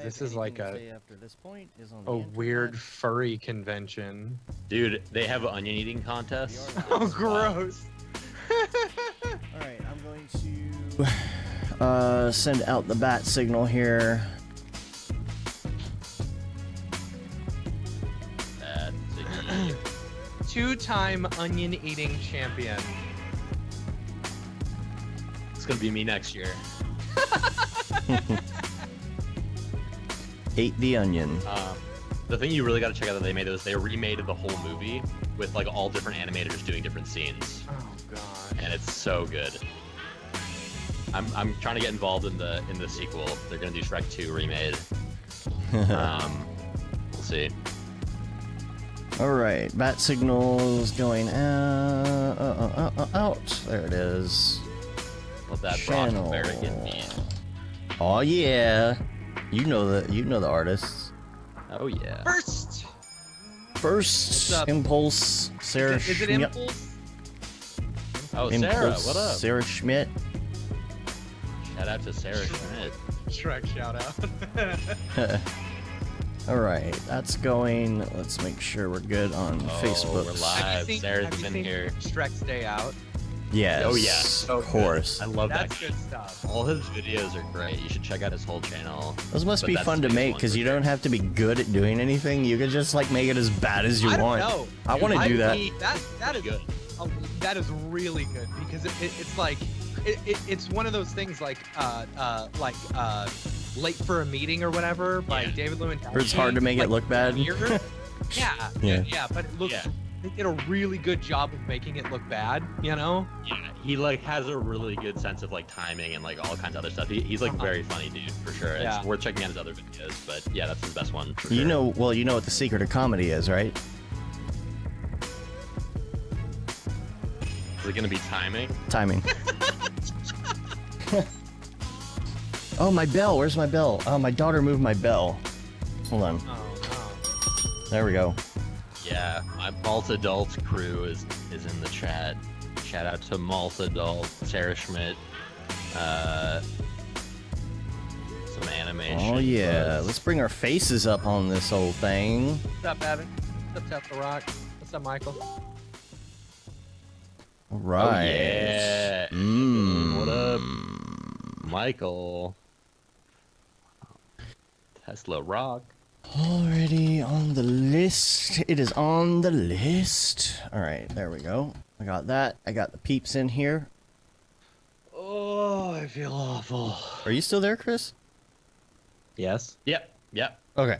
This is like a weird furry convention. Dude, they have onion eating contests. Oh, gross. Alright, I'm going to send out the bat signal here. Two-time onion eating champion. It's gonna be me next year. Ate the onion. The thing you really got to check out that they made is they remade the whole movie with like all different animators doing different scenes. Oh god. And it's so good. I'm trying to get involved in the sequel. They're gonna do Shrek 2 remade. We'll see. Alright, bat signals going out. There it is. Love that Channel. American beat. Oh yeah. You know the artists. Oh yeah. First Impulse, Sarah Is it Schmidt. Impulse? Oh, Impulse, Sarah, what up? Sarah Schmidt. Shout out to Sarah Schmidt. Shrek shout out. Alright, that's going. Let's make sure we're good on Facebook. We're live. Sarah's have you been seen here. Shrek's Day Out? Yes. Oh yeah. Of course. I love That's that. good stuff. All his videos are great. You should check out his whole channel. Those must But be that's fun the to biggest make one because for you sure. don't have to be good at doing anything. You can just like make it as bad as you I don't want. know. I want to do that. That is Good. that is really good because it's like it's one of those things like Late for a Meeting or whatever by Yeah. David Lewandowski. Or it's hard to make it look bad. Weird. Yeah. yeah, but it looks. Yeah. They did a really good job of making it look bad. You know. Yeah, he like has a really good sense of like timing and like all kinds of other stuff. He's like very funny dude for sure. Yeah. It's worth checking out his other videos, but yeah, that's his best one. For You sure. know, well, you know what the secret of comedy is, right? Is it gonna be timing? Timing. Oh, my bell. Where's my bell? Oh, my daughter moved my bell. Hold on. Oh There we go. Yeah, my Malt Adult crew is in the chat. Shout out to Malt Adult, Sarah Schmidt. Some animation. Oh yeah. buzz. Let's bring our faces up on this whole thing. What's up, Evan? What's up, The Rock? What's up, Michael? All right. Oh, yeah. Mm. What up, Michael? Tesla Rock. Already on the list. It is on the list. All right, there we go. I got that. I got the peeps in here. Oh, I feel awful. Are you still there, Chris? Yes. Yep. Okay.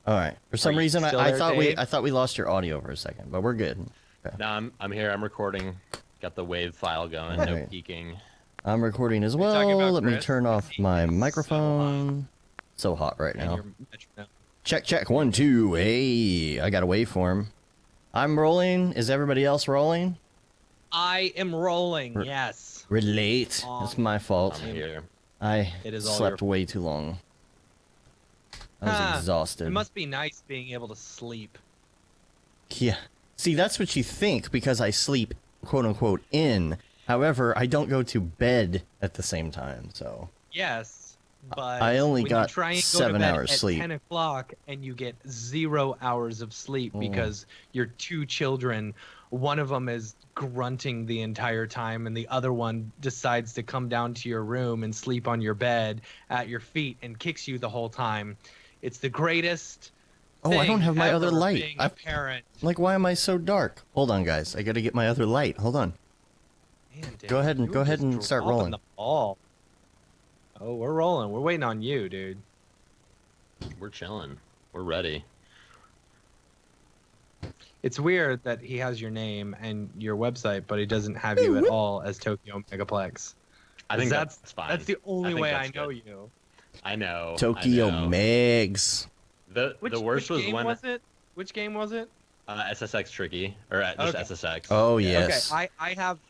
All right. For some you reason, still I there, thought Dave? I thought we lost your audio for a second, but we're good. Okay. No, I'm here. I'm recording. Got the wave file going. No Alright. peeking. I'm recording as you talking well. about, Let me Chris? turn off my It's so microphone. So hot right And now. your metronome. Check. 1, 2. Hey, I got a waveform. I'm rolling. Is everybody else rolling? I am rolling. Yes. Relate. It's my fault. I'm here. I It is all slept your way too long. I was Ah, exhausted. It must be nice being able to sleep. Yeah. See, that's what you think because I sleep, quote unquote, in. However, I don't go to bed at the same time, so. Yes, but I only when got you try and go 7 to bed hours at sleep. 10 o'clock and you get 0 hours of sleep because your two children, one of them is grunting the entire time and the other one decides to come down to your room and sleep on your bed at your feet and kicks you the whole time. It's the greatest. Oh, I don't thing have my other ever light. being a parent. Like, why am I so dark? Hold on, guys. I gotta get my other light. Hold on. Man, Dave, Go ahead and- you go were ahead just and start dropping rolling. The ball. Oh, we're rolling. We're waiting on you, dude. We're chilling. We're ready. It's weird that he has your name and your website, but he doesn't have you at all as Tokyo Megaplex. I think that's fine. That's the only think way I that's know good. you. I know. Tokyo I know. Megs. The worst was game when was it? Which game was it? SSX tricky or just Okay. SSX. Oh, yes. Okay,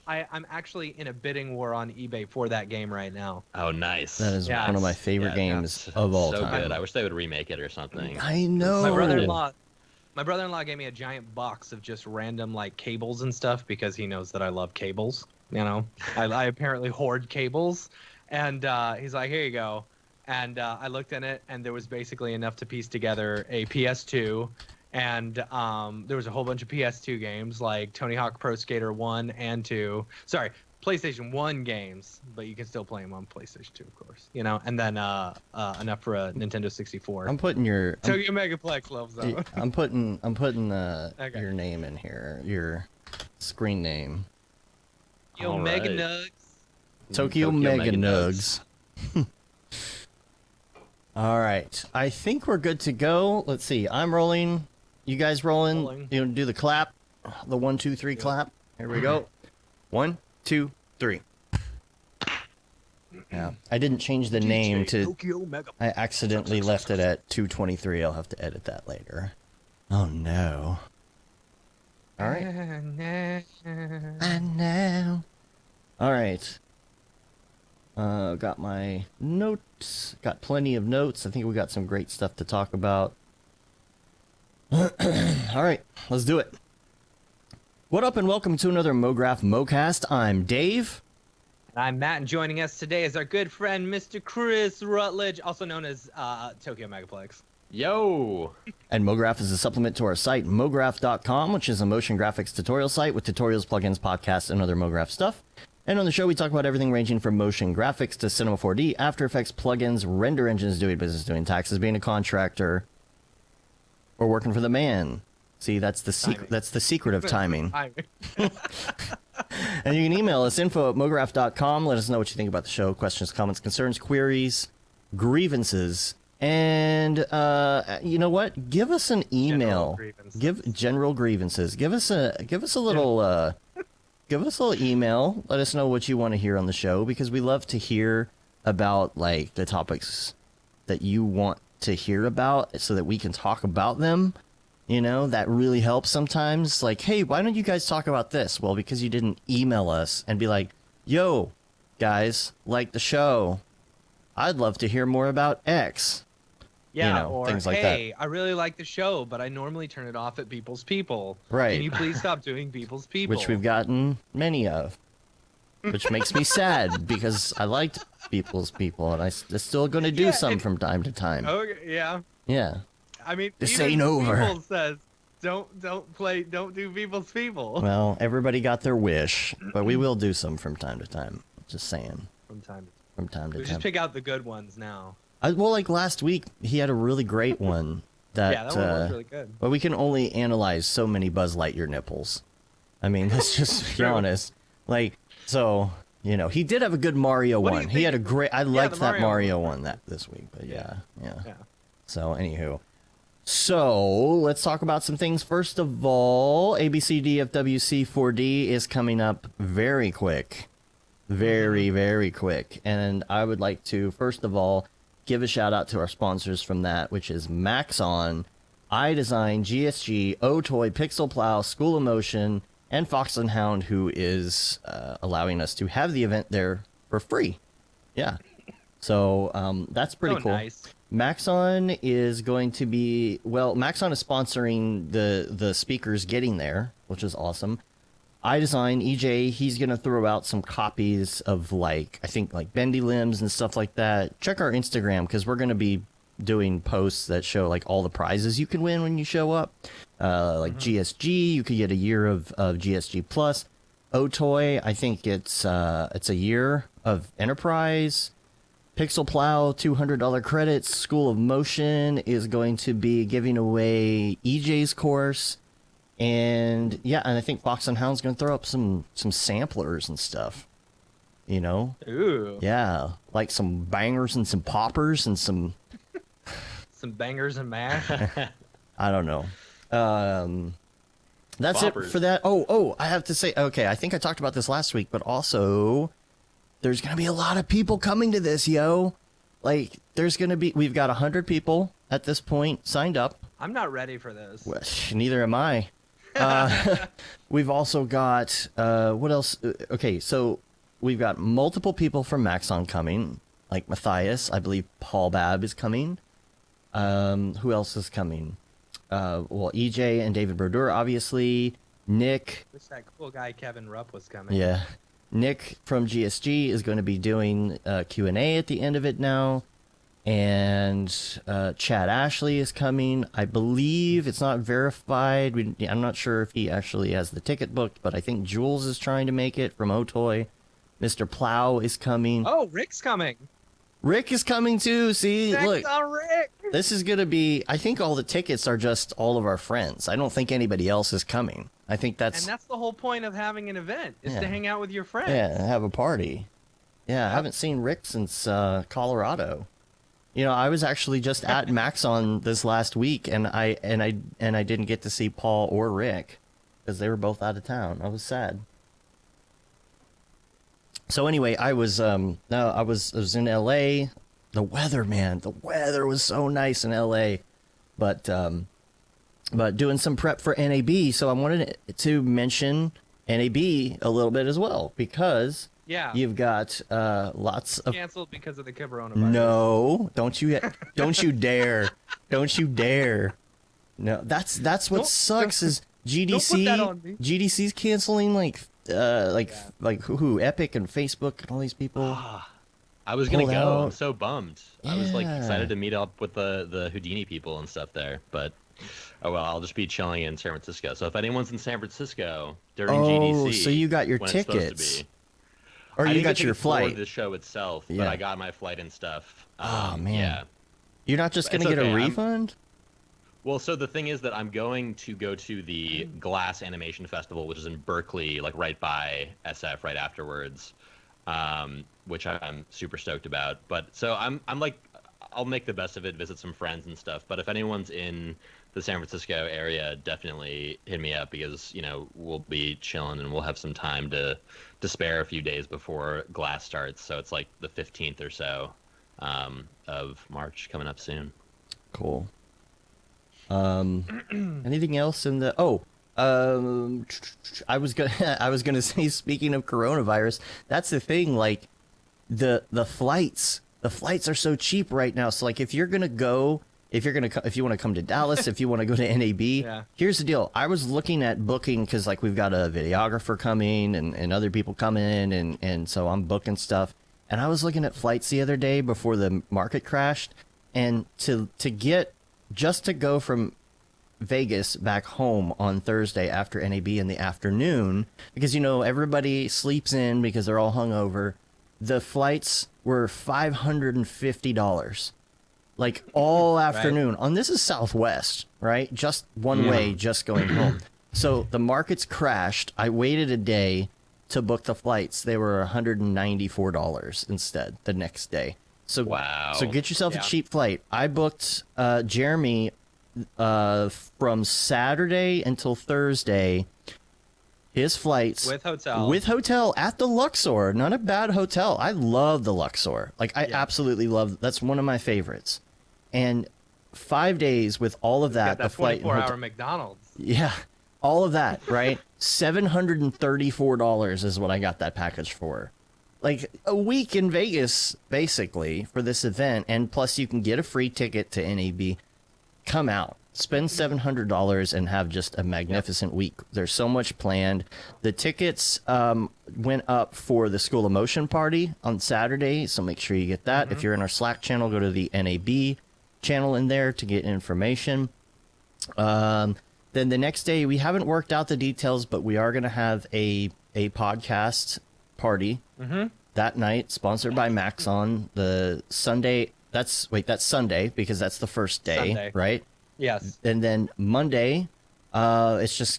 I'm actually in a bidding war on eBay for that game right now. Oh, nice. That is Yeah, one of my it's- favorite games of all so time. good. I wish they would remake it or something. I know. My brother-in-law gave me a giant box of just random like cables and stuff because he knows that I love cables. You know, I apparently hoard cables, and he's like, "Here you go." and I looked in it, and there was basically enough to piece together a PS2, and there was a whole bunch of PS2 games like Tony Hawk Pro Skater 1 and 2. Sorry, PlayStation 1 games, but you can still play them on PlayStation 2, of course. You know, and then enough for a Nintendo 64. I'm putting your Tokyo Megaplex loves that. I'm putting Okay. your name in here. Your screen name. Yo, All Mega right. Nugs. Tokyo Mega Nugs. All right. I think we're good to go. Let's see. I'm rolling. You guys rolling? Rolling. You want to do the clap? The 1, 2, 3 clap. Here we go. 1, 2, 3. Yeah. I didn't change the name to. Tokyo Mega. I accidentally left it at 2:23. I'll have to edit that later. Oh no. All right. I know. All right. Got my notes. Got plenty of notes. I think we got some great stuff to talk about. All right, let's do it. What up, and welcome to another Mograph Mocast. I'm Dave. I'm Matt, and joining us today is our good friend, Mr. Chris Rutledge, also known as Tokyo Megaplex. Yo! And Mograph is a supplement to our site, mograph.com, which is a motion graphics tutorial site with tutorials, plugins, podcasts, and other Mograph stuff. And on the show, we talk about everything ranging from motion graphics to Cinema 4D, After Effects, plugins, render engines, doing business, doing taxes, being a contractor, or working for the man. See, that's the secret. Timing. That's the secret of timing. Timing. And you can email us, info@mograph.com. Let us know what you think about the show. Questions, comments, concerns, queries, grievances. And you know what? Give us an email. General grievances. Give us a little give us a little email. Let us know what you want to hear on the show, because we love to hear about like the topics that you want to hear about so that we can talk about them. You know, that really helps sometimes. Like, hey, why don't you guys talk about this? Well, because you didn't email us and be like, yo, guys, like the show. I'd love to hear more about X. Yeah, You know, or things like hey, I really like the show, but I normally turn it off at People's People. Right. Can you please stop doing People's People? Which we've gotten many of. Which makes me sad, because I liked People's People, and I'm still going to do Yeah, some and- from time to time. Okay, yeah. Yeah. I mean, This even ain't over. People says don't do People's People Well, everybody got their wish, but we will do some from time to time. Just saying. from time to From time to We time. just pick out the good ones now. Well, like last week, he had a really great one. That, Yeah, that one was really good. But we can only analyze so many Buzz Lightyear nipples. I mean, let's just be True. honest. Like, so, you know, he did have a good Mario What do one. you He had a think- great. I liked the that Mario Mario one. one this week. But yeah. Yeah. So, anywho. So, let's talk about some things. First of all, ABCDFWC4D is coming up very quick. Very, very quick. And I would like to, first of all, give a shout out to our sponsors from that, which is Maxon, iDesign, GSG, Otoy, Pixel Plow, School of Motion, and Fox and Hound, who is allowing us to have the event there for free. Yeah. So that's pretty So cool. nice. Maxon is going to be, well, Maxon is sponsoring the speakers getting there, which is awesome. iDesign, EJ, he's going to throw out some copies of, like, I think, like, bendy limbs and stuff like that. Check our Instagram, because we're going to be doing posts that show, like, all the prizes you can win when you show up. Like GSG, you could get a year of GSG Plus. Otoy, I think it's a year of Enterprise. Pixel Plow, $200 credits. School of Motion is going to be giving away EJ's course. And yeah, and I think Fox and Hound's going to throw up some samplers and stuff. You know? Ooh. Yeah, like some bangers and some poppers and some, Some bangers and mash. I don't know. That's it Boppers. for that. Oh, I have to say, okay, I think I talked about this last week, but also there's going to be a lot of people coming to this, yo. Like, we've got 100 people at this point signed up. I'm not ready for this. Well, neither am I. We've also got, what else? Okay, so we've got multiple people from Maxon coming, like Matthias. I believe Paul Babb is coming. Who else is coming? Well, EJ and David Brodeur, obviously. Nick. Wish that cool guy Kevin Rupp was coming. Yeah. Nick from GSG is going to be doing Q&A at the end of it now. and Chad Ashley is coming. I believe it's not verified. I'm not sure if he actually has the ticket booked, but I think Jules is trying to make it from Otoy. Mr. Plow is coming. Oh, Rick's coming. Rick is coming too. See, Next look, on Rick. this is gonna be. I think all the tickets are just all of our friends. I don't think anybody else is coming. I think that's And that's the whole point of having an event, is to hang out with your friends. yeah, have a party. Yeah, I haven't seen Rick since Colorado. You know, I was actually just at Maxon this last week, and I didn't get to see Paul or Rick because they were both out of town. I was sad. So anyway, I was in LA. The weather, man, the weather was so nice in LA, but doing some prep for NAB. So I wanted to mention NAB a little bit as well because you've got lots of canceled because of the coronavirus. No, don't you dare, don't you dare. No, that's what sucks is GDC. Don't put that on me. GDC's canceling like who Epic and Facebook and all these people. I was gonna Pulled go. out. I'm so bummed. I was like excited to meet up with the Houdini people and stuff there, but oh well, I'll just be chilling in San Francisco. So if anyone's in San Francisco during GDC, so you got your when it's supposed to tickets. be, Or I you didn't got get your tickets for flight. the show itself, Yeah. but I got my flight and stuff. Oh man. Yeah. You're not just It's gonna get okay, a I'm- refund? Well, so the thing is that I'm going to go to the Glass Animation Festival, which is in Berkeley, like right by SF, right afterwards, which I'm super stoked about. But so I'm like, I'll make the best of it, visit some friends and stuff. But if anyone's in the San Francisco area, definitely hit me up because we'll be chilling and we'll have some time to spare a few days before Glass starts. So it's like the 15th or so of March coming up soon. Cool. Anything else in the I was gonna say, speaking of coronavirus, that's the thing, like the flights are so cheap right now. So like if you want to come to Dallas, if you want to go to NAB, here's the deal. I was looking at booking because like we've got a videographer coming and other people coming and so I'm booking stuff. And I was looking at flights the other day before the market crashed, and to go from Vegas back home on Thursday after NAB in the afternoon, because everybody sleeps in because they're all hungover. The flights were $550, like all afternoon. On this is Southwest, right? Just one way, just going home. So the markets crashed. I waited a day to book the flights. They were $194 instead the next day. So wow. So get yourself a cheap flight. I booked Jeremy from Saturday until Thursday. His flights with hotel at the Luxor. Not a bad hotel. I love the Luxor. Like I absolutely love. That's one of my favorites. And 5 days with all of that, the flight, 24-hour McDonald's. Yeah, all of that, right? $734 is what I got that package for. Like a week in Vegas, basically, for this event, and plus you can get a free ticket to NAB. Come out, spend $700, and have just a magnificent week. There's so much planned. The tickets went up for the School of Motion party on Saturday, so make sure you get that. If you're in our Slack channel, go to the NAB channel in there to get information. Then the next day, we haven't worked out the details, but we are going to have a podcast party that night, sponsored by Maxon. The Sunday, that's Sunday because that's the first day, Sunday. Right? Yes. And then Monday, everything's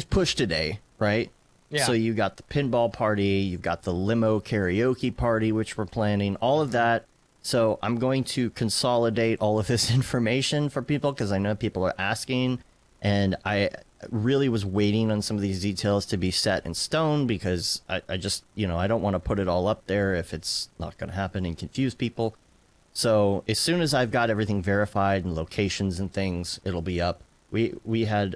pushed today, right? Yeah. So you got the pinball party, you've got the limo karaoke party, which we're planning, all of that. So I'm going to consolidate all of this information for people because I know people are asking, and I really was waiting on some of these details to be set in stone because I just, I don't want to put it all up there if it's not going to happen and confuse people. So as soon as I've got everything verified and locations and things, it'll be up. We had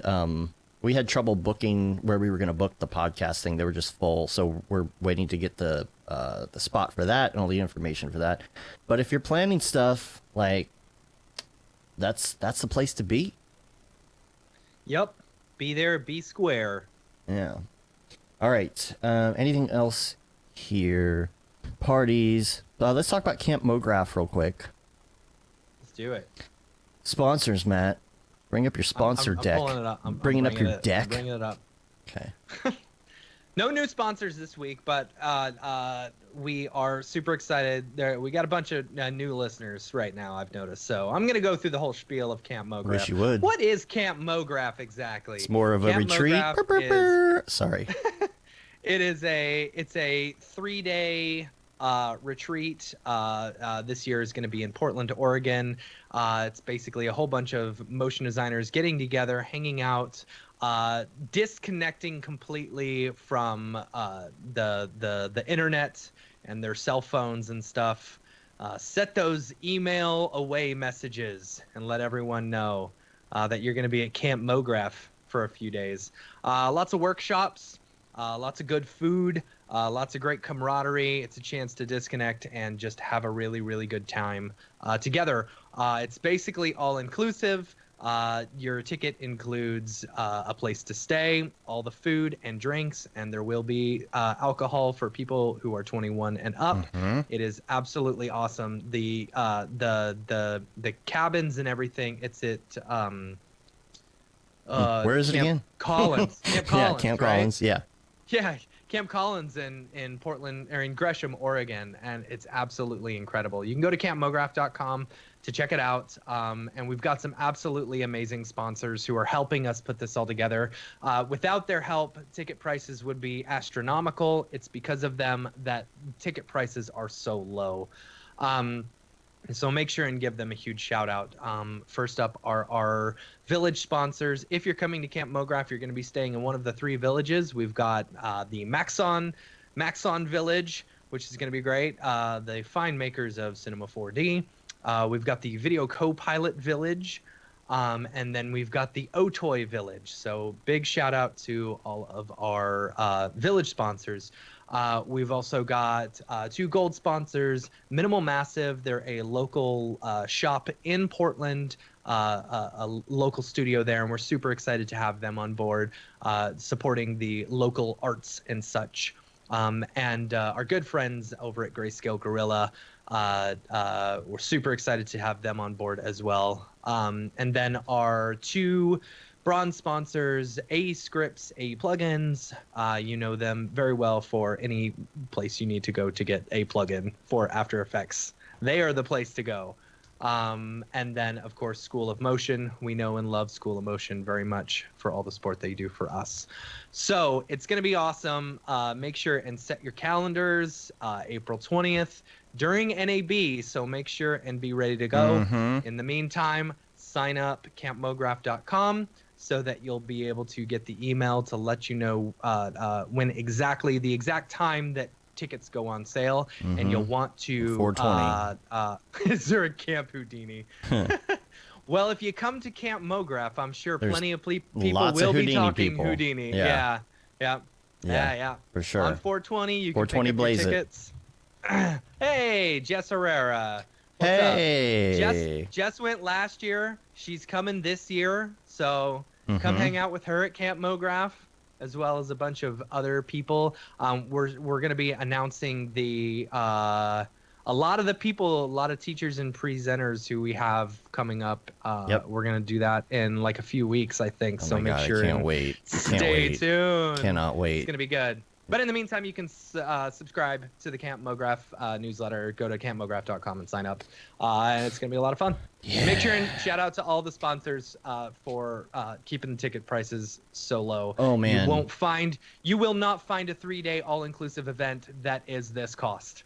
trouble booking where we were going to book the podcast thing. They were just full. So we're waiting to get the spot for that and all the information for that. But if you're planning stuff, like that's the place to be. Yep. Be there, be square. Yeah. All right. Anything else here? Parties. Let's talk about Camp Mograph real quick. Let's do it. Sponsors, Matt. Bring up your sponsor I'm deck. pulling it up. I'm bringing up your deck. I'm bringing it up. Okay. No new sponsors this week, but we are super excited. We got a bunch of new listeners right now, I've noticed. So I'm going to go through the whole spiel of Camp Mograph. Wish you would. What is Camp Mograph exactly? It's more of a Camp retreat. Mograph Sorry. it's a 3-day retreat. This year is going to be in Portland, Oregon. It's basically a whole bunch of motion designers getting together, hanging out, disconnecting completely from the internet and their cell phones and stuff. Set those email away messages and let everyone know that you're going to be at Camp Mograph for a few days. Lots of workshops, lots of good food, lots of great camaraderie. It's a chance to disconnect and just have a really, really good time together. It's basically all inclusive. Your ticket includes a place to stay, all the food and drinks, and there will be alcohol for people who are 21 and up. Mm-hmm. It is absolutely awesome. The cabins and everything. It's at where is it Camp again? Collins. Camp Collins. Yeah, Camp right? Collins. Yeah. Yeah, Camp Collins in Portland or in Gresham, Oregon, and it's absolutely incredible. You can go to campmograph.com to check it out, and we've got some absolutely amazing sponsors who are helping us put this all together. Without their help, ticket prices would be astronomical. It's because of them that ticket prices are so low. So make sure and give them a huge shout out. First up are our village sponsors. If you're coming to Camp Mograph, you're going to be staying in one of the 3 villages. We've got the Maxon Village, which is going to be great. The fine makers of Cinema 4D. We've got the Video Co-Pilot Village. And then we've got the Otoy Village. So big shout out to all of our village sponsors. We've also got 2 gold sponsors, Minimal Massive. They're a local shop in Portland, a local studio there, and we're super excited to have them on board, supporting the local arts and such. And our good friends over at Grayscale Gorilla, we're super excited to have them on board as well. And then our 2 bronze sponsors, AE Scripts, AE Plugins. You know them very well for any place you need to go to get a plugin for After Effects. They are the place to go. And then, of course, School of Motion. We know and love School of Motion very much for all the support they do for us. So it's going to be awesome. Make sure and set your calendars, April 20th during NAB. So make sure and be ready to go. Mm-hmm. In the meantime, sign up campmograph.com so that you'll be able to get the email to let you know when exactly the exact time that tickets go on sale. Mm-hmm. And you'll want to 420. Is there a Camp Houdini? Well, if you come to Camp Mograph, I'm sure There's plenty of people lots will of be Houdini talking people. Houdini. Yeah. Yeah. For sure. On 420, you can 420 pick up blaze your it. tickets. Hey, Jess Herrera. What's Hey. up? Jess went last year. She's coming this year. So come Mhm. hang out with her at Camp Mograph, as well as a bunch of other people. We're going to be announcing a lot of the people, a lot of teachers and presenters who we have coming up. Yep. We're going to do that in like a few weeks, I think. Oh So my make God, sure I can't and wait. Can't stay wait. tuned. Cannot It's wait. going to be good. But in the meantime, you can subscribe to the Camp Mograph newsletter. Go to campmograph.com and sign up. And it's going to be a lot of fun. Yeah. Make sure and shout out to all the sponsors for keeping the ticket prices so low. Oh, man. You will not find a 3-day all-inclusive event that is this cost.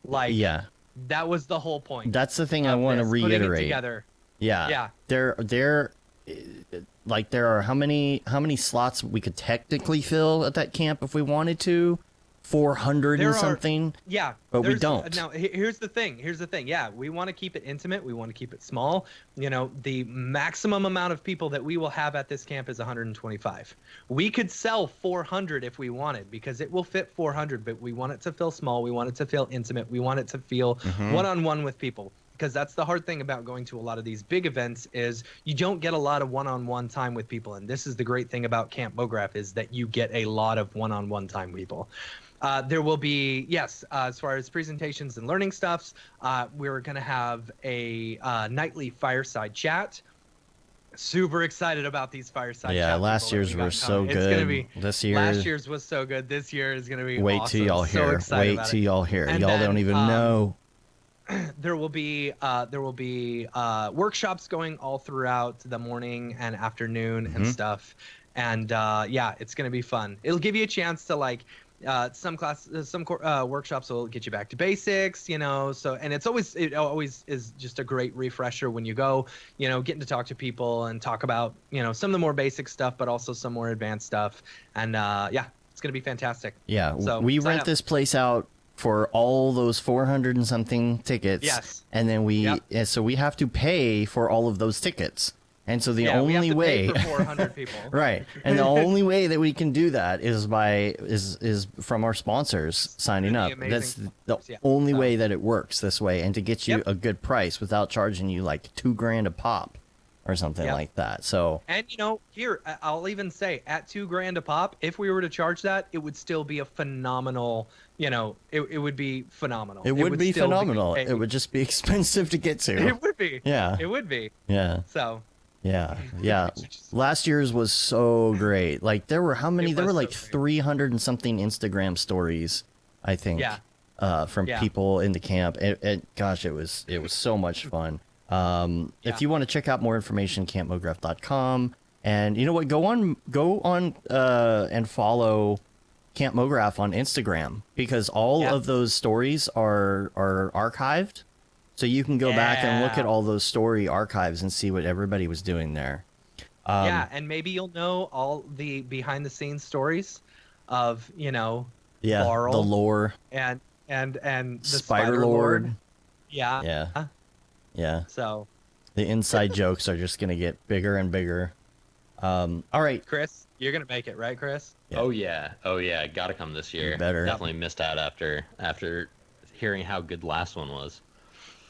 Like, Yeah. that was the whole point. That's the thing I of want to this, putting it reiterate. together. Yeah. Yeah. There are how many slots we could technically fill at that camp if we wanted to? 400 There and are- something. Yeah, But we there's- don't. Now, here's the thing. Yeah, we want to keep it intimate. We want to keep it small. You know, the maximum amount of people that we will have at this camp is 125. We could sell 400 if we wanted, because it will fit 400. But we want it to feel small. We want it to feel intimate. We want it to feel Mhm. one-on-one with people. Because that's the hard thing about going to a lot of these big events is you don't get a lot of one-on-one time with people. And this is the great thing about Camp Mograph is that you get a lot of one-on-one time with people. There will be, yes, as far as presentations and learning stuffs, we're going to have a nightly fireside chat. Super excited about these fireside Yeah, chat. last people that year's we got were so coming. It's gonna good. be This last year, year's was so good. This year is gonna be wait awesome. till y'all So hear. excited Wait about till it. y'all hear. And Y'all don't then, even know. there will be workshops going all throughout the morning and afternoon and stuff. And yeah, it's gonna be fun. It'll give you a chance to like workshops will get you back to basics, you know. So, and it always is just a great refresher when you go, you know, getting to talk to people and talk about, you know, some of the more basic stuff, but also some more advanced stuff. And yeah, it's gonna be fantastic. Yeah, So we sign rent up. this place out for all those 400 and something tickets. Yes. And then Yep. so we have to pay for all of those tickets. And so the Yeah, we have only to way, pay for 400 people. right? And the only way that we can do that is is from our sponsors signing The up. amazing That's the sponsors, yeah. only So- way that it works this way, and to get you Yep. a good price without charging you like $2,000 a pop or something Yep. like that. So And you know, here I'll even say at $2,000 a pop, if we were to charge that, it would still be a phenomenal. You know, it would be phenomenal. it would be still phenomenal. a- It would just be expensive to get to. It would be. Yeah. It would be. Yeah. So. Yeah, yeah. Last year's was so great. Like there were how many? It There were was so like great. 300 and something Instagram stories, I think. Yeah. From Yeah. people in the camp. Gosh, it was so much fun. Yeah. If you want to check out more information, campmograph.com. And you know what? Go on and follow Camp Mograph on Instagram, because all Yeah. of those stories are archived. So you can go back and look Yeah. at all those story archives and see what everybody was doing there. Yeah, and maybe you'll know all the behind the scenes stories of, you know, Yeah, Laurel the lore, and the Spider Lord. Yeah. Yeah. Yeah, So, the inside jokes are just gonna get bigger and bigger. All right, Chris, you're gonna make it, right, Chris? Yeah. Oh yeah, gotta come this year. You better. Definitely missed out after hearing how good the last one was.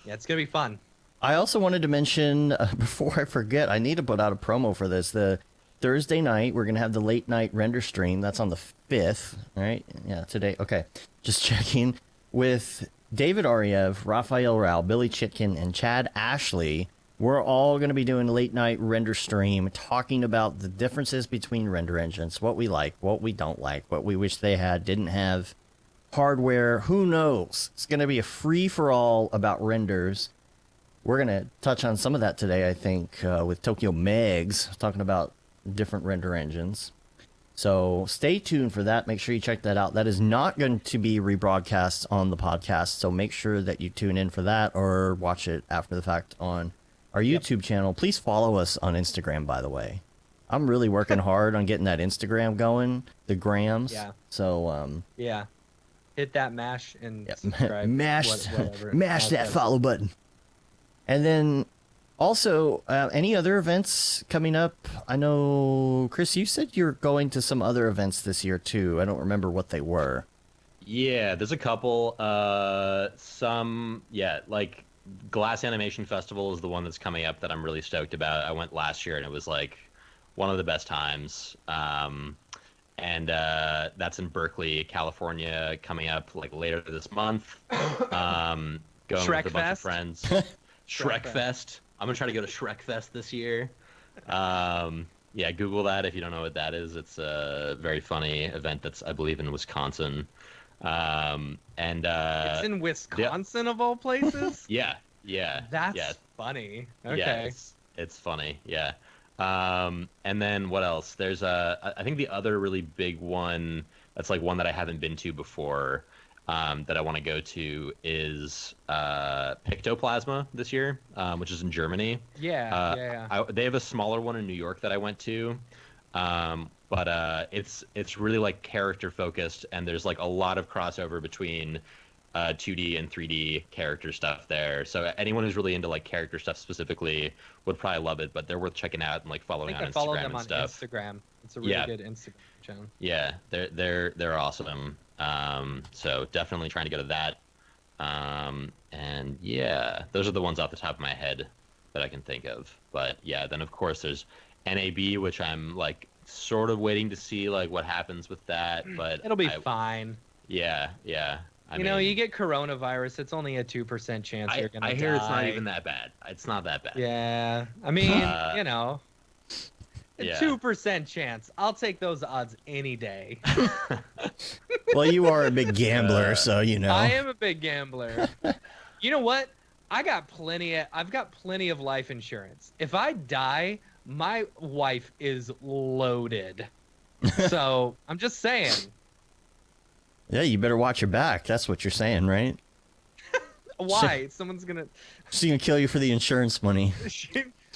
Yeah, it's gonna be fun. I also wanted to mention before I forget, I need to put out a promo for this. The Thursday night, we're gonna have the late night render stream. That's on the 5th, right? Yeah, today. Okay, just checking with David Ariev, Raphael Rao, Billy Chitkin, and Chad Ashley. We're all going to be doing a late night render stream talking about the differences between render engines, what we like, what we don't like, what we wish they had, didn't have, hardware, who knows? It's going to be a free-for-all about renders. We're going to touch on some of that today, I think, with Tokyo Megs, talking about different render engines. So stay tuned for that. Make sure you check that out. That is not going to be rebroadcast on the podcast, so make sure that you tune in for that or watch it after the fact on our YouTube channel. Please follow us on Instagram, by the way. I'm really working hard on getting that Instagram going, the grams. Yeah. So, Yeah. Hit that mash and yeah, subscribe. mash whatever. mash that follow button. And then also, any other events coming up? I know, Chris, you said you're going to some other events this year too. I don't remember what they were. Yeah, there's a couple. Like Glass Animation Festival is the one that's coming up that I'm really stoked about. I went last year and it was like one of the best times. And that's in Berkeley, California, coming up like later this month. Going Shrek with a bunch of Fest? friends. Shrek Shrek Fest. I'm gonna try to go to Shrek Fest this year. Yeah, Google that if you don't know what that is. It's a very funny event that's, I believe, in Wisconsin. It's in Wisconsin of all places. Yeah. That's yeah. funny. Okay. Yeah, it's funny. Yeah. And then what else? There's I think the other really big one that's like one that I haven't been to before, that I want to go to is Pictoplasma this year, which is in Germany. Yeah. They have a smaller one in New York that I went to, but it's really like character focused, and there's like a lot of crossover between 2D and 3D character stuff there. So anyone who's really into like character stuff specifically would probably love it, but they're worth checking out and like I following think on I follow Instagram them and on stuff. Instagram. It's a really Yeah. good Instagram channel. Yeah, they're awesome. So definitely trying to go to that. And yeah, those are the ones off the top of my head that I can think of. But yeah, then of course there's NAB, which I'm like sort of waiting to see like what happens with that. But It'll be fine. Yeah. I You mean, know, you get coronavirus, it's only a 2% chance you're gonna I die. hear it's not even that bad. It's not that bad. Yeah, I mean, Uh, you know, a yeah. 2% chance. I'll take those odds any day. Well, you are a big gambler, Uh, so you know. I am a big gambler. You know what? I've got plenty of life insurance. If I die, my wife is loaded. So I'm just saying. Yeah, you better watch your back. That's what you're saying, right? Why? Someone's gonna. She's gonna kill you for the insurance money.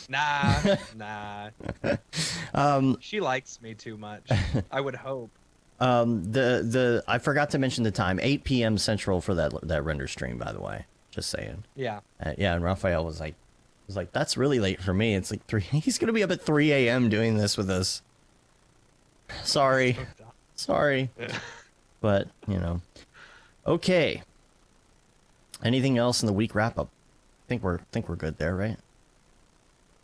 Nah. She likes me too much. I would hope. I forgot to mention the time, 8 p.m. Central for that render stream, by the way. Just saying. Yeah. Yeah, and Raphael was like, that's really late for me. It's like 3. He's gonna be up at 3 a.m. doing this with us. Sorry, but you know. Okay. Anything else in the week wrap up? Think we're good there, right?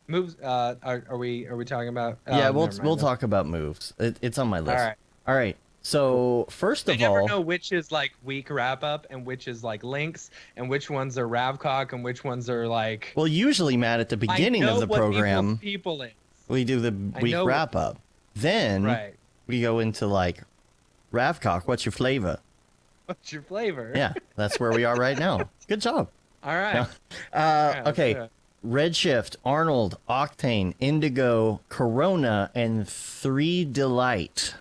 Moves. Are we talking about? Yeah, we'll never mind. talk about moves. It's on my list. right. All right. So first I of never all, know which is like week wrap up and which is like links and which ones are Ravcock and which ones are like. well, usually, Matt, at the beginning I know of the what program, people is. we do the I week know- wrap up. Then Right. we go into like, Ravcock, what's your flavor? What's your flavor? Yeah, that's where we are right now. Good job. All right. Yeah. Yeah, let's Okay. do it. Redshift, Arnold, Octane, Indigo, Corona, and 3 Delight.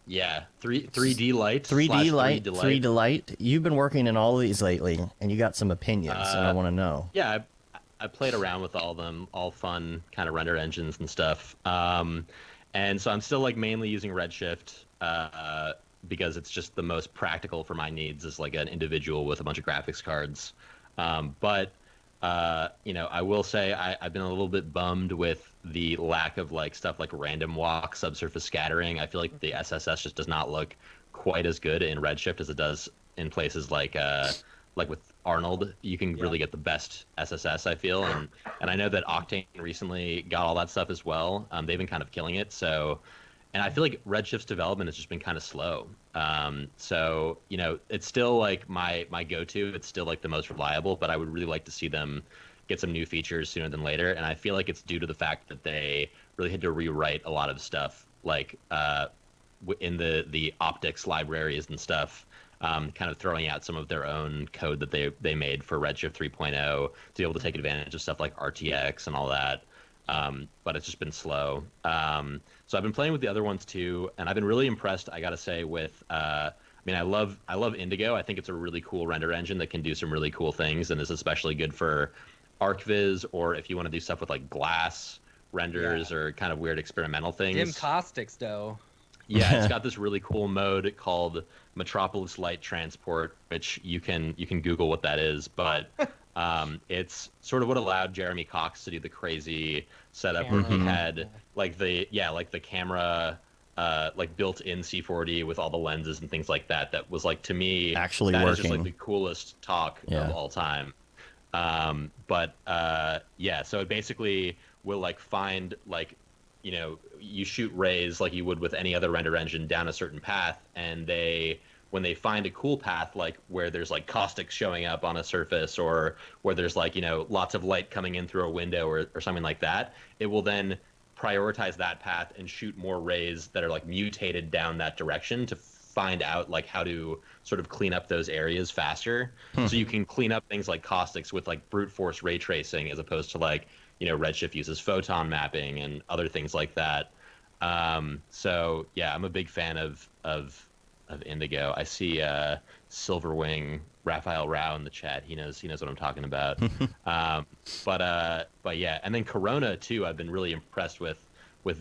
Yeah. 3D light. 3D slash Light, 3 3 Delight. You've been working in all of these lately, and you got some opinions, and I want to know. Yeah, I played around with all of them, all fun kind of render engines and stuff. And so I'm still like mainly using Redshift because it's just the most practical for my needs as like an individual with a bunch of graphics cards. But you know, I will say I've been a little bit bummed with the lack of like stuff like random walk, subsurface scattering. I feel like the SSS just does not look quite as good in Redshift as it does in places like with Arnold. You can really get the best SSS, I feel, and I know that Octane recently got all that stuff as well. They've been kind of killing it. So, and I feel like Redshift's development has just been kind of slow. So you know, it's still like my go-to. It's still like the most reliable, but I would really like to see them get some new features sooner than later. And I feel like it's due to the fact that they really had to rewrite a lot of stuff, like in the optics libraries and stuff. Kind of throwing out some of their own code that they made for Redshift 3.0 to be able to take advantage of stuff like RTX and all that. But it's just been slow. So I've been playing with the other ones too, and I've been really impressed, I gotta say, with I mean, I love Indigo. I think it's a really cool render engine that can do some really cool things, and is especially good for ArcViz, or if you want to do stuff with like glass renders or kind of weird experimental things. Dim caustics, though. Yeah, it's got this really cool mode called Metropolis Light Transport, which you can Google what that is, but it's sort of what allowed Jeremy Cox to do the crazy setup where he had like the camera like built-in C4D with all the lenses and things like that. That was like, to me, Actually that is working. just like the coolest talk of all time. Yeah, so it basically will like find like, you know, you shoot rays like you would with any other render engine down a certain path, and when they find a cool path, like where there's like caustics showing up on a surface, or where there's like, you know, lots of light coming in through a window or something like that, it will then prioritize that path and shoot more rays that are like mutated down that direction to find out like how to sort of clean up those areas faster. So you can clean up things like caustics with like brute force ray tracing, as opposed to like, you know, Redshift uses photon mapping and other things like that. So yeah, I'm a big fan of Indigo. I see Silverwing Raphael Rao in the chat. He knows what I'm talking about. But yeah, and then Corona too. I've been really impressed with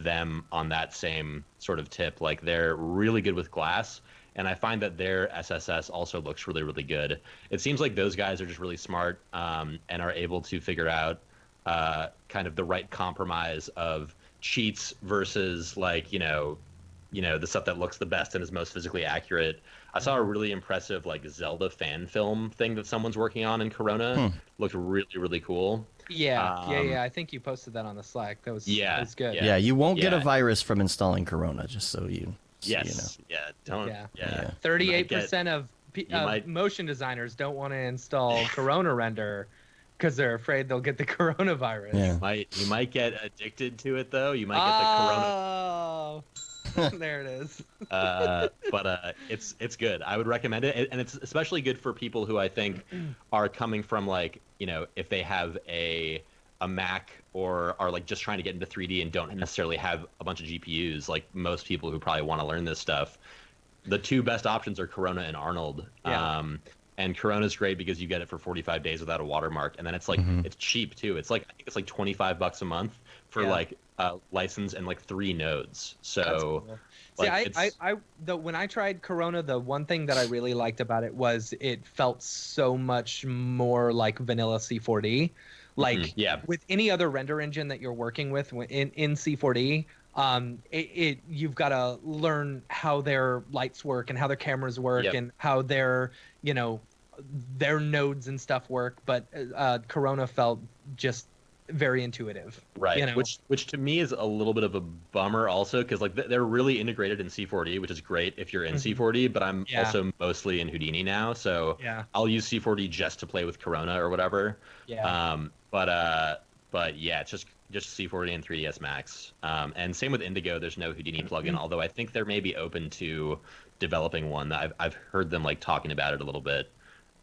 them on that same sort of tip. Like, they're really good with glass, and I find that their SSS also looks really, really good. It seems like those guys are just really smart and are able to figure out kind of the right compromise of cheats versus like, you know, the stuff that looks the best and is most physically accurate. I saw a really impressive like Zelda fan film thing that someone's working on in Corona. Looked really, really cool. Yeah. I think you posted that on the Slack. That was Yeah, that was good. Yeah, you won't get a virus from installing Corona, just so Yes. Yeah. Don't. Yeah. Yeah. 38% of might- motion designers don't want to install Corona render because they're afraid they'll get the coronavirus. Yeah. You might get addicted to it though. You might get the corona. Oh, there it is. But it's good. I would recommend it, and it's especially good for people who I think are coming from like, you know, if they have a Mac or are like just trying to get into 3D and don't necessarily have a bunch of GPUs, like most people who probably want to learn this stuff. The two best options are Corona and Arnold. Yeah. And Corona's great because you get it for 45 days without a watermark, and then it's like it's cheap too. It's like I think it's like $25 a month for like license and like 3 nodes. So Cool. like, See, when I tried Corona, the one thing that I really liked about it was it felt so much more like vanilla C4D. Like with any other render engine that you're working with in C4D, you've got to learn how their lights work and how their cameras work and how their, you know, their nodes and stuff work. But Corona felt just very intuitive, right? You know? Which to me is a little bit of a bummer also, because like they're really integrated in C4D, which is great if you're in C4D. But I'm also mostly in Houdini now, so I'll use C4D just to play with Corona or whatever. But yeah, it's just C4D and 3ds Max. And same with Indigo. There's no Houdini plugin, although I think they may be open to developing one. I've heard them like talking about it a little bit.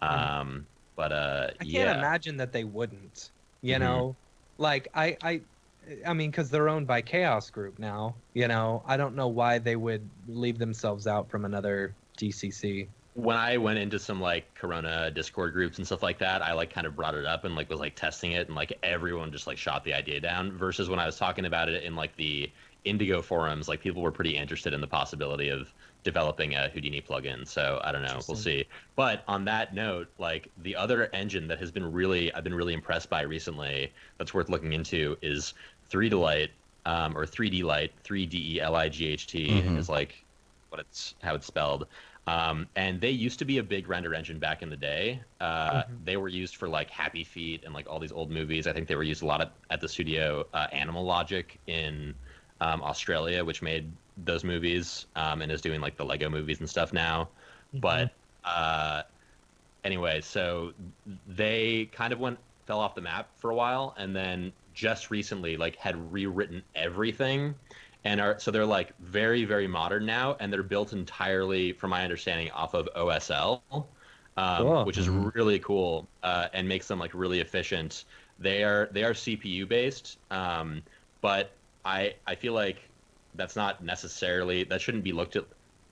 But I can't imagine that they wouldn't. You know, like I mean, because they're owned by Chaos Group now. You know, I don't know why they would leave themselves out from another DCC. When I went into some like Corona Discord groups and stuff like that, I like kind of brought it up and like was like testing it, and like everyone just like shot the idea down. Versus when I was talking about it in like the Indigo forums, like people were pretty interested in the possibility of developing a Houdini plugin. So I don't know, we'll see. But on that note, like the other engine that has been I've been really impressed by recently that's worth looking into is 3Delight, or 3D Light, 3DELIGHT is like how it's spelled. And they used to be a big render engine back in the day. They were used for like Happy Feet and like all these old movies. I think they were used a lot at the studio Animal Logic in Australia, which made those movies and is doing like the Lego movies and stuff now. But anyway, so they kind of fell off the map for a while, and then just recently like had rewritten everything. And so they're like very, very modern now, and they're built entirely, from my understanding, off of OSL, which is really cool and makes them like really efficient. They are CPU based, but I feel like that shouldn't be looked at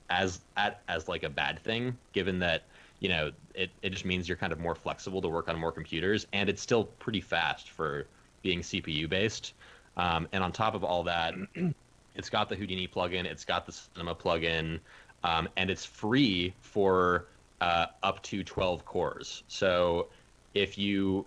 as like a bad thing, given that, you know, it just means you're kind of more flexible to work on more computers, and it's still pretty fast for being CPU based. And on top of all that, it's got the Houdini plugin, it's got the Cinema plugin, and it's free for up to 12 cores. So if you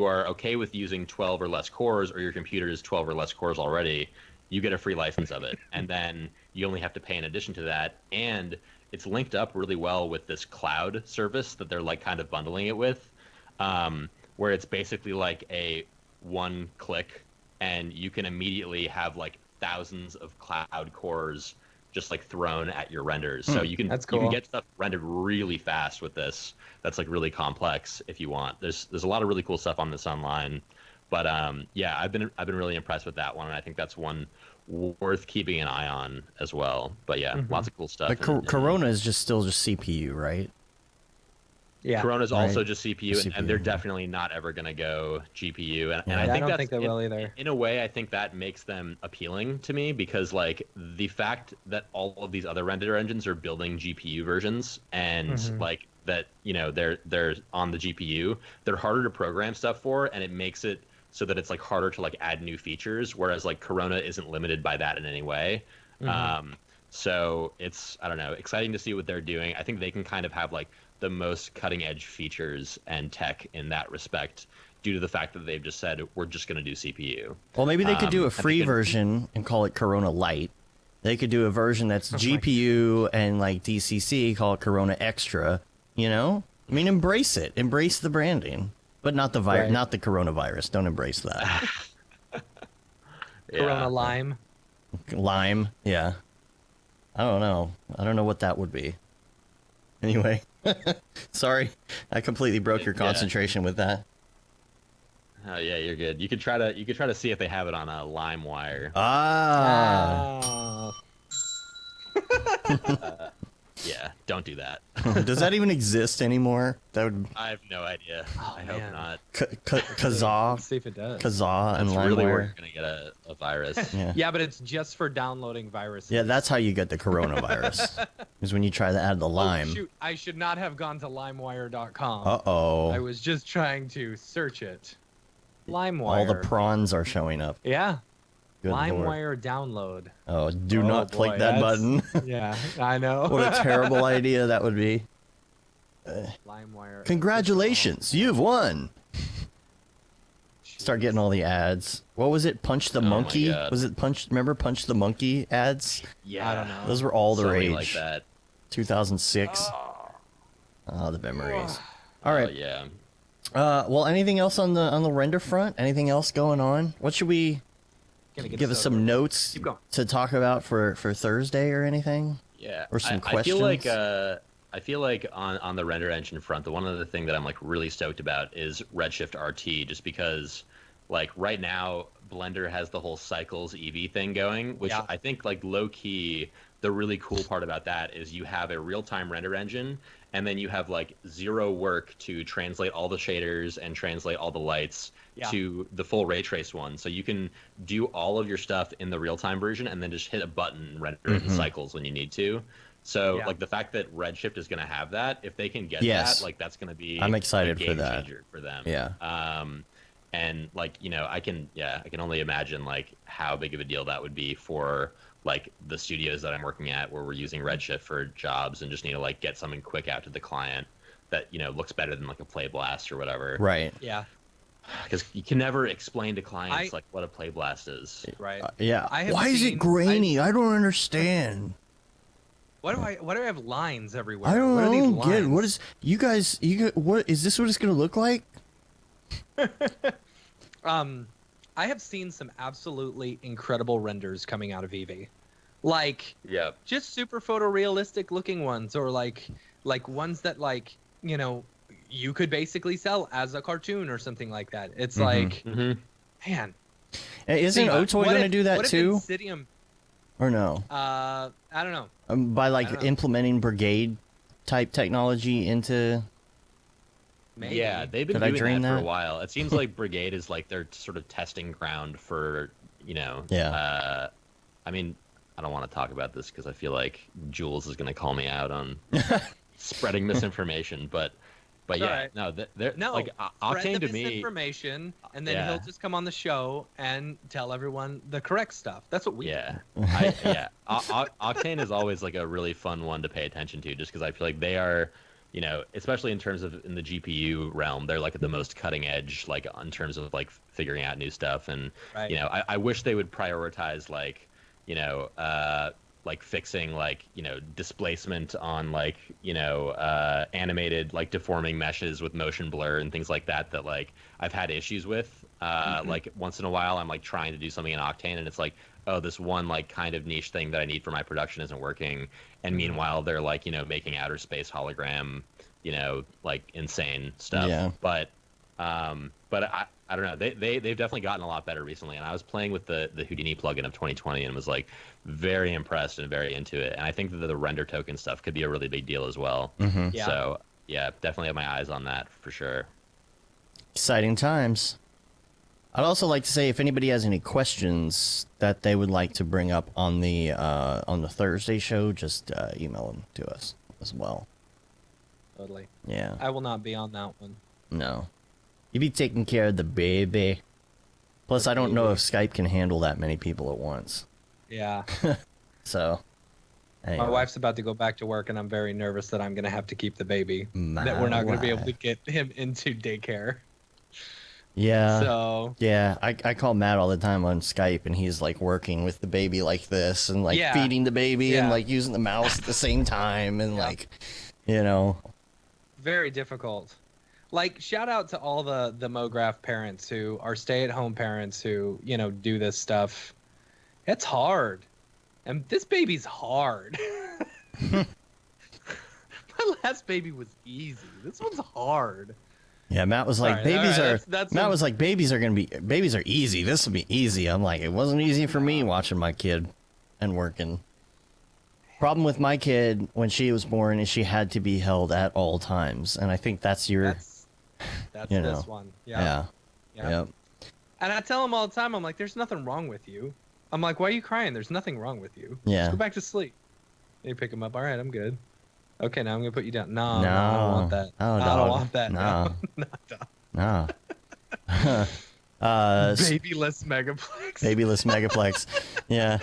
are okay with using 12 or less cores, or your computer is 12 or less cores already, you get a free license of it. And then you only have to pay in addition to that. And it's linked up really well with this cloud service that they're like kind of bundling it with, where it's basically like a one click, and you can immediately have like thousands of cloud cores just like thrown at your renders. So you can you can get stuff rendered really fast with this. That's like really complex if you want. There's a lot of really cool stuff on this online. But yeah, I've been really impressed with that one, and I think that's one worth keeping an eye on as well. But yeah, lots of cool stuff. But Corona is still just CPU, right? Yeah, Corona's also just CPU, and they're definitely not ever going to go GPU. And I don't think they will either. In a way, I think that makes them appealing to me, because like the fact that all of these other render engines are building GPU versions, and like that, you know, they're on the GPU, they're harder to program stuff for, and it makes it so that it's like harder to like add new features, whereas like Corona isn't limited by that in any way. So it's, I don't know, exciting to see what they're doing. I think they can kind of have like the most cutting edge features and tech in that respect, due to the fact that they've just said, we're just going to do CPU. Well, maybe they could do a free version and call it Corona Lite. They could do a version that's GPU and like DCC, call it Corona Extra, you know? I mean, embrace it. Embrace the branding, but not the not the coronavirus. Don't embrace that. Corona Lime. Lime, yeah. I don't know. I don't know what that would be. Anyway, sorry, I completely broke your Yeah. concentration with that. Oh yeah, you're good. You could try to see if they have it on a LimeWire. Ah, Yeah, don't do that. does that even exist anymore? That would I have no idea. Oh, I hope man. not. Kazaa, Let's see if it does. Kazaa, and That's really where LimeWire. you're gonna get a virus. Yeah. Yeah, but it's just for downloading viruses. Yeah, that's how you get the coronavirus. Is when you try to add the Oh, lime. shoot, I should not have gone to limewire.com. I Uh-oh. was just trying to search it. LimeWire. All the prawns are showing up. Yeah. Good Lord. LimeWire download. Oh, do Oh, not click boy, that that's- button. Yeah, I know. What a terrible idea that would be. LimeWire. Congratulations, you've won. Start getting all the ads. What was it? Punch the Oh my Monkey? God. Was it Punch? Remember Punch the Monkey ads? Yeah, I don't know. Those were all the so many rage. like that. 2006. Oh, the memories. All right. Yeah. Well, anything else on the render front? Anything else going on? What should we Gonna get give us soda. some notes Keep going. to talk about for Thursday or anything? Yeah. Or some I feel like questions? I feel like on the render engine front, the one other thing that I'm like really stoked about is Redshift RT, just because like right now Blender has the whole cycles EV thing going, which Yeah. I think like low key the really cool part about that is you have a real-time render engine and then you have like zero work to translate all the shaders and translate all the lights Yeah. to the full ray trace one. So you can do all of your stuff in the real-time version and then just hit a button and render it in cycles when you need to. So Yeah. like the fact that Redshift is going to have that, if they can get Yes. that, like that's going to be I'm excited a for game that. changer for them. Yeah. And like I can only imagine like how big of a deal that would be for like the studios that I'm working at where we're using Redshift for jobs and just need to like get something quick out to the client that looks better than like a play blast or whatever. Right. Yeah, Because you can never explain to clients I- like what a play blast is. right. Yeah. I have Why is seen- it grainy? I don't understand. Why do I have lines everywhere? I don't, what are these get it. lines? What is you guys? What is this? What it's gonna look like? I have seen some absolutely incredible renders coming out of Eevee. Like Yeah. just super photorealistic looking ones, or like ones that like, you could basically sell as a cartoon or something like that. It's like, Mm-hmm. man. Isn't See, Otoy what gonna if- do that what if too, Insidium, or no? I don't know. By I like don't know. implementing Brigade type technology into. Maybe. Yeah, they've been Did I doing dream that for a that? while. It seems like Brigade is like their sort of testing ground for, Yeah. I mean, I don't want to talk about this because I feel like Jules is going to call me out on spreading misinformation. But All yeah, right. no, they're No, like spread Octane the to me. misinformation, and then Yeah. he'll just come on the show and tell everyone the correct stuff. That's what we Yeah, Octane is always like a really fun one to pay attention to, just because I feel like they are, especially in terms of in the GPU realm, they're like at the most cutting edge, like in terms of like figuring out new stuff. And Right. I wish they would prioritize like fixing like displacement on like animated like deforming meshes with motion blur and things like that like I've had issues with like once in a while I'm like trying to do something in Octane and it's like, oh, this one like kind of niche thing that I need for my production isn't working, and meanwhile they're like making outer space hologram like insane stuff. Yeah. But I don't know. They've definitely gotten a lot better recently. And I was playing with the Houdini plugin of 2020 and was like very impressed and very into it. And I think that the render token stuff could be a really big deal as well. Mm-hmm. Yeah. So yeah, definitely have my eyes on that for sure. Exciting times. I'd also like to say if anybody has any questions that they would like to bring up on the Thursday show, just email them to us as well. Totally. Yeah. I will not be on that one. No. You be taking care of the baby. Plus, I don't know if Skype can handle that many people at once. Yeah. So, anyway. My wife's about to go back to work, and I'm very nervous that I'm going to have to keep the baby. My that we're not going to be able wife. to get him into daycare. Yeah. So, Yeah, I call Matt all the time on Skype, and he's like working with the baby like this, and like Yeah. feeding the baby, and Yeah. like using the mouse at the same time, and Yeah. like, very difficult. Like, shout out to all the Mograph parents who are stay-at-home parents who, do this stuff. It's hard. And this baby's hard. My last baby was easy. This one's hard. Yeah, Matt was like, Sorry, babies all right, are. that's Matt a- was like, babies are easy. This will be easy. I'm like, it wasn't easy for me watching my kid and working. Problem with my kid when she was born is she had to be held at all times, and I think that's your. That's you know, this one. Yeah. Yep. And I tell him all the time, I'm like, there's nothing wrong with you. I'm like, why are you crying? There's nothing wrong with you. Yeah. Just go back to sleep. And you pick him up. All right, I'm good. Okay, now I'm gonna put you down. No, I don't want that. Oh, I dog. don't want that. No. No. No. Babyless megaplex. Babyless megaplex. Yeah.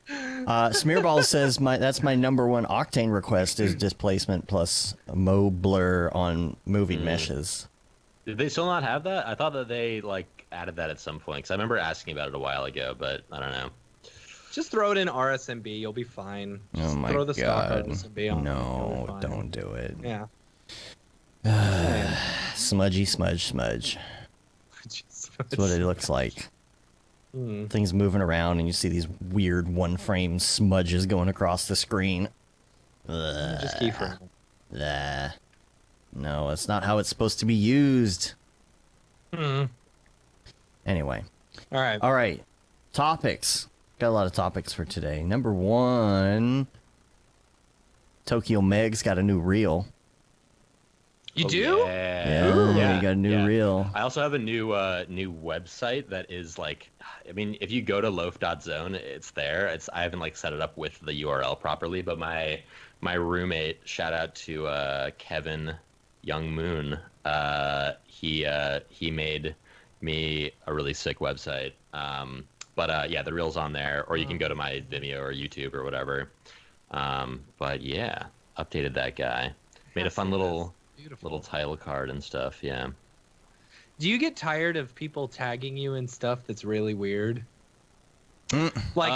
Smearball says that's my number one Octane request is displacement plus Mo blur on moving meshes. Did they still not have that? I thought that they like added that at some point because I remember asking about it a while ago, but I don't know. Just throw it in RSMB. You'll be fine. Just Oh my throw the stock god! RSMB on. No, You'll be fine. don't do it. Yeah. Smudgy smudge. That's what it looks like. Things moving around, and you see these weird one-frame smudges going across the screen. Just keyframe. Blah. No, that's not how it's supposed to be used. Anyway. All right. Topics. Got a lot of topics for today. Number one, Tokyo Meg's got a new reel. You do? Yeah, you got a new reel. I also have a new website that is like, I mean, if you go to loaf.zone, it's there. I haven't like set it up with the URL properly, but my roommate, shout out to Kevin Young Moon, he made me a really sick website. But yeah, the reel's on there, or you can go to my Vimeo or YouTube or whatever. But yeah, updated that guy. Made a fun little title card and stuff. Yeah. Do you get tired of people tagging you in stuff that's really weird? Like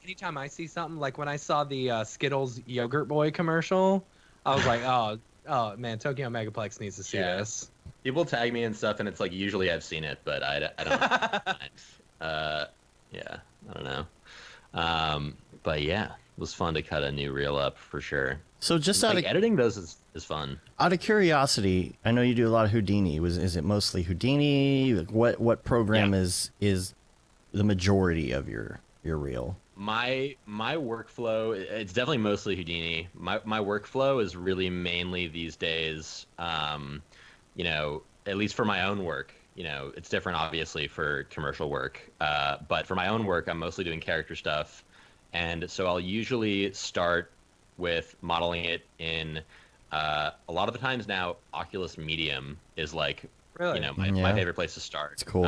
anytime I see something, like when I saw the Skittles Yogurt Boy commercial, I was like, oh man, Tokyo Megaplex needs to see this. People tag me and stuff, and it's like usually I've seen it, but I don't. Yeah, I don't know. But yeah, it was fun to cut a new reel up for sure. So just like editing those is fun. Out of curiosity, I know you do a lot of Houdini. Is it mostly Houdini? What program is the majority of your reel? My workflow, it's definitely mostly Houdini. My workflow is really mainly these days, you know, at least for my own work. You know, it's different obviously for commercial work, but for my own work, I'm mostly doing character stuff, and so I'll usually start with modeling it in a lot of the times now Oculus Medium is like you know my favorite place to start. It's cool.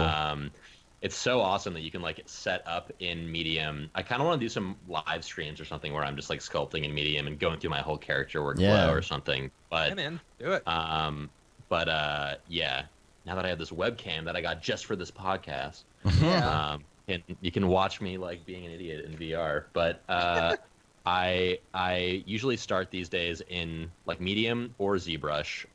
It's so awesome that you can like set up in Medium. I kind of want to do some live streams or something where I'm just like sculpting in Medium and going through my whole character workflow or something. But yeah, man, do it. Yeah, now that I have this webcam that I got just for this podcast, and you can watch me like being an idiot in VR. But I usually start these days in like Medium or ZBrush.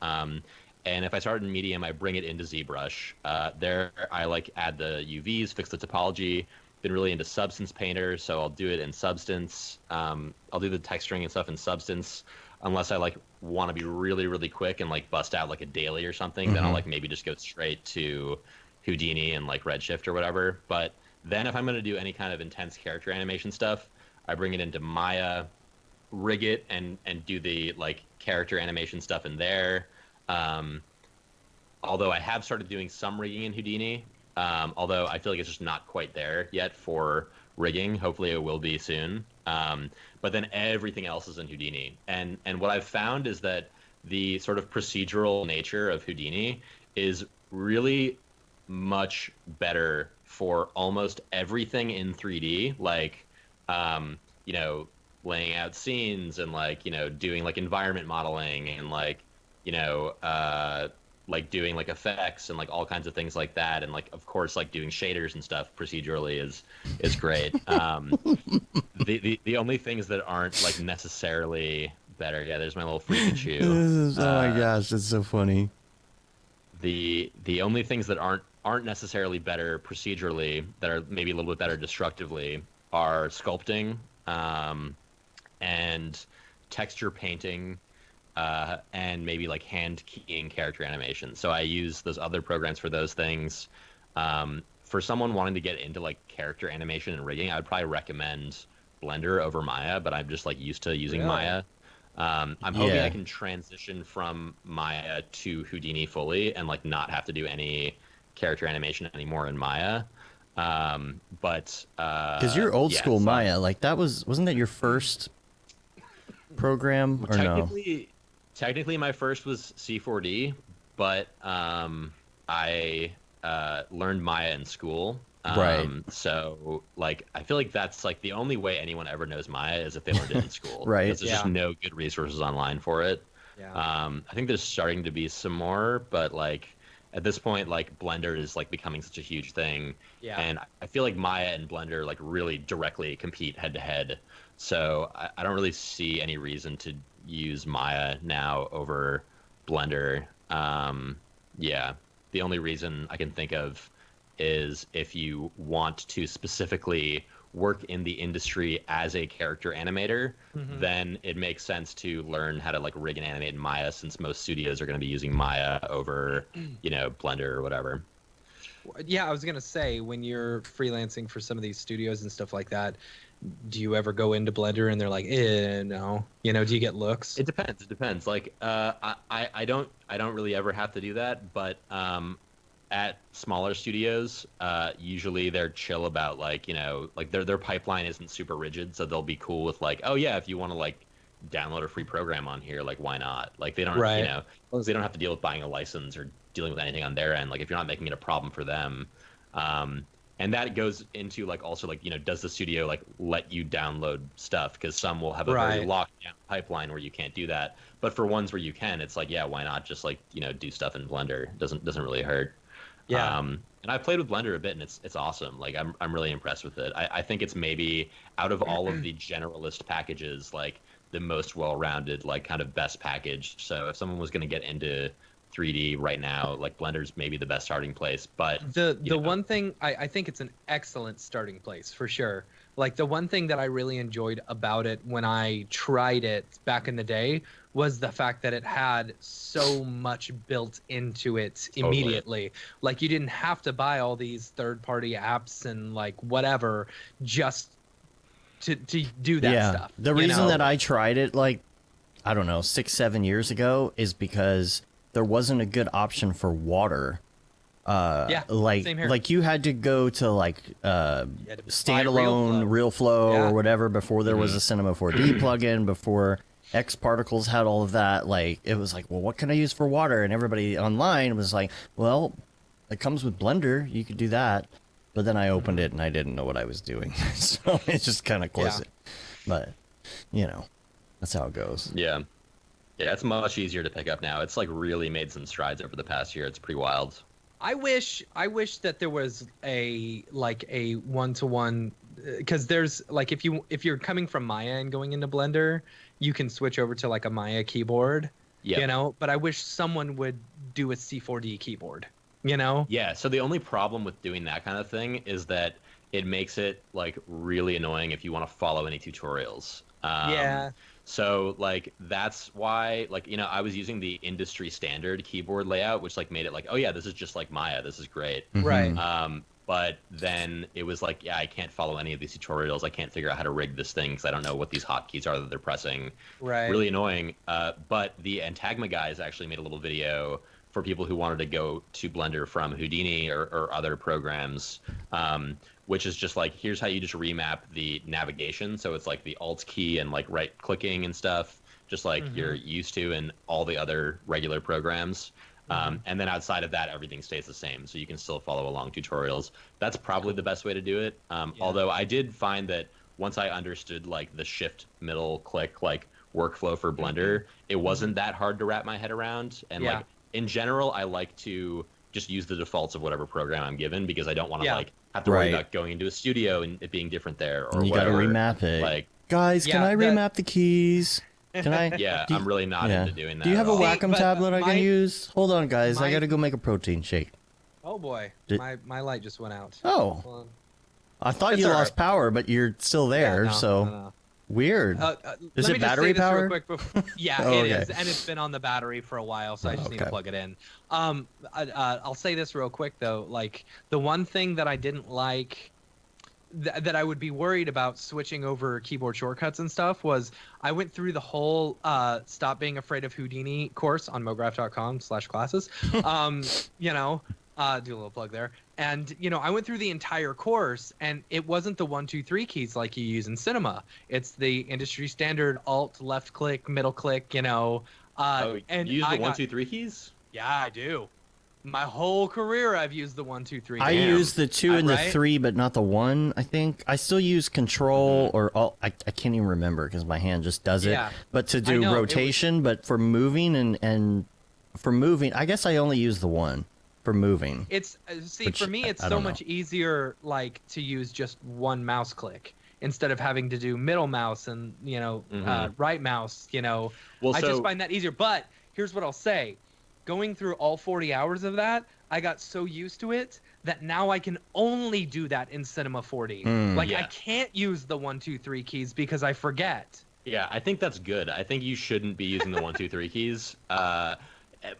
And if I start in Medium, I bring it into ZBrush. There, I like add the UVs, fix the topology. Been really into Substance Painter, so I'll do it in Substance. I'll do the texturing and stuff in Substance, unless I like want to be really, really quick and like bust out like a daily or something. Then I'll like maybe just go straight to Houdini and like Redshift or whatever. But then if I'm gonna do any kind of intense character animation stuff, I bring it into Maya, rig it, and do the like character animation stuff in there. Although I have started doing some rigging in Houdini, although I feel like it's just not quite there yet for rigging. Hopefully it will be soon. But then everything else is in Houdini. And what I've found is that the sort of procedural nature of Houdini is really much better for almost everything in 3D. Like, you know, laying out scenes and like, you know, doing like environment modeling and like, you know, like doing like effects and like all kinds of things like that, and like of course like doing shaders and stuff procedurally is great. The only things that aren't like necessarily better, yeah, there's my little Freakachu. Oh my gosh, that's so funny. The only things that aren't necessarily better procedurally, that are maybe a little bit better destructively, are sculpting, and texture painting, and maybe like hand keying character animation. So I use those other programs for those things. For someone wanting to get into like character animation and rigging, I would probably recommend Blender over Maya, but I'm just like used to using Really? Maya. I'm hoping Yeah. I can transition from Maya to Houdini fully and like not have to do any character animation anymore in Maya. But Because you're old yeah, school so Maya, like that wasn't that your first program or no? technically my first was C4D, but I learned Maya in school. Right. So like I feel like that's like the only way anyone ever knows Maya is if they learned it in school. Right. Because there's just Yeah. no good resources online for it. Yeah. I think there's starting to be some more, but like at this point, like Blender is like becoming such a huge thing, Yeah. and I feel like Maya and Blender like really directly compete head to head. So I don't really see any reason to use Maya now over Blender. Yeah, the only reason I can think of is if you want to specifically work in the industry as a character animator, Mhm. then it makes sense to learn how to like rig and animate in Maya, since most studios are going to be using Maya over, Blender or whatever. Yeah, I was gonna say, when you're freelancing for some of these studios and stuff like that, do you ever go into Blender and they're like, no, do you get looks? It depends. It depends. Like, I don't really ever have to do that, but at smaller studios, usually they're chill about like, like their pipeline isn't super rigid, so they'll be cool with like, oh yeah, if you want to like download a free program on here, like why not? Like they don't, Right. as long as they don't have to deal with buying a license or dealing with anything on their end. Like if you're not making it a problem for them, and that goes into like also like does the studio like let you download stuff? Because some will have a very Right. locked down pipeline where you can't do that, but for ones where you can, it's like, yeah, why not just like do stuff in Blender? It doesn't really hurt. Yeah. And I've played with Blender a bit, and it's awesome. Like I'm really impressed with it. I think it's maybe out of all of the generalist packages, like the most well-rounded, like kind of best package. So if someone was going to get into 3D right now, like Blender's maybe the best starting place. But The one thing, I think it's an excellent starting place for sure. Like the one thing that I really enjoyed about it when I tried it back in the day was the fact that it had so much built into it Totally. immediately. Like you didn't have to buy all these third-party apps and like whatever just to do that Yeah. stuff. The reason that I tried it, like, I don't know, 6-7 years ago, is because there wasn't a good option for water. Yeah, same here. Like you had to go to like had to buy standalone RealFlow. real flow Yeah. or whatever before there was a Cinema 4D plugin, before X Particles had all of that. Like it was like, well, what can I use for water? And everybody online was like, well, it comes with Blender, you could do that. But then I opened it and I didn't know what I was doing, so it just kind of closed it. But that's how it goes. Yeah, it's much easier to pick up now. It's like really made some strides over the past year. It's pretty wild. I wish that there was a one-to-one, because there's like if you're coming from Maya and going into Blender, you can switch over to like a Maya keyboard, Yeah. but I wish someone would do a C4D keyboard, Yeah, so the only problem with doing that kind of thing is that it makes it like really annoying if you want to follow any tutorials. Yeah. So like that's why like I was using the industry standard keyboard layout, which like made it like, oh yeah, this is just like Maya, this is great. Right. But then it was like, yeah, I can't follow any of these tutorials. I can't figure out how to rig this thing because I don't know what these hotkeys are that they're pressing. Right. Really annoying. But the Antagma guys actually made a little video for people who wanted to go to Blender from Houdini or other programs, which is just like, here's how you just remap the navigation. So it's like the Alt key and like right clicking and stuff, just like you're used to in all the other regular programs. And then outside of that, everything stays the same. So you can still follow along tutorials. That's probably the best way to do it. Although I did find that once I understood like the shift middle click, like workflow for Blender, it wasn't that hard to wrap my head around. And like in general, I like to just use the defaults of whatever program I'm given because I don't want to like have to worry about going into a studio and it being different there or you got to whatever. remap it. Like, guys, can I remap the keys? Can I? Yeah, I'm really not into doing that. Do you have at a all. Wacom but tablet I can use? Hold on, guys. I my- got to go make a protein shake. Oh boy, Did- my light just went out. Oh. Hold on. I thought It's you all lost right. power, but you're still there. Yeah, so no. weird. Is Let it me just battery say this power? real quick before. Yeah, Oh, it okay. is, and it's been on the battery for a while, so I just need to Okay. plug it in. I'll say this real quick though. Like the one thing that I didn't like, that I would be worried about switching over keyboard shortcuts and stuff was I went through the whole Stop Being Afraid of Houdini course on mograph.com/classes. You know, do a little plug there. And, you know, I went through the entire course and it wasn't the 1, 2, 3 keys like you use in cinema. It's the industry standard alt, left click, middle click, you know. Oh, And you use I the one, got, two, three keys? yeah, I do. My whole career I've used the 1, 2, 3 I keys. Damn. use the 2 and the Right? 3, but not the 1, I think. I still use control or alt. I can't even remember because my hand just does it. Yeah. But to I do know, it was- rotation, but for moving and for moving, I guess I only use the 1 for moving. It's see Which for me it's I so don't know. much easier like to use just one mouse click instead of having to do middle mouse and right mouse, you know. Well, I just so find that easier. But here's what I'll say. Going through all 40 hours of that, I got so used to it that now I can only do that in Cinema 4D. Like I Yeah. can't use the 1, 2, 3 keys because I forget. yeah, I think that's good. I think you shouldn't be using the 1, 2, 3 keys.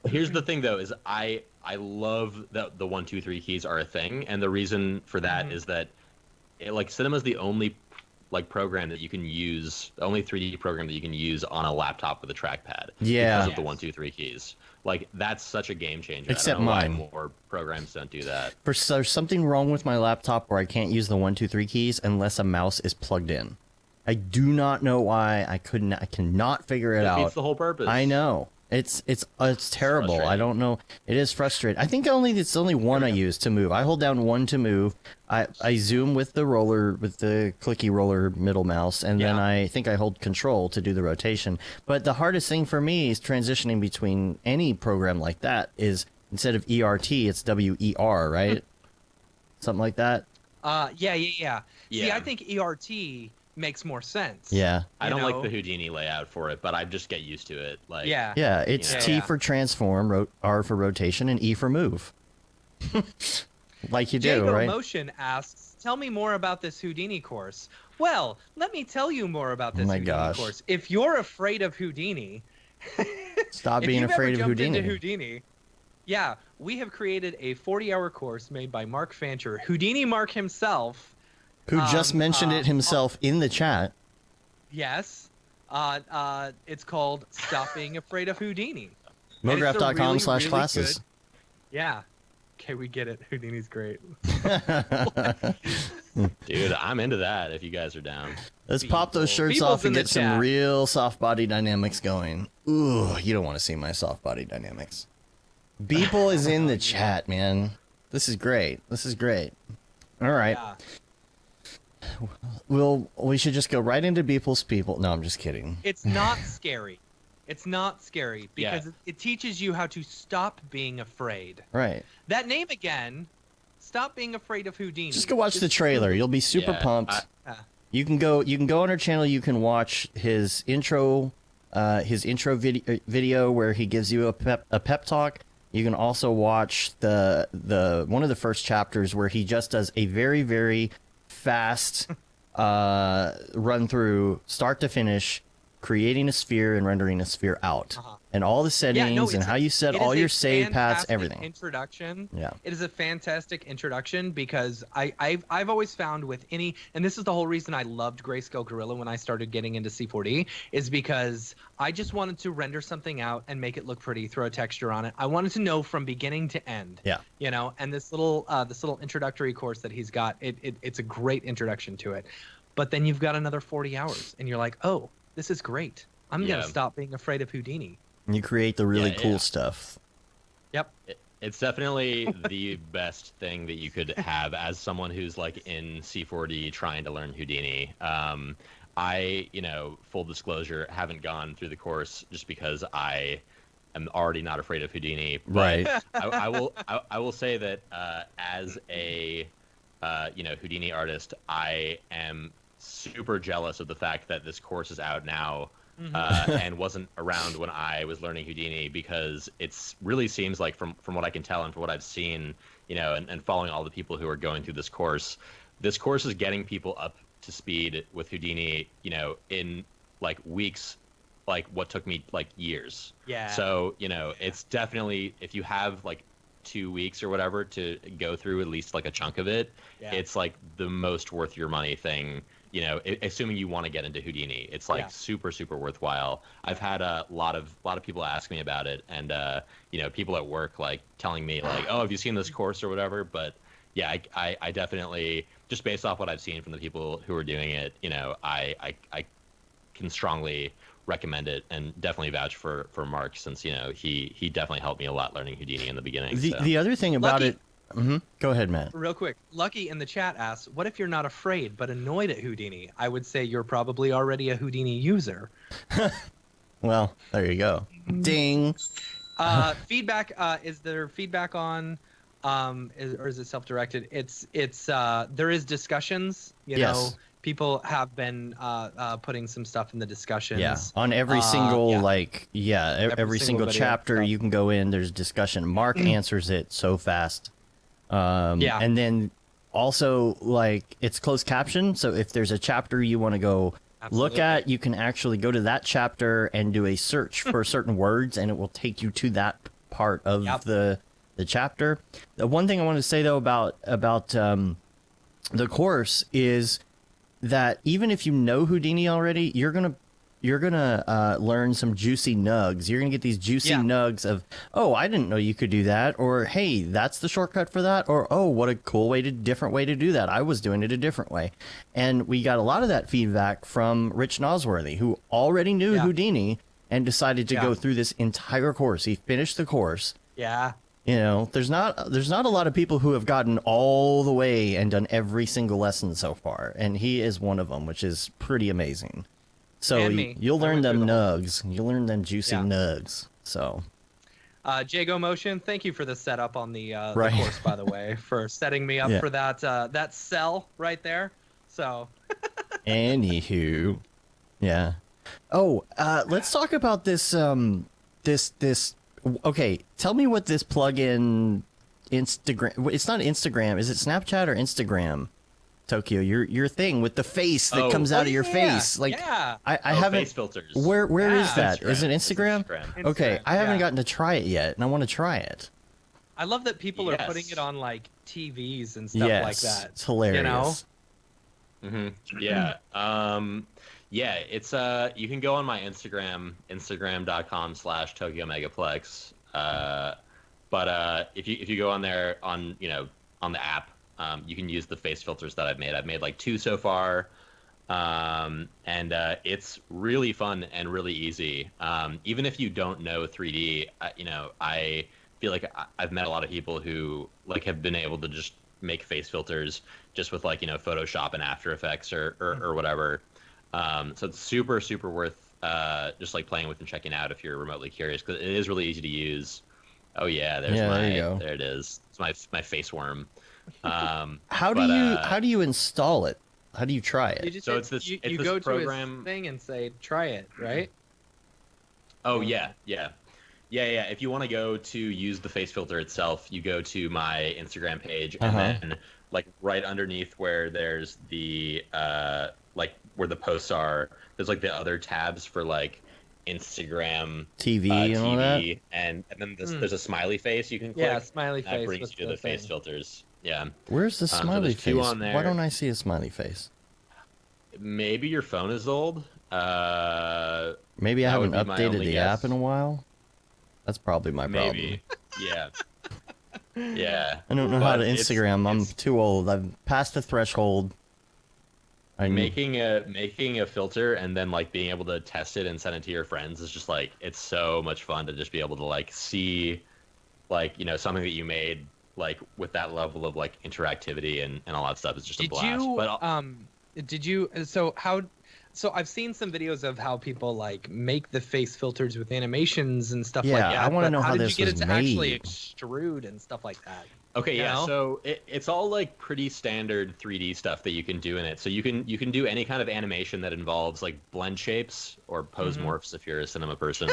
Here's the thing, though, is I love that the 1, 2, 3 keys are a thing, and the reason for that is that like Cinema's the only like program that you can use, the only 3D program that you can use on a laptop with a trackpad. Yeah. Because of the Yes. 1, 2, 3 keys. Like that's such a game changer. Except I don't know mine. why more programs don't do that. There's something wrong with my laptop where I can't use the 1, 2, 3 keys unless a mouse is plugged in. I do not know why. I cannot figure it It out. beats the whole purpose. I know. It's terrible. I frustrating. don't know. It is frustrating. I think it's only one I use to move. I hold down 1 to move. I zoom with the clicky roller middle mouse, and then Yeah. I think I hold control to do the rotation. But the hardest thing for me is transitioning between any program like that is instead of ERT, it's WER, right? Something like that. Yeah. See, I Yeah. think ERT makes more sense. Yeah. I You don't like know? the Houdini layout for it, but I just get used to it. Like Yeah. Yeah, it's Yeah. T Yeah. for transform, R for rotation, and E for move. Like you do, Jago right? Motion asks, "Tell me more about this Houdini course." Well, let me tell you more about this my Houdini gosh. course. If you're afraid of Houdini, Stop if being you've afraid ever of jumped Houdini. into Houdini, yeah, we have created a 40-hour course made by Mark Fancher, Houdini Mark himself. Who just mentioned it himself in the chat. Yes, it's called "Stop Being Afraid of Houdini." And it's a really, Mograph.com/classes. good- Yeah. Okay, we get it. Houdini's great. dude, I'm into that if you guys are down. Let's pop those shirts People's off and in the get some chat. real soft body dynamics going. Ooh, you don't want to see my soft body dynamics. Beeple is in the chat, man. This is great. This is great. All right. Yeah. We should just go right into Beeple's people. No, I'm just kidding. It's not scary. It's not scary because Yeah. it teaches you how to stop being afraid. Right. That name again, Stop Being Afraid of Houdini. Just go watch the trailer. You'll be super Yeah, pumped. Ah. You can go on our channel. You can watch his intro video where he gives you a pep talk. You can also watch the one of the first chapters where he just does a very, very fast run through start to finish, creating a sphere and rendering a sphere out, and all the settings and how you set all your save paths, everything. Introduction. Yeah. It is a fantastic introduction because I've always found with any, and this is the whole reason I loved Grayscale Gorilla when I started getting into C4D, is because I just wanted to render something out and make it look pretty, throw a texture on it. I wanted to know from beginning to end. Yeah. You know, and this little introductory course that he's got, it's a great introduction to it. But then you've got another 40 hours and you're like, oh, this is great. I'm Yeah. gonna stop being afraid of Houdini. You create the really Yeah, cool yeah. stuff. Yep. It's definitely the best thing that you could have as someone who's like in C4D trying to learn Houdini. I, full disclosure, haven't gone through the course just because I am already not afraid of Houdini. But Right. I will say that as a Houdini artist, I am super jealous of the fact that this course is out now. And wasn't around when I was learning Houdini, because it's really seems like from what I can tell and from what I've seen, and following all the people who are going through this course, this course is getting people up to speed with Houdini, you know, in like weeks, like what took me like years. Yeah. So, you know, it's definitely, if you have like 2 weeks or whatever to go through at least like a chunk of it, it's like the most worth your money thing. You know, assuming you want to get into Houdini, it's like super, super worthwhile. I've had a lot of people ask me about it, and you know, people at work like telling me like, "Oh, have you seen this course or whatever?" But yeah, I definitely, just based off what I've seen from the people who are doing it, you know, I can strongly recommend it, and definitely vouch for Mark, since, you know, he definitely helped me a lot learning Houdini in the beginning. The other thing about Lucky, it, go ahead, Matt. real quick, Lucky in the chat asks, what if you're not afraid but annoyed at Houdini? I would say you're probably already a Houdini user. Well, there you go. Ding. Feedback, is there feedback on or is it self-directed? It's there is discussions, you know. People have been putting some stuff in the discussions. Yeah, on every single every single video chapter you can go in. There's discussion. Mark answers it so fast. And then also like it's closed caption, so if there's a chapter you want to go look at, you can actually go to that chapter and do a search for certain words, and it will take you to that part of the chapter. The one thing I want to say though about the course is that even if you know Houdini already, you're gonna learn some juicy nugs. You're gonna get these juicy nugs of, oh, I didn't know you could do that, or hey, that's the shortcut for that, or oh, what a cool different way to do that. I was doing it a different way. And we got a lot of that feedback from Rich Nosworthy, who already knew Houdini and decided to go through this entire course. He finished the course. Yeah. You know, there's not a lot of people who have gotten all the way and done every single lesson so far, and he is one of them, which is pretty amazing. So you'll learn them nugs. You'll learn them juicy nugs. So, Jago Motion, thank you for the setup on the course, by the way, for setting me up for that cell right there. So, anywho, yeah. Oh, let's talk about this. This. Okay, tell me what this plugin Instagram. It's not Instagram. Is it Snapchat or Instagram? Tokyo, your thing with the face that comes out of your face. Like I haven't. Face filters. Where is that? Instagram. Is it Instagram? Instagram. Okay, I haven't gotten to try it yet, and I want to try it. I love that people are putting it on like TVs and stuff like that. It's hilarious. You know? Yeah, it's you can go on my Instagram, instagram.com/Tokyo Megaplex. But if you go on there on the app, you can use the face filters that I've made. I've made like 2 so far, and it's really fun and really easy. Even if you don't know 3D, I feel like I've met a lot of people who like have been able to just make face filters just with like Photoshop and After Effects or whatever. So it's super, super worth just like playing with and checking out if you're remotely curious, because it is really easy to use. Oh yeah, there it is. It's my face worm. How do you install it? How do you try it? So it's this. You go program to his thing and say try it, right? Oh yeah. If you want to go to use the face filter itself, you go to my Instagram page, and then like right underneath where there's the like where the posts are, there's like the other tabs for like Instagram TV and all that, and then there's a smiley face you can click. Yeah, smiley face. That brings you to the face filters. Yeah. Where's the smiley face? On there. Why don't I see a smiley face? Maybe your phone is old. Maybe I haven't updated the app in a while. That's probably my problem. Maybe. Yeah. Yeah. I don't know how to Instagram. I'm too old. I've passed the threshold. Making a filter and then like being able to test it and send it to your friends is just like, it's so much fun to just be able to like see like something that you made like with that level of like interactivity and all that stuff is just a blast. So I've seen some videos of how people like make the face filters with animations and stuff like that. I want to know how did this you get was it to made. actually extrude and stuff like that? Okay, You yeah. know? So it's all like pretty standard 3D stuff that you can do in it. So you can do any kind of animation that involves like blend shapes or pose Mhm. morphs if you're a cinema person.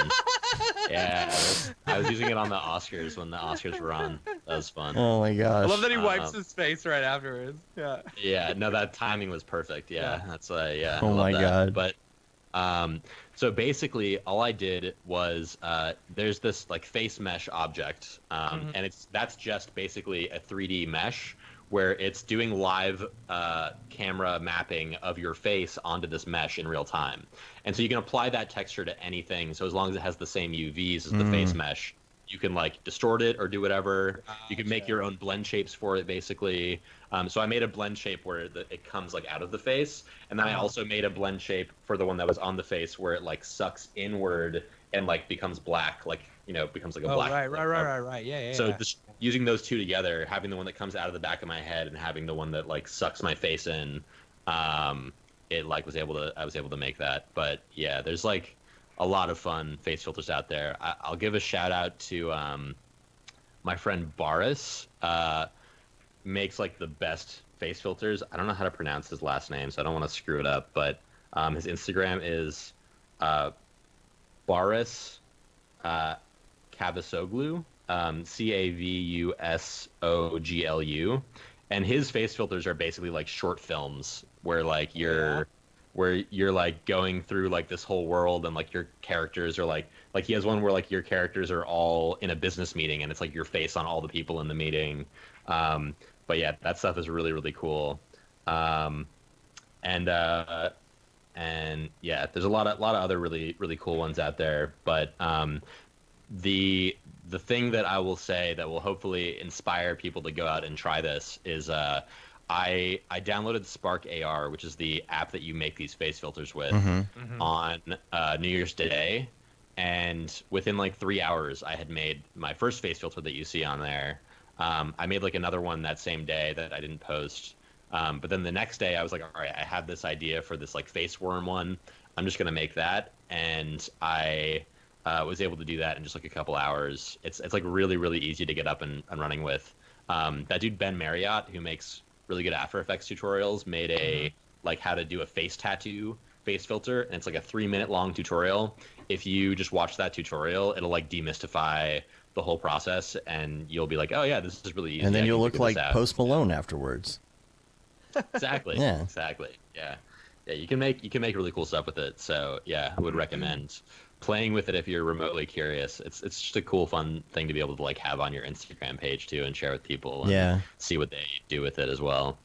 Yeah, I was using it on the Oscars when the Oscars were on. That was fun. Oh my I love gosh. that he wipes Um, his face right afterwards. Yeah. yeah, no, that timing was perfect. Yeah. Yeah, that's yeah, I Oh love my that. god. But so basically, all I did was there's this like face mesh object, Mhm. and that's just basically a 3D mesh where it's doing live camera mapping of your face onto this mesh in real time. And so you can apply that texture to anything. So as long as it has the same UVs as the face Mm. mesh, you can like distort it or do whatever. You can make Gotcha. your own blend shapes for it, basically. So I made a blend shape where it comes like out of the face, and then I Uh-huh. also made a blend shape for the one that was on the face where it like sucks inward and like becomes black, like becomes like a Oh, black right, right, like right, right, right. Yeah, so yeah, just using those two together, having the one that comes out of the back of my head and having the one that like sucks my face in, it like I was able to make that. But yeah, there's like a lot of fun face filters out there. I'll give a shout out to my friend Boris. Makes like the best face filters. I don't know how to pronounce his last name, so I don't want to screw it up. But his Instagram is uh, Boris uh, Cavusoglu, Cavusoglu, and his face filters are basically like short films where like yeah. Yeah. you're like going through like this whole world and like your characters are like he has one where like your characters are all in a business meeting and it's like your face on all the people in the meeting. Um, but yeah, that stuff is really really cool. Um, and yeah, there's a lot of other really really cool ones out there. But the thing that I will say that will hopefully inspire people to go out and try this is I downloaded Spark AR, which is the app that you make these face filters with, Mm-hmm. Mhm. on New Year's Day, and within like 3 hours, I had made my first face filter that you see on there. I made like another one that same day that I didn't post. But then the next day, I was like, all right, I have this idea for this like face worm one. I'm just gonna make that, and I was able to do that in just like a couple hours. It's like really really easy to get up and running with. That dude Ben Marriott, who makes really good After Effects tutorials, made Mhm. a like how to do a face tattoo face filter, and it's like a 3 minute long tutorial. If you just watch that tutorial, it'll like demystify the whole process, and you'll be like, oh yeah, this is really easy. And then I you'll can look figure this like out. Post Malone afterwards. Exactly. Yeah. Exactly. Yeah. Yeah, you can make really cool stuff with it. So yeah, I would recommend playing with it if you're remotely curious. It's just a cool, fun thing to be able to like have on your Instagram page too and share with people and Yeah. see what they do with it as well.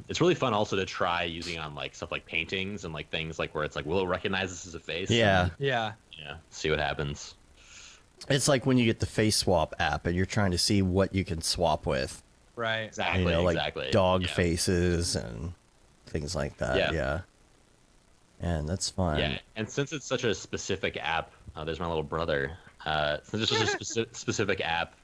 It's really fun also to try using on like stuff like paintings and like things like where it's like, will it recognize this as a face? Yeah. And, Yeah. see what happens. It's like when you get the face swap app and you're trying to see what you can swap with. Right. Exactly. You know, like exactly. dog Yeah. faces and things like that. Yeah. Yeah. And that's fun. Yeah, and since it's such a specific app, there's my little brother. Since it's such a specific app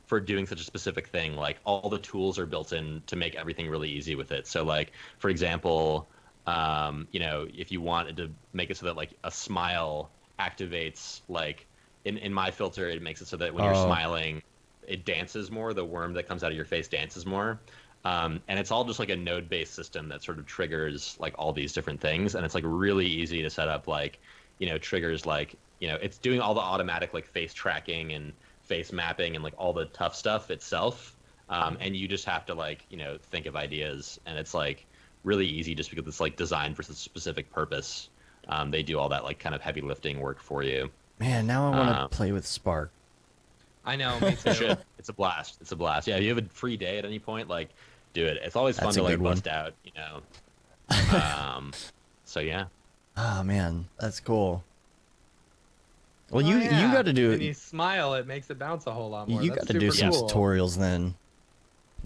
for doing such a specific thing, like all the tools are built in to make everything really easy with it. So, like for example, if you wanted to make it so that like a smile activates, like in my filter, it makes it so that when you're Oh. smiling, it dances more. The worm that comes out of your face dances more. And it's all just like a node-based system that sort of triggers like all these different things, and it's like really easy to set up like triggers like it's doing all the automatic like face tracking and face mapping and like all the tough stuff itself, and you just have to like think of ideas, and it's like really easy just because it's like designed for a specific purpose. They do all that like kind of heavy lifting work for you. Man, now I want Um, to play with Spark. I know. Me You too. should. It's a blast. It's a blast. Yeah, if you have a free day at any point, like do it. It's always fun That's to a like good one. bust out, So yeah. Oh man, that's cool. Well, Oh, you yeah. got to do When you smile, it makes it bounce a whole lot more. you That's got to do some super cool. tutorials then.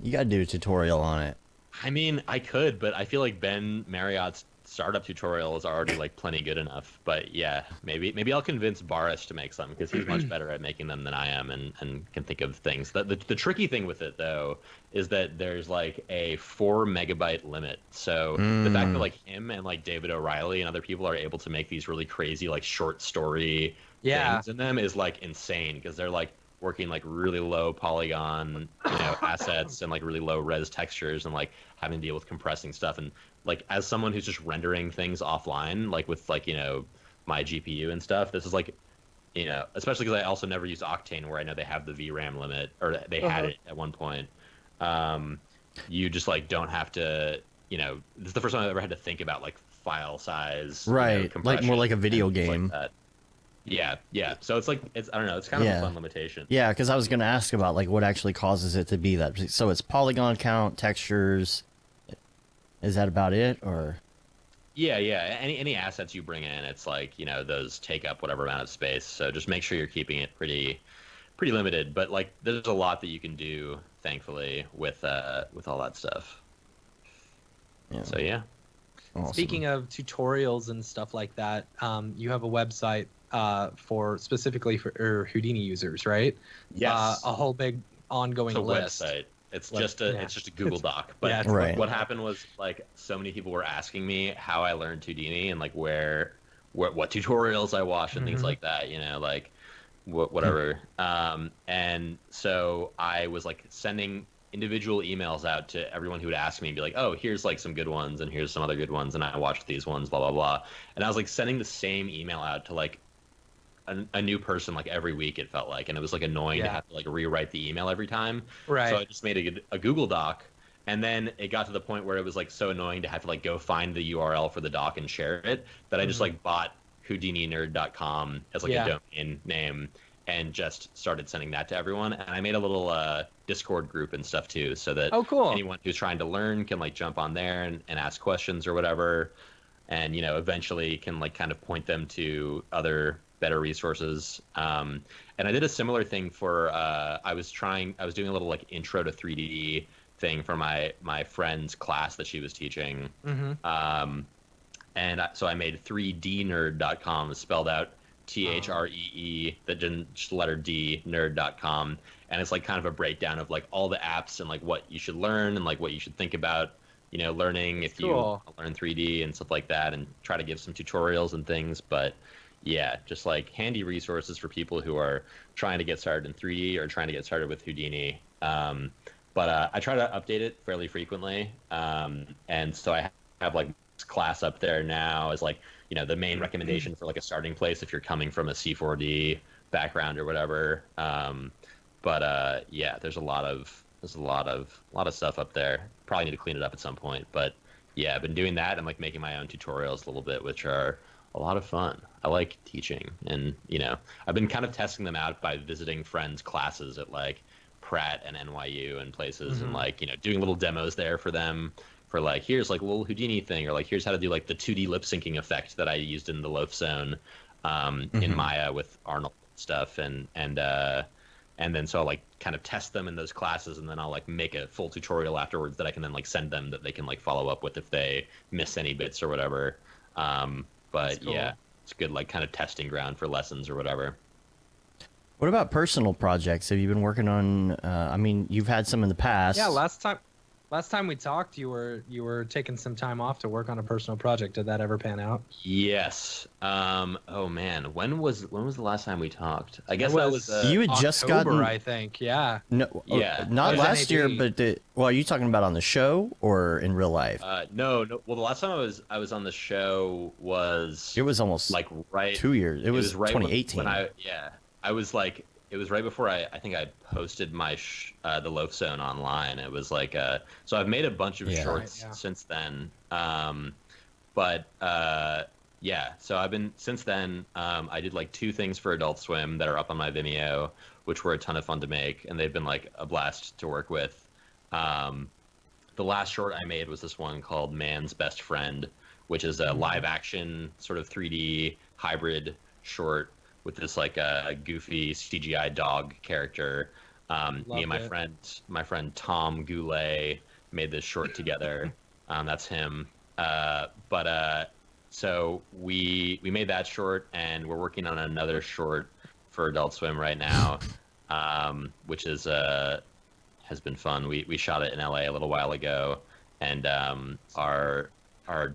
You got to do a tutorial on it. I mean, I could, but I feel like Ben Marriott's startup tutorial is already like plenty good enough. But yeah, maybe I'll convince Boris to make some because he's much better at making them than I am and can think of things. The tricky thing with it though is that there's like a 4 megabyte limit. So the fact that like him and like David O'Reilly and other people are able to make these really crazy like short story Yeah. things in them is like insane because they're like working like really low polygon, assets and like really low res textures and like having to deal with compressing stuff. And like as someone who's just rendering things offline, like with like, my GPU and stuff, this is like, especially because I also never used Octane, where I know they have the VRAM limit, or they had it at one point. You just like don't have to, this is the first time I've ever had to think about like file size, Right, like more like a video and things game. like that. Yeah. So it's like I don't know. It's kind of a fun limitation. Yeah, because I was going to ask about like what actually causes it to be that. So it's polygon count, textures. Is that about it, or? Yeah. Any assets you bring in, it's like those take up whatever amount of space. So just make sure you're keeping it pretty limited. But like there's a lot that you can do, thankfully, with all that stuff. Yeah. So yeah. Awesome. Speaking of tutorials and stuff like that, you have a website specifically for Houdini users, right? Yes. A whole big ongoing list. Website. It's just a Google Doc. But right. What happened was like so many people were asking me how I learned Houdini and like what tutorials I watched and things like that. Like whatever. And so I was like sending individual emails out to everyone who would ask me and be like, oh, here's like some good ones and here's some other good ones and I watched these ones, blah blah blah. And I was like sending the same email out to like a new person like every week, it felt like, and it was like annoying to have to like rewrite the email every time. Right. So I just made a Google Doc, and then it got to the point where it was like so annoying to have to like go find the URL for the doc and share it that I just like bought houdininerd.com as like a domain name and just started sending that to everyone. And I made a little Discord group and stuff too, so that anyone who's trying to learn can like jump on there and ask questions or whatever, and eventually can like kind of point them to other better resources. And I did a similar thing for I was doing a little like intro to 3D thing for my friend's class that she was teaching. So I made 3dnerd.com, spelled out THREE, just letter D, nerd.com. And it's like kind of a breakdown of like all the apps and like what you should learn and like what you should think about learning if you learn 3D and stuff like that, and try to give some tutorials and things. But yeah, just like handy resources for people who are trying to get started in 3D or trying to get started with Houdini. But I try to update it fairly frequently. And so I have like this class up there now as like, the main recommendation for like a starting place if you're coming from a C4D background or whatever. Yeah, there's a lot of stuff up there. Probably need to clean it up at some point. But yeah, I've been doing that and like making my own tutorials a little bit, which are a lot of fun. I like teaching, and I've been kind of testing them out by visiting friends' classes at like Pratt and NYU and places, and like doing little demos there for them, for like here's like a little Houdini thing, or like here's how to do like the 2D lip syncing effect that I used in the Loaf Zone in Maya with Arnold stuff, and then so I'll like kind of test them in those classes, and then I'll like make a full tutorial afterwards that I can then like send them that they can like follow up with if they miss any bits or whatever. But cool. Yeah, it's good like kind of testing ground for lessons or whatever. What about personal projects? Have you been working on? I mean, you've had some in the past. Yeah, last time we talked, you were taking some time off to work on a personal project. Did that ever pan out? Yes. Oh man, when was the last time we talked? I guess that was you had October, just gotten. I think. Yeah. No. Yeah. Not last year, but well, are you talking about on the show or in real life? No. Well, the last time I was on the show was. It was almost like right 2 years. It was right 2018. When I was like. It was right before I think I posted my the Loaf Zone online. It was like so I've made a bunch of shorts since then. Yeah, so I've been since then. I did like 2 things for Adult Swim that are up on my Vimeo, which were a ton of fun to make, and they've been like a blast to work with. The last short I made was this one called Man's Best Friend, which is a live action sort of 3D hybrid short with this like a goofy CGI dog character. Me and my friend Tom Goulet made this short together. That's him. So we made that short, and we're working on another short for Adult Swim right now, which is has been fun. We shot it in LA a little while ago, and are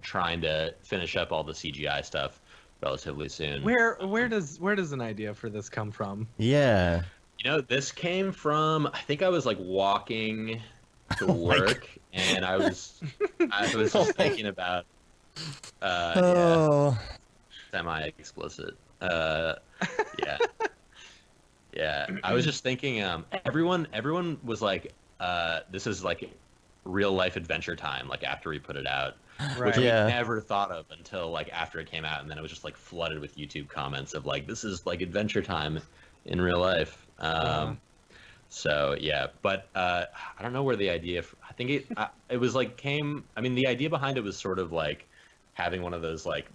trying to finish up all the CGI stuff relatively soon. Where does an idea for this come from? Yeah. You know, this came from, I think I was like walking to Oh my work and I was Oh just my- thinking about yeah, Oh, semi-explicit. Yeah. Yeah. I was just thinking everyone was like this is like real life adventure time like after we put it out, which Right. we yeah. never thought of until like after it came out, and then it was just like flooded with YouTube comments of like this is like adventure time in real life. Uh, So yeah, but I don't know where the idea. I think it was like came. I mean, the idea behind it was sort of like having one of those like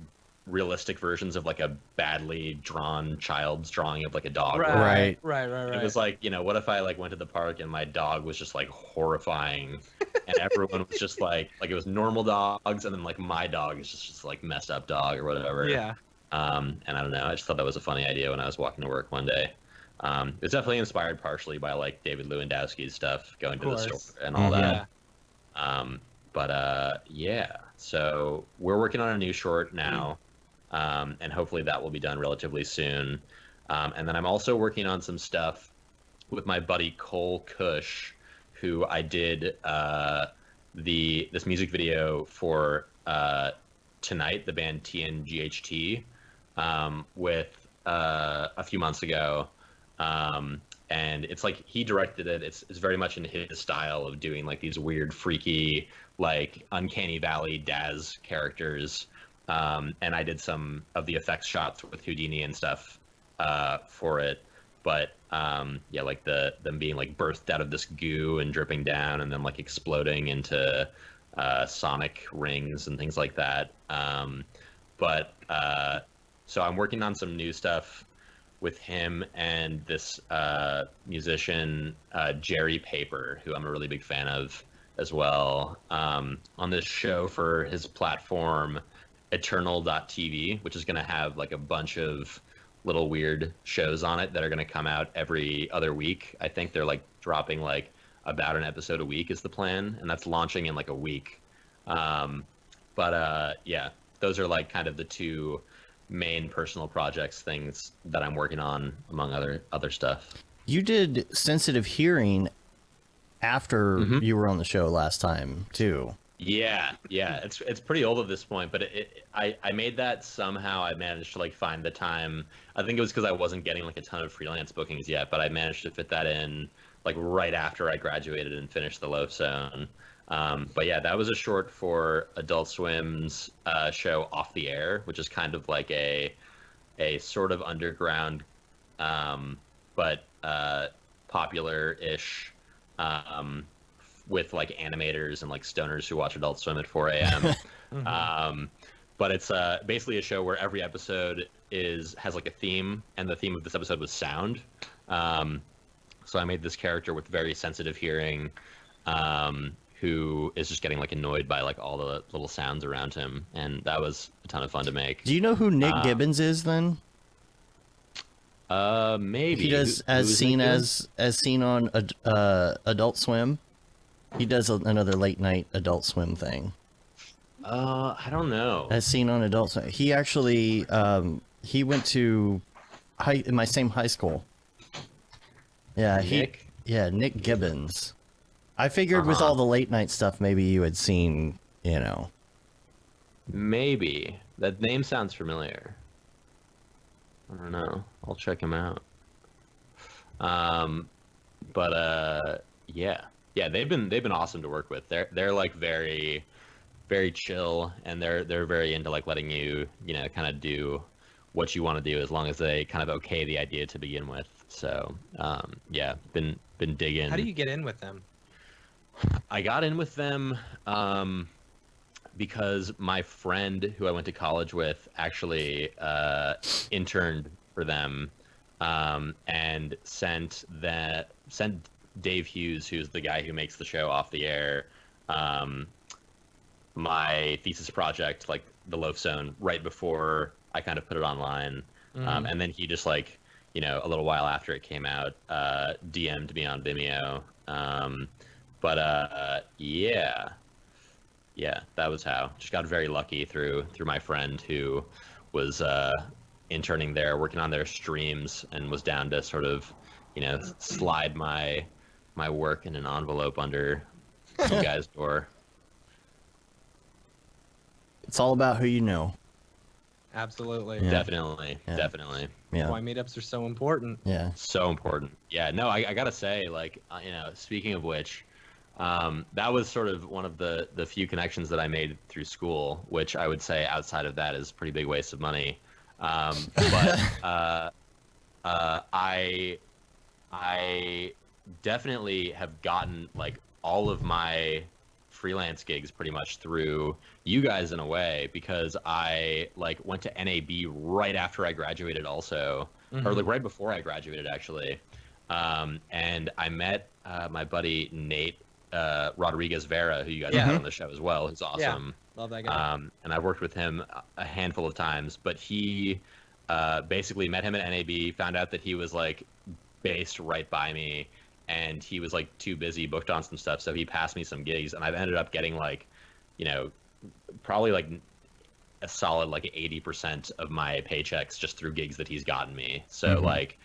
realistic versions of like a badly drawn child's drawing of like a dog or whatever. right, Right. right, right, And it right. was like, what if I like went to the park and my dog was just like horrifying, and everyone was just like it was normal dogs, and then like my dog is just like messed up dog or whatever. Yeah. And I don't know. I just thought that was a funny idea when I was walking to work one day. It's definitely inspired partially by like David Lewandowski's stuff, going Of to the store course. and all Mhm. that. Yeah. But yeah. So we're working on a new short now, and hopefully that will be done relatively soon. And then I'm also working on some stuff with my buddy Cole Cush, who I did this music video for Tonight, the band TNGHT, with a few months ago. And it's like he directed it. It's very much in his style of doing like these weird, freaky, like uncanny valley Daz characters. And I did some of the effects shots with Houdini and stuff for it. But yeah, like them being like birthed out of this goo and dripping down, and then like exploding into sonic rings and things like that. But so I'm working on some new stuff with him and this musician Jerry Paper, who I'm a really big fan of as well, on this show for his platform Eternal.tv, which is going to have like a bunch of little weird shows on it that are going to come out every other week. I think they're like dropping like about an episode a week is the plan, and that's launching in like a week. But yeah, those are like kind of the two main personal projects things that I'm working on among other stuff. You did sensitive hearing after Mhm. you were on the show last time too. Yeah, it's pretty old at this point, but I made that somehow. I managed to like find the time. I think it was because I wasn't getting like a ton of freelance bookings yet, but I managed to fit that in like right after I graduated and finished the Loaf Zone. But yeah, that was a short for Adult Swim's show Off the Air, which is kind of like a sort of underground, but popular-ish. With like animators and like stoners who watch Adult Swim at 4 a.m. But it's basically a show where every episode has like a theme, and the theme of this episode was sound. So I made this character with very sensitive hearing, who is just getting like annoyed by like all the little sounds around him, and that was a ton of fun to make. Do you know who Nick Gibbons is then? Maybe He does who's Nick Gibbons? as seen on Adult Swim. He does another late night Adult Swim thing. I don't know. As seen on Adult Swim. He actually he went to in my same high school. Yeah, Nick? Nick Gibbons. I figured with all the late night stuff, maybe you had seen, you know. Maybe that name sounds familiar. I don't know. I'll check him out. But yeah, they've been awesome to work with. They're like very, very chill, and they're very into like letting you kind of do what you want to do as long as they kind of okay the idea to begin with. So yeah, been digging. How do you get in with them? I got in with them because my friend who I went to college with actually interned for them, and sent Dave Hughes, who's the guy who makes the show Off the Air, my thesis project, like the Loaf Zone, right before I kind of put it online. And then he just like, a little while after it came out, DM'd me on Vimeo. But yeah, that was how. Just got very lucky through my friend who was interning there, working on their streams, and was down to sort of slide my work in an envelope under some guy's door. It's all about who you know. Absolutely. Yeah. Definitely. Yeah. Yeah. That's why meetups are so important. Yeah. So important. Yeah, no, I gotta say, like, speaking of which, that was sort of one of the few connections that I made through school, which I would say outside of that is a pretty big waste of money. But I definitely have gotten like all of my freelance gigs pretty much through you guys in a way, because I like went to NAB right after I graduated also, or like right before I graduated actually. And I met my buddy Nate Rodriguez Vera, who you guys had on the show as well, who's awesome. Yeah, love that guy. And I've worked with him a handful of times, but he basically met him at NAB, found out that he was like based right by me, and he was like too busy, booked on some stuff, so he passed me some gigs, and I've ended up getting like, probably like a solid like 80% of my paychecks just through gigs that he's gotten me. So like,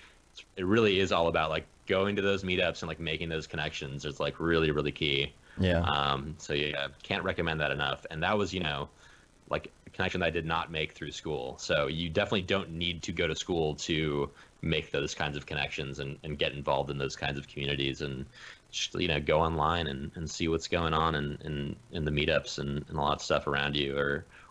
it really is all about like going to those meetups and like making those connections. It's like really, really key. Yeah. So yeah, can't recommend that enough. And that was, like a connection that I did not make through school. So you definitely don't need to go to school to make those kinds of connections and get involved in those kinds of communities, and just, go online and see what's going on in the meetups and a lot of stuff around you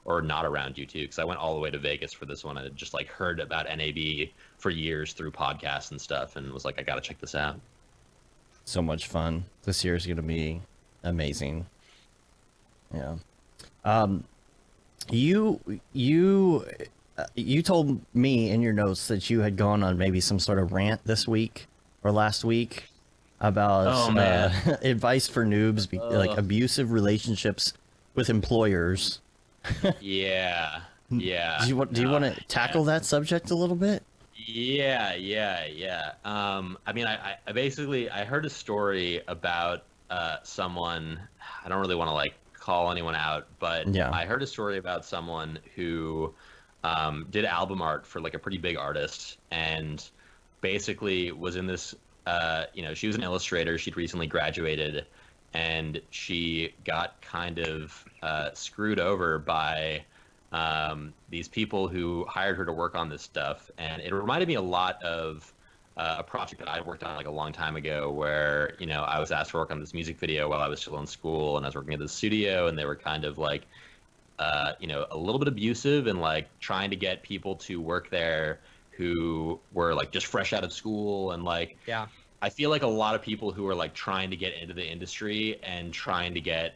or not around you too. Because I went all the way to Vegas for this one. I just like heard about NAB for years through podcasts and stuff, and was like, I got to check this out. So much fun. This year is going to be amazing. Yeah. You told me in your notes that you had gone on maybe some sort of rant this week or last week about advice for noobs, like abusive relationships with employers. Yeah. Do you want to tackle that subject a little bit? Yeah. I mean, I basically, I heard a story about someone. I don't really want to like call anyone out, but I heard a story about someone who did album art for like a pretty big artist, and basically was in this she was an illustrator. She'd recently graduated, and she got kind of screwed over by these people who hired her to work on this stuff. And it reminded me a lot of a project that I worked on like a long time ago, where I was asked to work on this music video while I was still in school, and I was working at the studio, and they were kind of like a little bit abusive and like trying to get people to work there who were like just fresh out of school. And like, I feel like a lot of people who are like trying to get into the industry and trying to get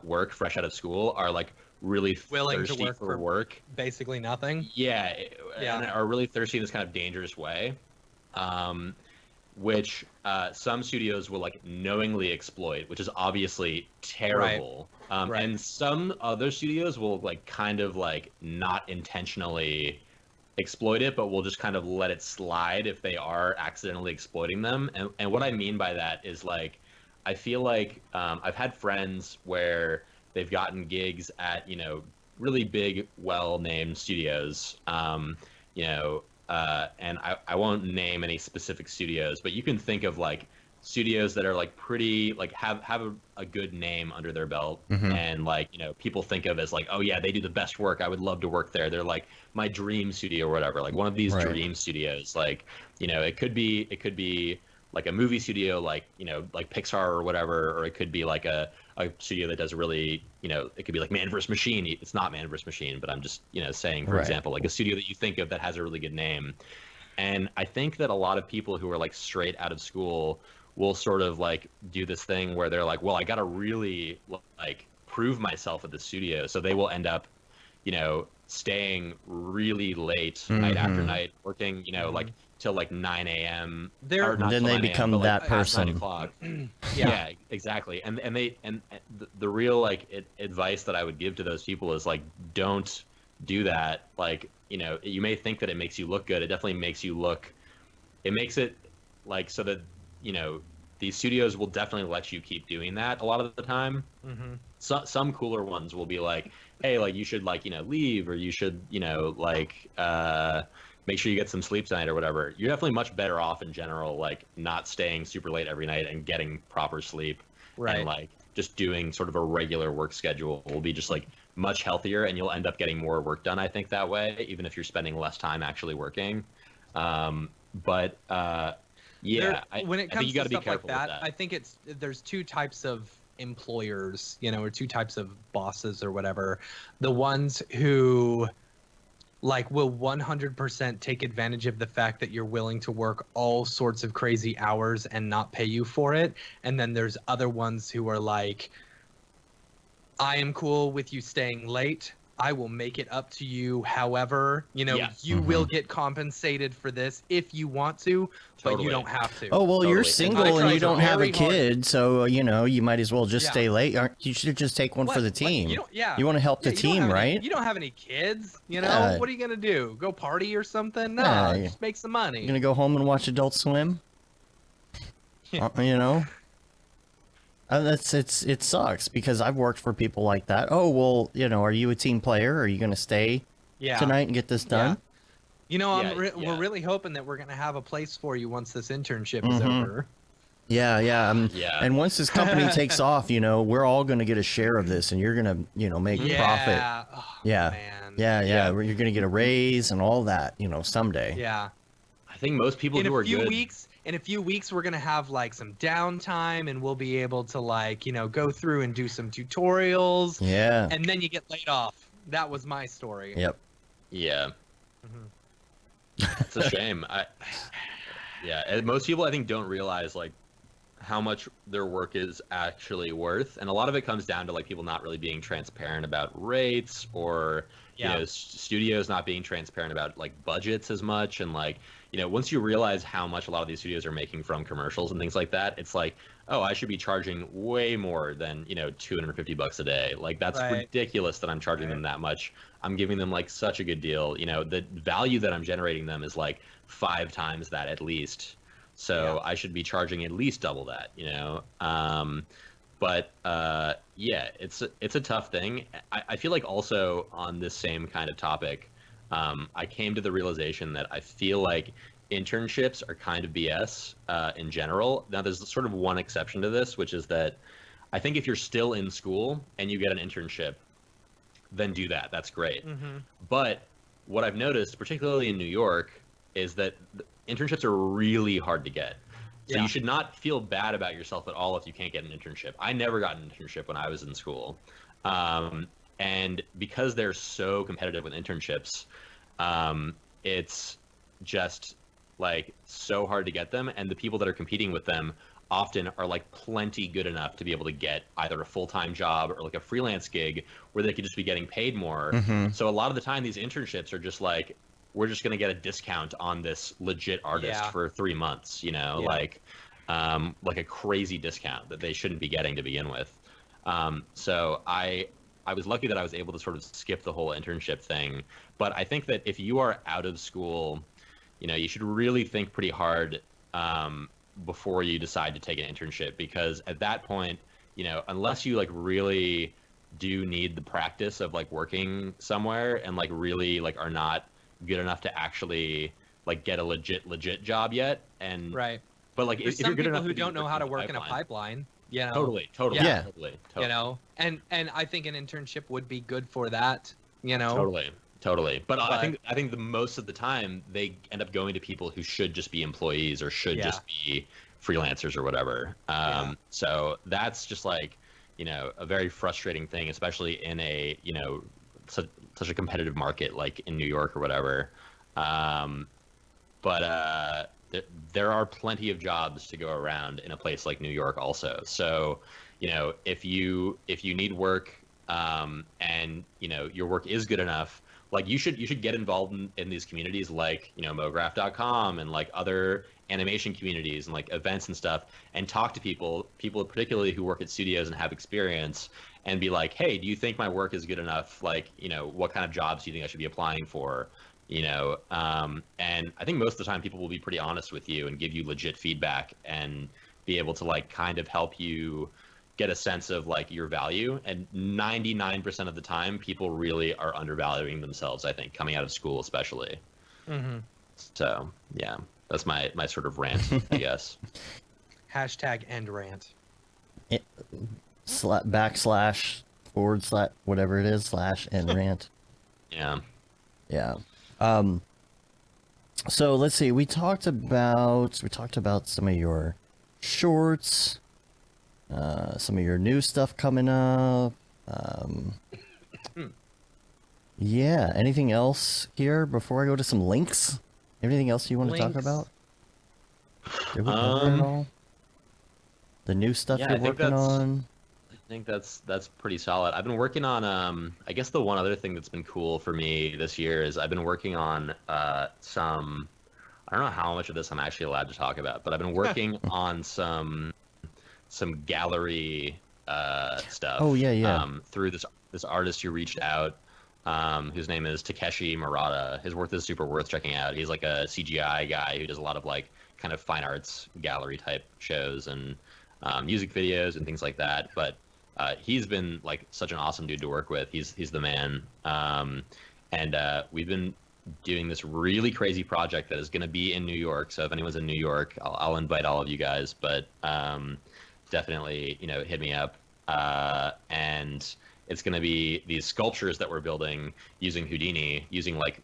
work fresh out of school are like really willing thirsty to work for work. Basically nothing. And are really thirsty in this kind of dangerous way, which some studios will like knowingly exploit, which is obviously terrible. Right. And some other studios will like kind of like not intentionally exploit it, but will just kind of let it slide if they are accidentally exploiting them. And what I mean by that is like, I feel like I've had friends where they've gotten gigs at, really big, well-named studios, and I won't name any specific studios, but you can think of like studios that are like pretty, like have a good name under their belt, and like, people think of as like, oh yeah, they do the best work, I would love to work there, they're like my dream studio or whatever, like one of these dream studios. Like, it could be like a movie studio, like like Pixar or whatever, or it could be like a studio that does really, it could be like Man vs. Machine. It's not Man vs. Machine, but I'm just saying, for example, like a studio that you think of that has a really good name. And I think that a lot of people who are like straight out of school will sort of like do this thing where they're like, well, I gotta really like prove myself at the studio, so they will end up staying really late night after night, working like till like 9 a.m. Then they become that person. 9 o'clock. Yeah, exactly. And the real like advice that I would give to those people is like, don't do that. Like, you may think that it makes you look good. It definitely makes you look. It makes it like so that these studios will definitely let you keep doing that a lot of the time. So, some cooler ones will be like, hey, like you should like leave, or you should like make sure you get some sleep tonight or whatever. You're definitely much better off in general, like not staying super late every night and getting proper sleep, Right. and like just doing sort of a regular work schedule will be just like much healthier, and you'll end up getting more work done, I think, that way, even if you're spending less time actually working. Um, but yeah, when it I think comes you to got to be stuff like careful with that, that. I think there's two types of employers, you know, or two types of bosses or whatever. The ones who like will 100% take advantage of the fact that you're willing to work all sorts of crazy hours and not pay you for it. And then there's other ones who are like, I am cool with you staying late. I will make it up to you. However, you know, Yeah. you will get compensated for this if you want to, but you Totally. don't have to. Oh, well, you're Totally. single I and you tried don't have a very hard. kid, so, you know, you might as well just Yeah. stay late. You should just take one for the team. You don't, yeah. You want to help Yeah, the you don't team, have any- right? You don't have any kids, you know? Yeah. What are you gonna do? Go party or something? No, Yeah. just make some money. You're going to go home and watch Adult Swim? You know? It sucks because I've worked for people like that. Oh, well, you know, are you a team player? Are you going to stay Yeah. tonight and get this done? Yeah. You know, Yeah. we're really hoping that we're gonna have a place for you once this internship is Mhm. over. Yeah, yeah. Yeah. And once this company takes off, you know, we're all going to get a share of this and you're going to, you know, make profit. Yeah. Oh, Yeah. man. Yeah, Yeah. You're going to get a raise and all that, you know, someday. Yeah. I think most people In who a are few good. weeks, we're gonna have like some downtime, and we'll be able to like, you know, go through and do some tutorials, Yeah. and then you get laid off. That was my story. Yep. Yeah. Mhm. It's a shame. Yeah, and most people I think don't realize like how much their work is actually worth, and a lot of it comes down to like people not really being transparent about rates, or Yeah. you know, studios not being transparent about like budgets as much, and like, you know, once you realize how much a lot of these studios are making from commercials and things like that, it's like, oh, I should be charging way more than, you know, $250 a day. Like that's Right. ridiculous that I'm charging them that much. I'm giving them like such a good deal. You know, the value that I'm generating them is like 5 times that at least. So I should be charging at least double that, you know. But yeah, it's a tough thing. I feel like also on this same kind of topic, I came to the realization that I feel like internships are kind of BS in general. Now, there's sort of one exception to this, which is that I think if you're still in school and you get an internship, then do that. That's great. Mhm. But what I've noticed, particularly in New York, is that internships are really hard to get. So Yeah. you should not feel bad about yourself at all if you can't get an internship. I never got an internship when I was in school. And because they're so competitive with internships, it's just like so hard to get them. And the people that are competing with them often are like plenty good enough to be able to get either a full-time job or like a freelance gig where they could just be getting paid more. Mhm. So a lot of the time these internships are just like, we're just going to get a discount on this legit artist Yeah. for 3 months, you know, Yeah. like a crazy discount that they shouldn't be getting to begin with. So I was lucky that I was able to sort of skip the whole internship thing. But I think that if you are out of school, you know, you should really think pretty hard before you decide to take an internship, because at that point, you know, unless you like really do need the practice of like working somewhere and like really like are not good enough to actually like get a legit job yet, and Right. but like There's if some you're good people enough who to be don't know how to working work in a pipeline. You know. Totally Yeah. totally You know, and I think an internship would be good for that. You know. Totally. But I think the most of the time they end up going to people who should just be employees or should just be freelancers or whatever. So that's just like, you know, a very frustrating thing, especially in a, you know, such a competitive market like in New York or whatever. But there are plenty of jobs to go around in a place like New York also. So, you know, if you need work, and you know your work is good enough, like you should get involved in these communities like, you know, Mograph.com and like other animation communities and like events and stuff, and talk to people particularly who work at studios and have experience, and be like, hey, do you think my work is good enough? Like, you know, what kind of jobs do you think I should be applying for? You know, and I think most of the time people will be pretty honest with you and give you legit feedback and be able to like kind of help you get a sense of like your value. And 99% of the time people really are undervaluing themselves, I think, coming out of school especially. Mm-hmm. So yeah, that's my sort of rant, I guess. Hashtag end rant. Backslash forward slash whatever it is slash and rant. Yeah. Yeah. So let's see. We talked about some of your shorts, some of your new stuff coming up. Yeah. Anything else here before I go to some links? Anything else you want to talk Links. about? Did we cover it all? The new stuff Yeah, you're I think working that's- on. I think that's pretty solid. I've been working on I guess the one other thing that's been cool for me this year is I've been working on some I don't know how much of this I'm actually allowed to talk about, but I've been working on some gallery stuff. Oh, yeah. Through this artist who reached out, whose name is Takeshi Murata. His work is super worth checking out. He's like a CGI guy who does a lot of like kind of fine arts gallery type shows and music videos and things like that. But he's been like such an awesome dude to work with. He's the man. And we've been doing this really crazy project that is going to be in New York. So if anyone's in New York, I'll invite all of you guys. But definitely, hit me up. And it's going to be these sculptures that we're building using Houdini, using like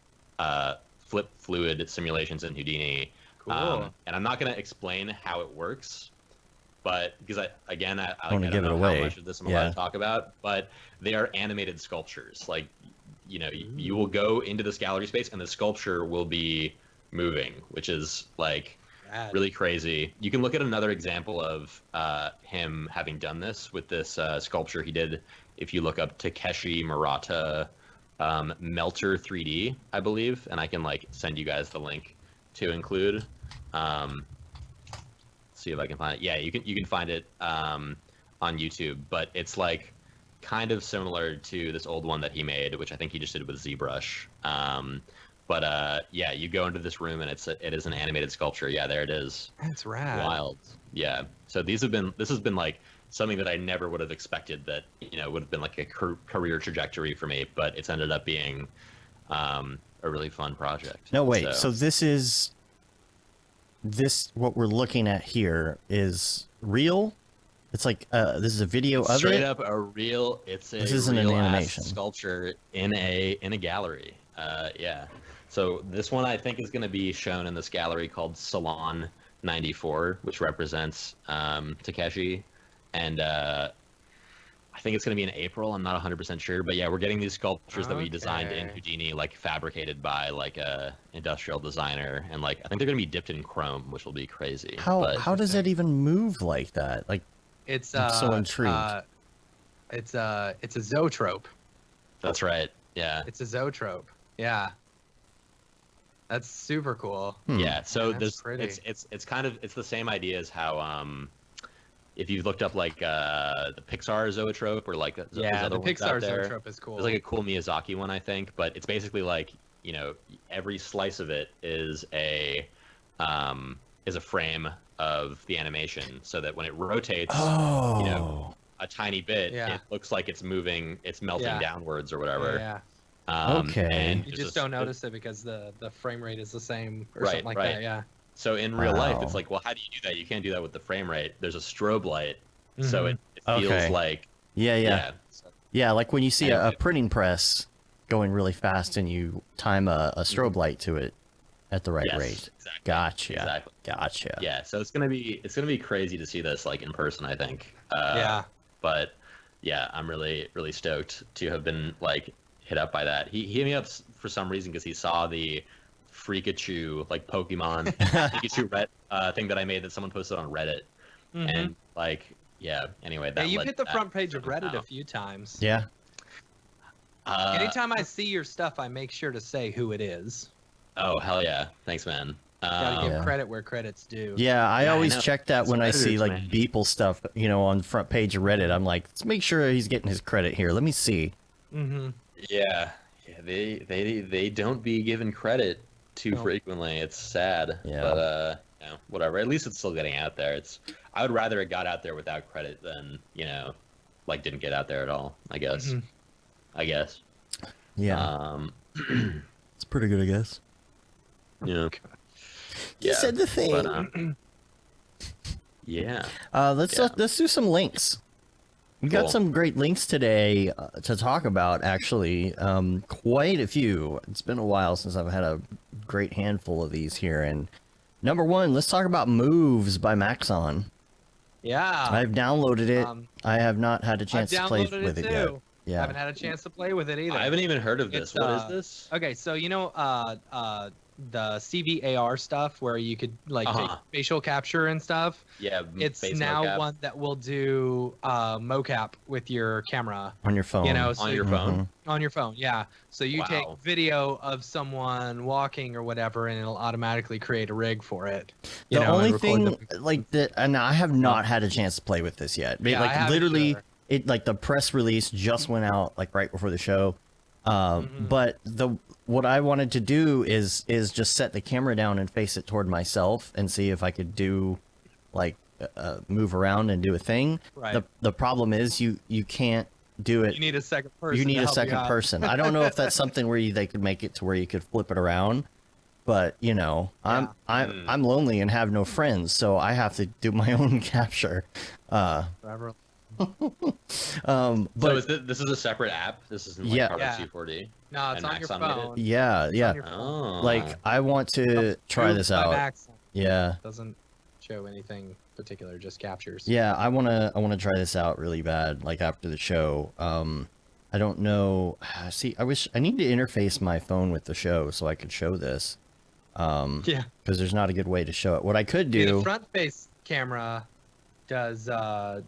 flip fluid simulations in Houdini. Cool. And I'm not going to explain how it works, but because I don't give it know away. how much of this I'm allowed to talk about, but they are animated sculptures. Like, you will go into this gallery space and the sculpture will be moving, which is like Rad. really crazy. You can look at another example of him having done this with this sculpture he did. If you look up Takeshi Murata Melter 3D, I believe, and I can like send you guys the link to include. See if I can find it. Yeah, you can find it on YouTube, but it's like kind of similar to this old one that he made, which I think he just did with ZBrush. But yeah, you go into this room and it is an animated sculpture. Yeah, there it is. That's rad. Wild. Yeah. So this has been like something that I never would have expected that would have been like a career trajectory for me, but it's ended up being a really fun project. No, wait. So this what we're looking at here is real? It's like this is a video of it. Straight up a real. This isn't an animation. Sculpture in a gallery. Yeah. So this one I think is going to be shown in this gallery called Salon 94, which represents Takeshi, and I think it's going to be in April. I'm not 100% sure, but yeah, we're getting these sculptures that we designed in Okay. Houdini, like fabricated by like a industrial designer, and like I think they're going to be dipped in chrome, which will be crazy. How does it even move like that? Like, It's I'm so intrigued. It's a zoetrope. That's right. Yeah. It's a zoetrope. Yeah. That's super cool. Yeah, so That's there's pretty. it's kind of it's the same idea as how if you've looked up like the Pixar zoetrope or like those Yeah, other the ones out Pixar there. zoetrope is cool. There's like a cool Miyazaki one, I think, but it's basically like every slice of it is a frame of the animation, so that when it rotates, oh, a tiny bit, Yeah. it looks like it's moving, it's melting Yeah. downwards or whatever. Yeah. Okay. And You there's just this- don't notice it because the frame rate is the same or Right, something like right. that. Yeah. So in real life, Wow. it's like, well, how do you do that? You can't do that with the frame rate. There's a strobe light, so it feels Okay. like yeah. So- Yeah, like when you see a Anyway. printing press going really fast and you time a strobe light to it at the right Yes, rate. exactly. Gotcha. Exactly. Gotcha. Yeah, so it's gonna be crazy to see this like in person, I think. Yeah. But yeah, I'm really really stoked to have been like hit up by that. He hit me up for some reason because he saw the Freakachu like Pokemon Pikachu thing that I made that someone posted on Reddit, and like yeah. Anyway, that Yeah, you've led hit the to front page of somehow. Reddit a few times. Yeah. Anytime I see your stuff, I make sure to say who it is. Oh hell yeah! Thanks, man. Gotta give Yeah. credit where credit's due. Yeah, I Yeah, I always know. check that It's when I see editors, like man. Beeple stuff, on the front page of Reddit. I'm like, let's make sure he's getting his credit here. Let me see. Mm-hmm. Yeah, they don't be given credit too No. frequently. It's sad. Yeah. But whatever. At least it's still getting out there. I would rather it got out there without credit than like didn't get out there at all. I guess. Mhm. I guess. Yeah, Um, it's pretty good, I guess. Yeah. You said the thing. But, yeah. Let's do some links. We got Cool. some great links today to talk about, actually. Quite a few. It's been a while since I've had a great handful of these here. And number one, let's talk about Moves by Maxon. Yeah. I've downloaded it. I have not had a chance to play downloaded with it it yet. too. Yeah. Haven't had a chance to play with it either. I haven't even heard of this. It's, What is this? Okay, so the CVAR stuff where you could like take facial capture and stuff. Yeah. It's face now mocap. one that will do mocap with your camera. On your phone. You know, so On your phone? on your phone, yeah. So you take Wow. video of someone walking or whatever, and it'll automatically create a rig for it. You The know, only and record thing, them. like, that, and I have not had a chance to play with this yet. Yeah, I like, haven't literally, either. it like the press release just went out like right before the show. But what I wanted to do is just set the camera down and face it toward myself and see if I could do like move around and do a thing. Right. The problem is you can't do it. You need a second person. You need to a help second out. person. I don't know if that's something where they could make it to where you could flip it around, but you know, I'm lonely and have no friends, so I have to do my own capture. Forever. But So this is a separate app? This isn't like Yeah. part Yeah. of C4D? No, it's And on your Maxon made it? phone. yeah, It's yeah. on your phone. Oh. Like I want to try Moves this by out. Maxon. Yeah. Doesn't show anything particular, just captures. Yeah, I wanna try this out really bad, like after the show. I don't know. See, I need to interface my phone with the show so I could show this. Yeah. Because there's not a good way to show it. What I could See, do. the front face camera does the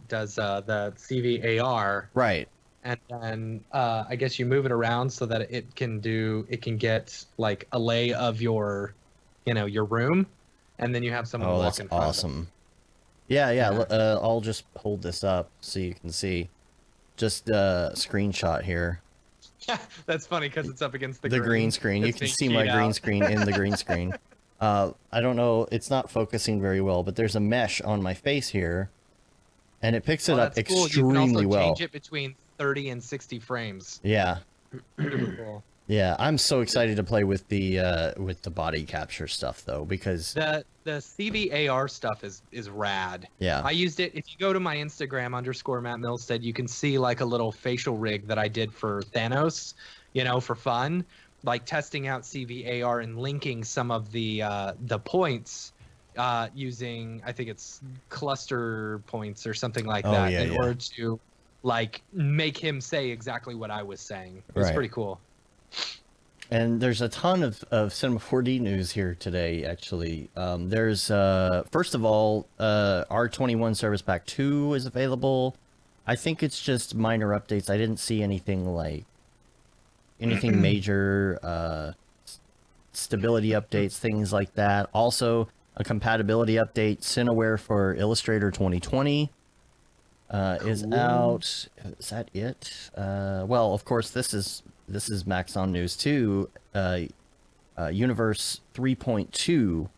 CVAR, Right. and then I guess you move it around so that it can get like a lay of your room, and then you have someone Oh, walk that's in front of it. awesome. Yeah. I'll just hold this up so you can see. Just a screenshot here. That's funny because it's up against the Green screen. You It's can being see my keyed green out. screen in the green screen. I don't know. It's not focusing very well, but there's a mesh on my face here, and it picks it Oh, up that's cool. extremely You can also well. change it between 30 and 60 frames. Yeah. Super cool. Yeah, I'm so excited to play with the body capture stuff though, because The CVAR stuff is rad. yeah. I used it. If you go to my Instagram _Matt Milstead, you can see like a little facial rig that I did for Thanos, for fun, like testing out CVAR and linking some of the points using, I think it's cluster points or something like Oh, that, yeah, in yeah. order to like make him say exactly what I was saying. It was Right. pretty cool. And there's a ton of Cinema 4D news here today, actually. There's, first of all, R21 Service Pack 2 is available. I think it's just minor updates. I didn't see anything major, stability updates, things like that. Also, a compatibility update, Cineware for Illustrator 2020 is out. Is that it? Well, of course, this is Maxon News too. Universe 3.2.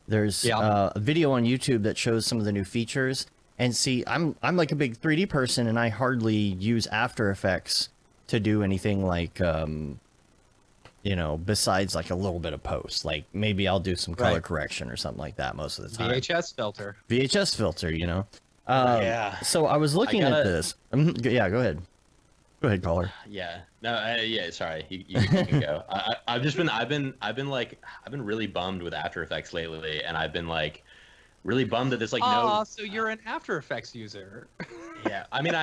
There's a video on YouTube that shows some of the new features. And see, I'm like a big 3D person, and I hardly use After Effects to do anything like besides like a little bit of post. Like maybe I'll do some color Right. correction or something like that most of the time. VHS filter. VHS filter, Yeah. So I was looking at gotta- this. Yeah, go ahead. Go ahead, caller. Yeah. No. Yeah. Sorry. You can go. I've been really bummed with After Effects lately, and I've been like really bummed that there's like no. So you're an After Effects user. Yeah. I mean,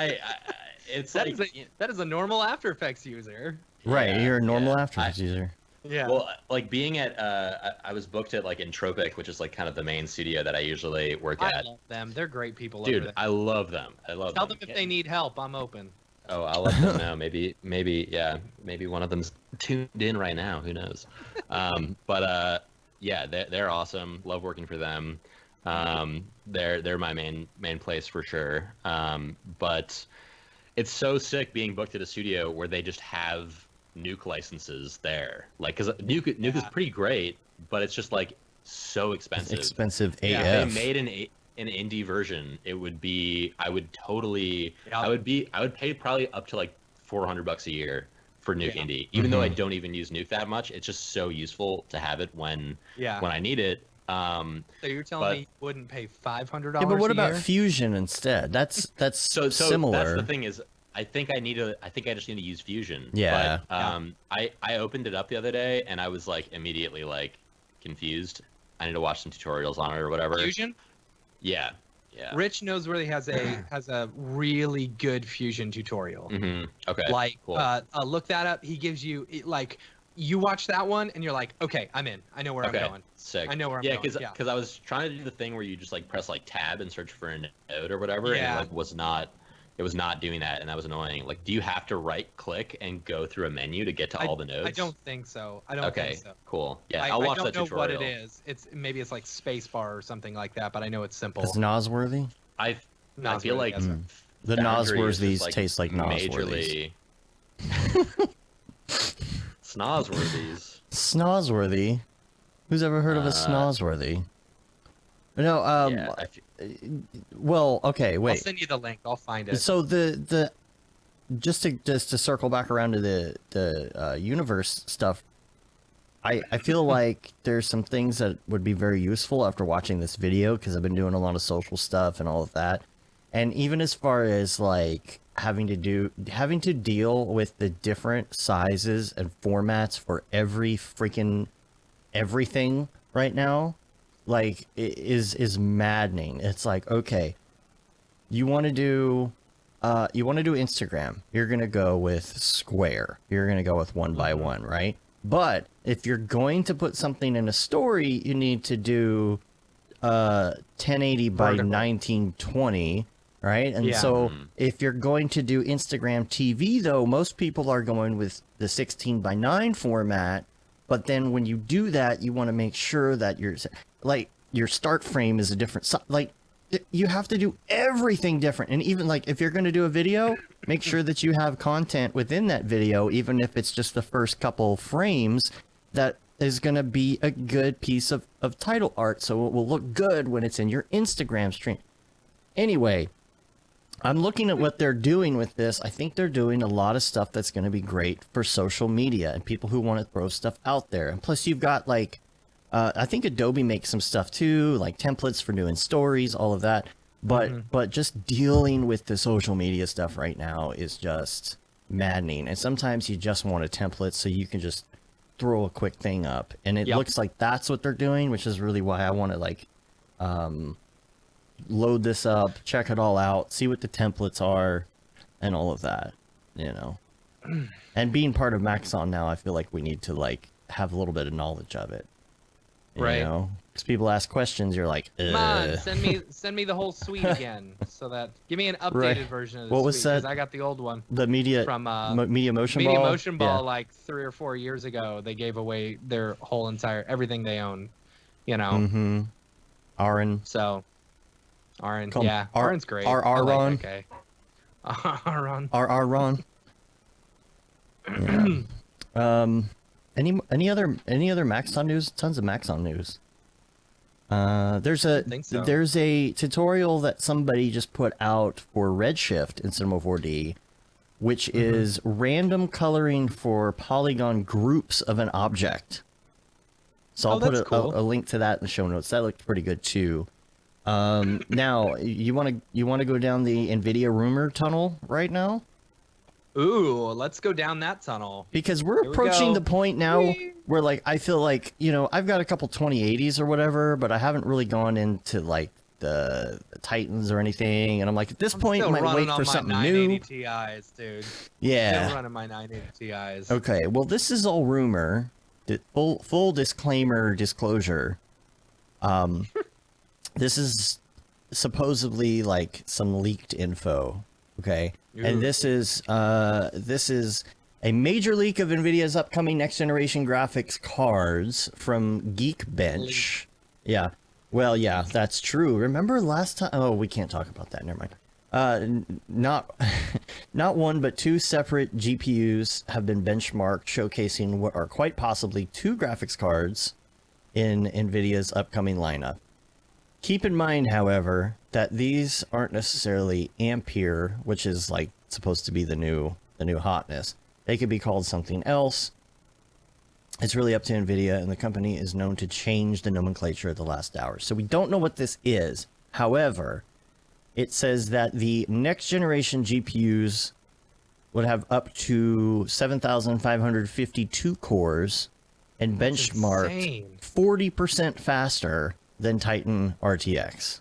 it's That like. is that is a normal After Effects user. Right, Yeah, you're a normal yeah. After Effects user. Yeah. Well, like being at, I was booked at like Entropic, which is like kind of the main studio that I usually work I at. love them. They're great people over Dude, there. I love them. Tell them if they need help, I'm open. Oh, I'll let them know. Maybe one of them's tuned in right now. Who knows? Yeah, they're awesome. Love working for them. They're my main place for sure. But it's so sick being booked at a studio where they just have Nuke licenses there. Like, because Nuke is pretty great, but it's just like so expensive. Expensive AF. Yeah, if they made an indie version, it would be. I would pay probably up to like $400 a year for Nuke Yeah. Indie. Even though I don't even use Nuke that much, it's just so useful to have it when I need it. So you're telling me you wouldn't pay $500 Yeah, but what a about year? Fusion instead? That's so similar. that's the thing is, I think I just need to use Fusion. Yeah. But I opened it up the other day and I was like immediately like confused. I need to watch some tutorials on it or whatever. Fusion? Yeah. Yeah. Rich Noseworthy has a really good Fusion tutorial. Okay. Like, cool. look that up. He gives you like, you watch that one and you're like, okay, I'm in. I know where I'm going. Sick. I know where I'm going. Yeah, because I was trying to do the thing where you just like press like tab and search for a node or whatever, and Yeah. it was not doing that, and that was annoying. Like, do you have to right click and go through a menu to get to all the nodes? I don't think so. I don't think so. Cool. Yeah, I'll watch that tutorial. I don't know what it is. Maybe it's like spacebar or something like that, but I know it's simple. It's Nosworthy. I feel like the Foundry is Nosworthies just, like, taste like Nosworthies. Snosworthies. Snosworthy. Who's ever heard of a Snosworthy? No. Yeah, Well, okay, wait. I'll send you the link. I'll find it. So the just to circle back around to the universe stuff, I feel like there's some things that would be very useful after watching this video, because I've been doing a lot of social stuff and all of that, and even as far as like having to deal with the different sizes and formats for every freaking everything right now, like, is maddening. It's like, okay, you want to do Instagram, you're gonna go with square, you're gonna go with 1x1, right? But if you're going to put something in a story, you need to do 1080 by 1920, right? And so if you're going to do Instagram TV, though, most people are going with the 16:9 format. But then when you do that, you want to make sure that your start frame is a different size. Like, you have to do everything different. And even like if you're going to do a video, make sure that you have content within that video, even if it's just the first couple frames, that is going to be a good piece of title art, so it will look good when it's in your Instagram stream. Anyway, I'm looking at what they're doing with this. I think they're doing a lot of stuff that's going to be great for social media and people who want to throw stuff out there. And plus, you've got like, I think Adobe makes some stuff too, like templates for doing stories, all of that. But just dealing with the social media stuff right now is just maddening. And sometimes you just want a template so you can just throw a quick thing up. And it looks like that's what they're doing, which is really why I want to like load this up, check it all out, see what the templates are, and all of that, you know. And being part of Maxon now, I feel like we need to like have a little bit of knowledge of it. You know? Because people ask questions, you're like, Come on, send me the whole suite again. So that give me an updated version of the what suite, was that? 'cause I got the old one. The media from Media Motion Ball. Media Motion Ball, Yeah. like 3 or 4 years ago. They gave away their whole entire everything they own. You know. Mm-hmm. Aaron. So, Aaron, Call him Aaron's great. Aaron. Okay. Aaron. Aaron. Yeah. Any other Maxon news? Tons of Maxon news. There's a tutorial that somebody just put out for Redshift in Cinema 4D, which is random coloring for polygon groups of an object. So I'll put a link to that in the show notes. That looked pretty good too. Now you want to go down the Nvidia rumor tunnel right now? Ooh, let's go down that tunnel. Because we're approaching the point now where, like, I feel like, you know, I've got a couple 2080s or whatever, but I haven't really gone into, like, the Titans or anything. And I'm like, at this point, I might wait for something new. Ti's, dude. Yeah. Still running my 980 Ti's. Okay, well, this is all rumor. Full disclaimer, disclosure. This is supposedly, like, some leaked info. Okay. And this is a major leak of Nvidia's upcoming next generation graphics cards from Geekbench. Yeah. Well, yeah, that's true. Remember last time? Oh, we can't talk about that. Never mind. Not one, but two separate GPUs have been benchmarked, showcasing what are quite possibly two graphics cards in Nvidia's upcoming lineup. Keep in mind, however, that these aren't necessarily Ampere, which is like supposed to be the new hotness. They could be called something else. It's really up to Nvidia, and the company is known to change the nomenclature at the last hour. So we don't know what this is. However, it says that the next generation GPUs would have up to 7,552 cores and benchmarked 40% faster than Titan RTX.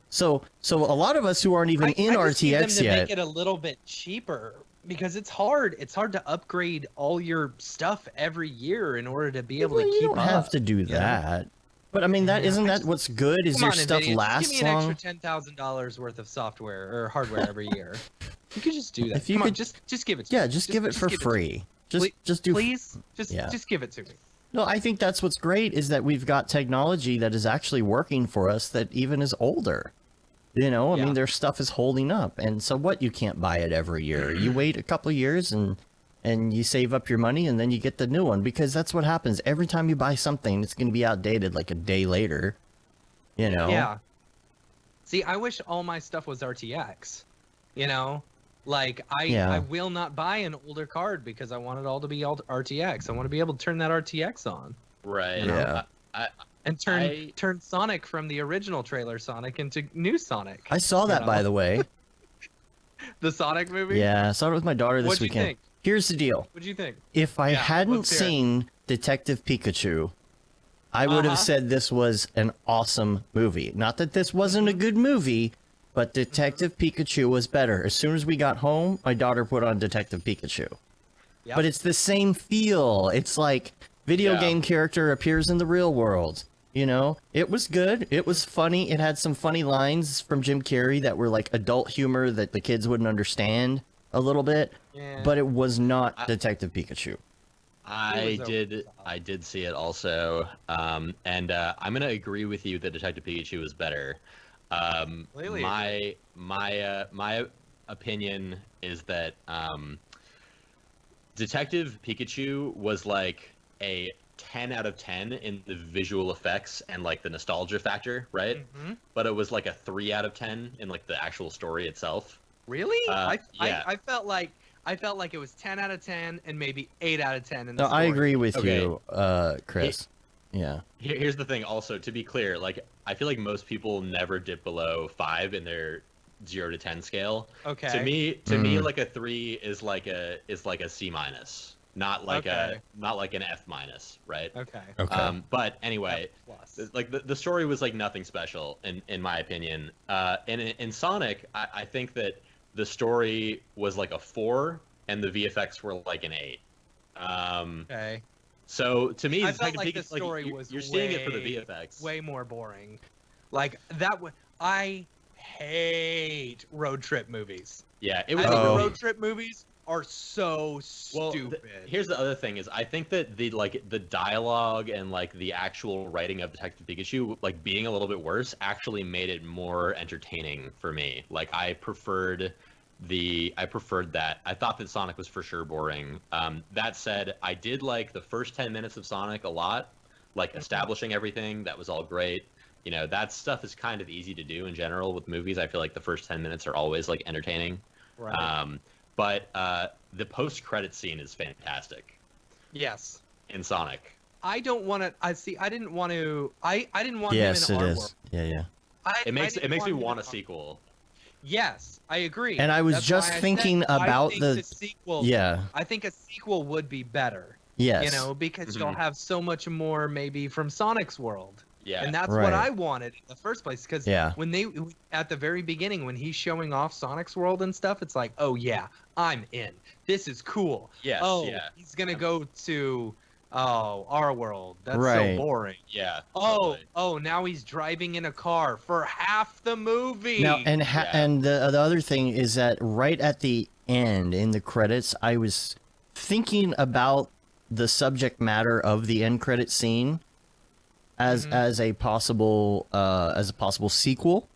So a lot of us who aren't even in I just need them RTX to yet, make it a little bit cheaper, because it's hard. It's hard to upgrade all your stuff every year in order to be able to keep up. you don't have to do that. But I mean, that isn't that what's good? Is Come your on, stuff Nvidia, lasts just give me an long? extra $10,000 worth of software or hardware every year. You could just do that. If you Come on, could- just give it to Yeah, me. just give it for give free. to me. Just do. Please, Yeah. just give it to me. No, I think that's what's great is that we've got technology that is actually working for us that even is older. You know, I Yeah. mean, their stuff is holding up. And so what? You can't buy it every year. You wait a couple of years and you save up your money and then you get the new one, because that's what happens. Every time you buy something, it's going to be outdated like a day later. You know? Yeah. See, I wish all my stuff was RTX. You know, like I will not buy an older card because I want it all to be all RTX. I want to be able to turn that RTX on Right. You know? Yeah. and turn Sonic from the original trailer Sonic into new Sonic. I saw that, by the way. The Sonic movie. Yeah, I saw it with my daughter this What'd you weekend. think? Here's the deal. What'd you think? If I Yeah, hadn't let's hear it. seen Detective Pikachu, I would have said this was an awesome movie. Not that this wasn't a good movie, but Detective Pikachu was better. As soon as we got home, my daughter put on Detective Pikachu. Yep. But it's the same feel. It's like video game character appears in the real world. You know, it was good. It was funny. It had some funny lines from Jim Carrey that were like adult humor that the kids wouldn't understand a little bit. Yeah. But it was not Detective Pikachu. I did see it also, and I'm gonna agree with you that Detective Pikachu is better. Really? My opinion is that Detective Pikachu was like a 10 out of 10 in the visual effects and like the nostalgia factor, right? Mm-hmm. But it was like a 3 out of 10 in like the actual story itself. Really? Yeah. I felt like it was 10 out of 10 and maybe 8 out of 10 in the No, story. I agree with Okay. you, Chris. Yeah. Here's the thing also, to be clear, like I feel like most people never dip below 5 in their 0 to 10 scale. Okay. To me like a 3 is like a C minus, not like not like an F minus, right? Okay. Okay. But anyway, Plus. like the story was like nothing special in my opinion. And in Sonic, I think that the story was like a 4 and the VFX were like an 8. Okay. So to me, I felt Detective like the Pikachu, story you're, was you're seeing it for the VFX. way more boring. Like that. I hate road trip movies. Yeah, it I was. think Oh. road trip movies are so Well, stupid. here's the other thing: is I think that the dialogue and like the actual writing of Detective Pikachu, like being a little bit worse, actually made it more entertaining for me. Like I preferred that. I thought that Sonic was for sure boring. That said, I did like the first 10 minutes of Sonic a lot, like establishing everything. That was all great. You know, that stuff is kind of easy to do in general with movies. I feel like the first 10 minutes are always like entertaining. Right. But the post-credit scene is fantastic Yes. in Sonic. I don't want to. I see. I didn't want to. I didn't want Yes, him it in our is. world. Yeah. It makes me him want a in our- sequel. Yes, I agree. And I was That's just why I said thinking I about think the sequel. Yeah. I think a sequel would be better. Yes. You know, because you'll have so much more maybe from Sonic's world. Yeah. And that's Right. what I wanted in the first place. Because Yeah. when they, at the very beginning, when he's showing off Sonic's world and stuff, it's like, oh yeah, I'm in. This is cool. Yes, Oh, yeah. he's gonna go to, our world. That's Right. so boring. Yeah. Oh, totally. now he's driving in a car for half the movie. Now, and Yeah. and the other thing is that right at the end in the credits, I was thinking about the subject matter of the end credit scene as a possible sequel,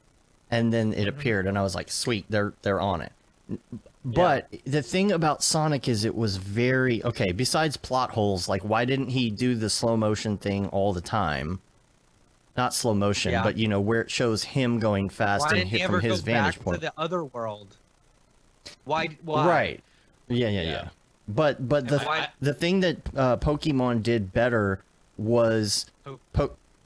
and then it appeared, and I was like, sweet, they're on it. But the thing about Sonic is it was very okay. Besides plot holes, like why didn't he do the slow motion thing all the time? Not slow motion, Yeah. but you know where it shows him going fast why and didn't he hit ever from his go vantage back point. to the other world? Why? Right. Yeah. But why- the thing that Pokemon did better was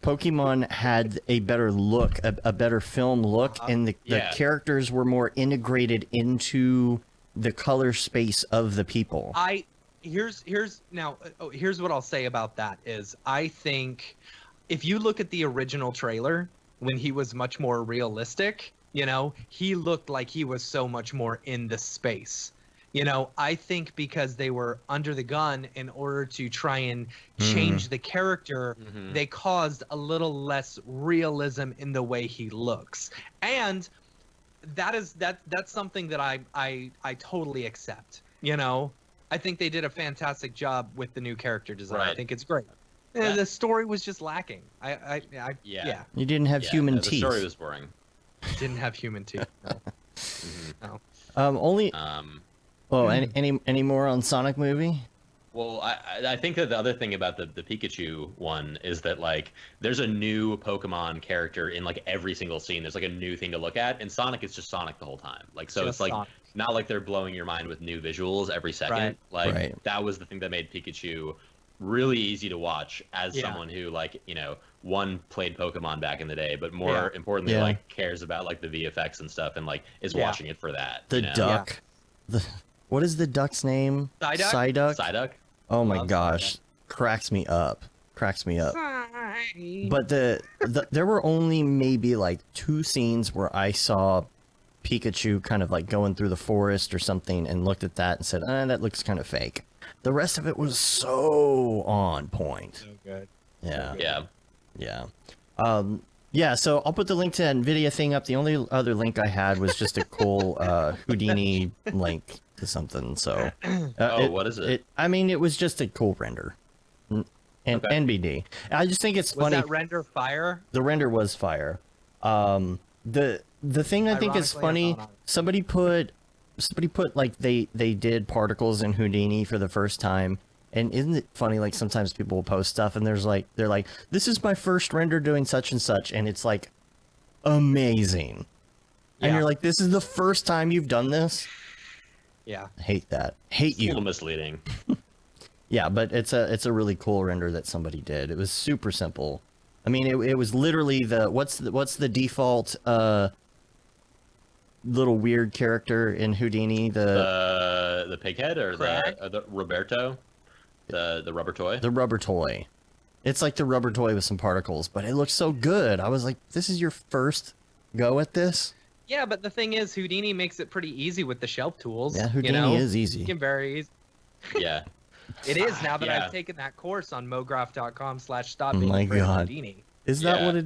Pokemon had a better look, a better film look, and the Yeah. characters were more integrated into the color space of the people. Here's what I'll say about that is I think if you look at the original trailer when he was much more realistic, he looked like he was so much more in the space. I think because they were under the gun in order to try and change the character, they caused a little less realism in the way he looks. And that's something that I totally accept. I think they did a fantastic job with the new character design. Right. I think it's great. The story was just lacking. Yeah. You didn't have human the teeth. story was boring. Didn't have human teeth. No. No. Only. Oh, Hmm. any more on Sonic movie? Well, I think that the other thing about the Pikachu one is that like there's a new Pokemon character in like every single scene. There's like a new thing to look at, and Sonic is just Sonic the whole time. Like so, Just it's like Sonic. not like they're blowing your mind with new visuals every second. Right. Like Right. that was the thing that made Pikachu really easy to watch as Yeah. someone who like one played Pokemon back in the day, but more importantly Yeah. like cares about like the VFX and stuff and like is Yeah. watching it for that. The duck. What is the duck's name? Psyduck? Psyduck. Psyduck. Oh my Love gosh, cracks me up. Cracks me up. But there were only maybe like 2 scenes where I saw Pikachu kind of like going through the forest or something and looked at that and said, that looks kind of fake. The rest of it was so on point. So good. Yeah. Yeah. Yeah. Yeah, so I'll put the link to that Nvidia thing up. The only other link I had was just a cool Houdini link to something. So, What is it? I mean, it was just a cool render. And Okay. NBD. I just think it's Was funny. that render fire? The render was fire. The thing I think is Ironically, I funny. thought on it. Somebody put like they did particles in Houdini for the first time. And isn't it funny, like, sometimes people will post stuff and they're like, this is my first render doing such and such, and it's, like, amazing. And Yeah. you're like, this is the first time you've done this? Yeah. I hate that. Hate It's a little you. misleading. Yeah, but it's a really cool render that somebody did. It was super simple. I mean, it was literally what's the default little weird character in Houdini? The pighead or Crag? the Roberto, the rubber toy. The rubber toy. It's like the rubber toy with some particles, but it looks so good. I was like, this is your first go at this? Yeah, but the thing is, Houdini makes it pretty easy with the shelf tools. Yeah, Houdini is You easy. can very easy. Yeah. It is now that Yeah. I've taken that course on mograph.com/stop Oh being my afraid of God. Houdini. Is that Yeah, what it...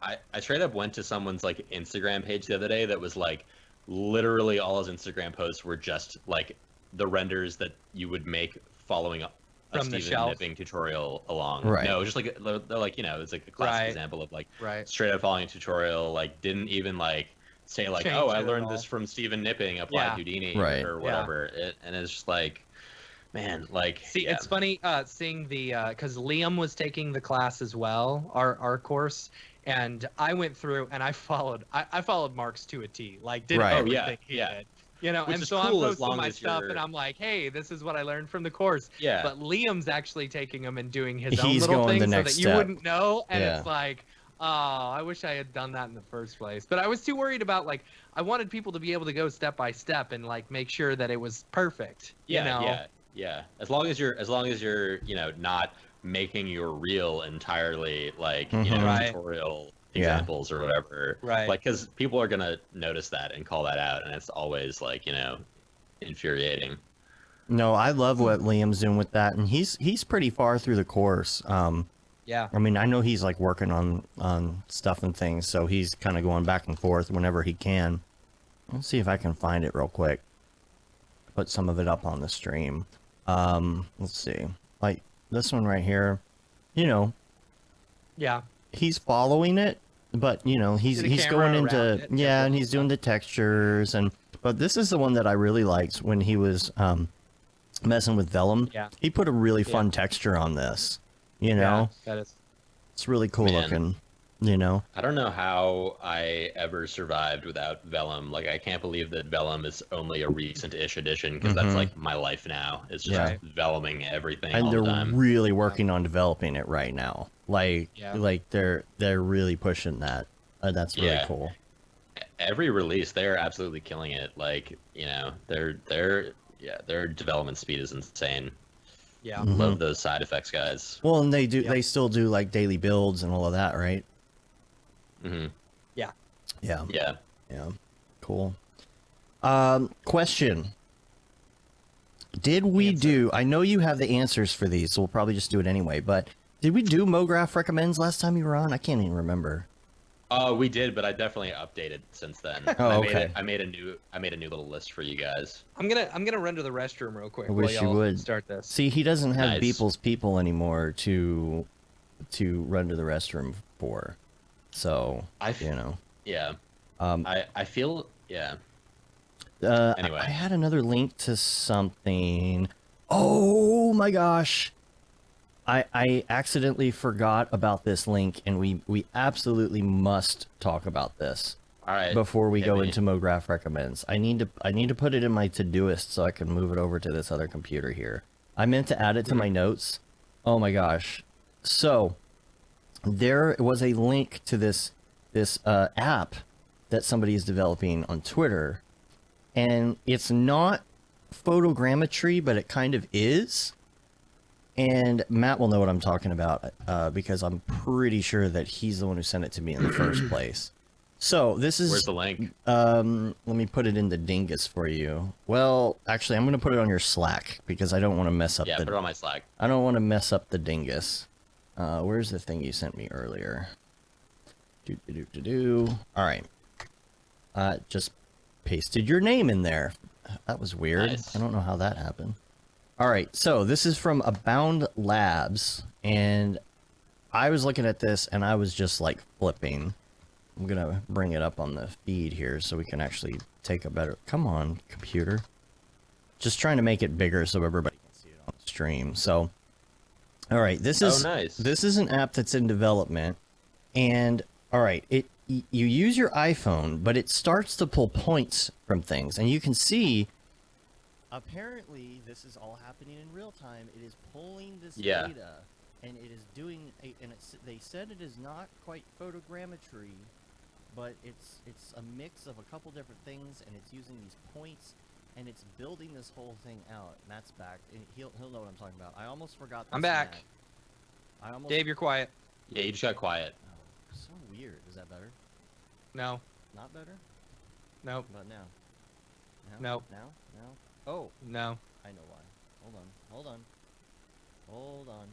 I straight up went to someone's like Instagram page the other day that was like literally all his Instagram posts were just like the renders that you would make following a From the Steven shelf? Nipping tutorial along. Right. No, just like they're like it's like a classic Right. example of like Right. straight up following a tutorial, like didn't even like say like, Change oh, I it at learned all. this from Steven Nipping, applied Yeah. Houdini Right. or Yeah. whatever. And it's just like, man, like See, yeah. it's funny seeing the because Liam was taking the class as well, our course, and I went through and I followed Mark's to a T, like did Right. Oh, everything yeah, he yeah. did. Which And is so cool I'm as posting long my as stuff, you're- and I'm like, hey, this is what I learned from the course. Yeah. But Liam's actually taking them and doing his own He's little going thing the so next that you step. wouldn't know, and Yeah. it's like, oh, I wish I had done that in the first place. But I was too worried about like I wanted people to be able to go step by step and like make sure that it was perfect. Yeah. As long as you're not making your reel entirely like Mhm. Right. tutorial Yeah. examples or whatever. Right. Like, because people are gonna notice that and call that out, and it's always like infuriating. No, I love what Liam's doing with that, and he's pretty far through the course. Yeah. I mean, I know he's like working on stuff and things, so he's kind of going back and forth whenever he can. Let's see if I can find it real quick. Put some of it up on the stream. Let's see, like this one right here. Yeah. He's following it, but he's Get a he's camera going around into it, yeah, and check he's it doing the textures but this is the one that I really liked when he was messing with vellum. Yeah. He put a really fun texture on this. Yeah, that is. It's really cool Man. looking. You know? I don't know how I ever survived without Vellum. Like, I can't believe that Vellum is only a recent-ish addition, because that's like my life now. It's just Yeah. Velluming everything And all they're the time. really working on developing it right now. Like, Yeah. like they're really pushing that. That's really Yeah. cool. Every release, they're absolutely killing it. Like, their development speed is insane. Yeah. Love those side effects, guys. Well, and they do. Yep. They still do like daily builds and all of that, right? Hmm. Yeah. Yeah. Yeah. Yeah. Cool. Question. Did we Answer. do? I know you have the answers for these, so we'll probably just do it anyway. But did we do Mograph recommends last time you were on? I can't even remember. We did, but I definitely updated since then. Oh, I okay. made a new little list for you guys. I'm gonna run to the restroom real quick. I while wish you y'all would. start this. See, he doesn't have Nice. Beeple's people anymore to run to the restroom for. So you know. Yeah. Um, I feel yeah. Anyway. I had another link to something. Oh my gosh. I accidentally forgot about this link, and we absolutely must talk about this All right. before we hit go me. into Mograph recommends. I need to put it in my Todoist so I can move it over to this other computer here. I meant to add it to my notes. Oh my gosh. So there was a link to this app that somebody is developing on Twitter, and it's not photogrammetry, but it kind of is. And Matt will know what I'm talking about because I'm pretty sure that he's the one who sent it to me in the first place. So this is Where's the link? let me put it in the dingus for you. Well, actually, I'm going to put it on your Slack because I don't want to mess up Yeah, the put it on my Slack. I don't want to mess up the dingus. Where's the thing you sent me earlier? All right. Just pasted your name in there. That was weird. Nice. I don't know how that happened. All right, so this is from Abound Labs, and I was looking at this, and I was just like flipping. I'm gonna bring it up on the feed here so we can actually take a better. Come on, computer. Just trying to make it bigger so everybody can see it on the stream. So, all right, this is nice. This is an app that's in development, and all right, you use your iPhone, but it starts to pull points from things, and you can see. Apparently, this is all happening in real time. It is pulling this data, and it is doing. They said it is not quite photogrammetry, but it's a mix of a couple different things, and it's using these points, and it's building this whole thing out. Matt's back, and he'll know what I'm talking about. I almost forgot. I'm back. Matt. Dave, you're quiet. Yeah, you just got quiet. Oh, so weird. Is that better? No. Not better? Nope. But now. Nope. Now. Oh, No. I know why. Hold on.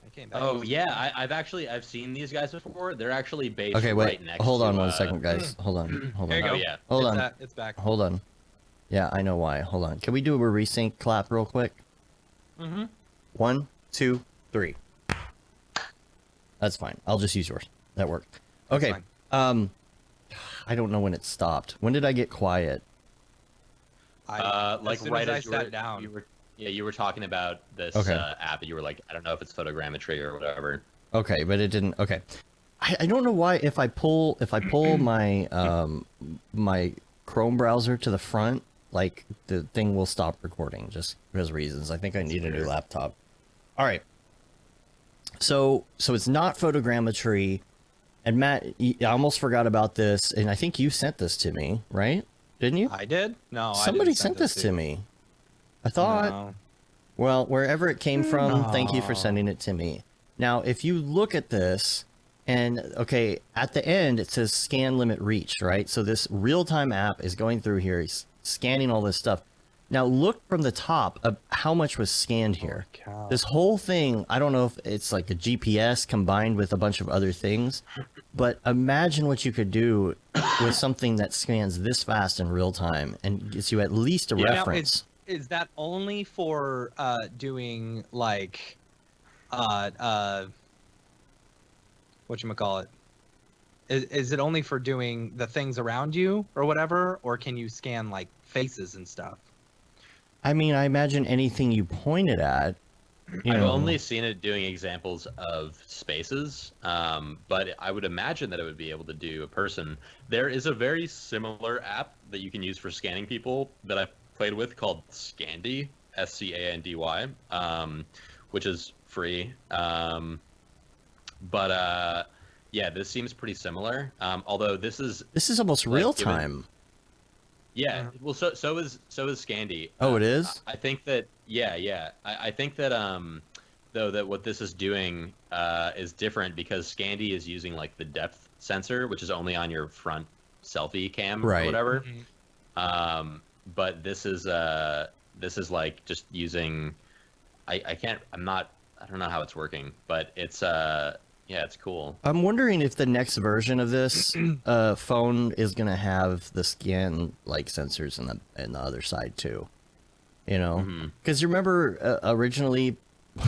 I came back. Oh yeah, I've seen these guys before. They're actually based Okay, wait. right next Hold on to, 1 second, guys. Hold on. There you Oh go. yeah. Hold it's on. It's back. Hold on. Yeah, I know why. Hold on. Can we do a resync clap real quick? Mm-hmm. 1, 2, 3. That's fine. I'll just use yours. That worked. Okay. fine. I don't know when it stopped. When did I get quiet? Like as soon right as I as sat down. you were talking about this Okay. app, and you were like, I don't know if it's photogrammetry or whatever. Okay, but it didn't. Okay. I don't know why if I pull my my Chrome browser to the front, like the thing will stop recording just because reasons. I think I need a new laptop. All right. So it's not photogrammetry, and Matt, I almost forgot about this, and I think you sent this to me, right? Didn't you? I did? No. I Somebody didn't sent this to you. me. I thought. No. Well, wherever it came from, thank you for sending it to me. Now, if you look at this, and okay, at the end it says scan limit reached, right? So this real-time app is going through here, it's scanning all this stuff. Now look from the top of how much was scanned here. cow. This whole thing, I don't know if it's like a GPS combined with a bunch of other things, but imagine what you could do with something that scans this fast in real time and gives you at least a Yeah. Now, reference. is that only for doing like whatchamacallit? Is it only for doing the things around you or whatever, or can you scan like faces and stuff? I mean, I imagine anything you pointed at I've know. only seen it doing examples of spaces, but I would imagine that it would be able to do a person. There is a very similar app that you can use for scanning people that I've played with called Scandy, Scandy, which is free. But yeah, this seems pretty similar. Although this is almost like, real given- time. Yeah, well, so is Scandy. Oh, it is? I think that yeah. I think that though that what this is doing is different because Scandy is using like the depth sensor, which is only on your front selfie cam Right. or whatever. Mhm. But this is like just using. I can't. I don't know how it's working, but it's yeah, it's cool. I'm wondering if the next version of this phone is gonna have the scan like sensors in the other side too. You know, because you remember originally,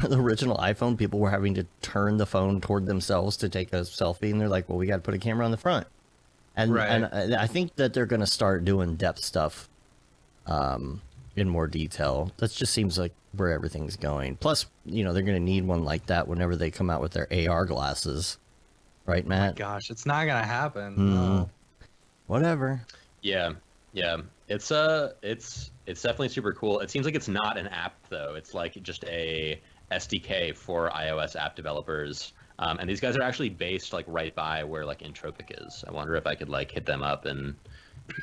the original iPhone, people were having to turn the phone toward themselves to take a selfie, and they're like, "Well, we got to put a camera on the front." And Right. and I think that they're gonna start doing depth stuff, in more detail. That just seems like where everything's going. Plus, you know, they're going to need one like that whenever they come out with their AR glasses. Right, Matt? Gosh, it's not gonna happen. Mhm. No. Whatever. Yeah. It's definitely super cool. It seems like it's not an app though. It's like just a SDK for iOS app developers. And these guys are actually based like right by where like Entropic is. I wonder if I could like hit them up and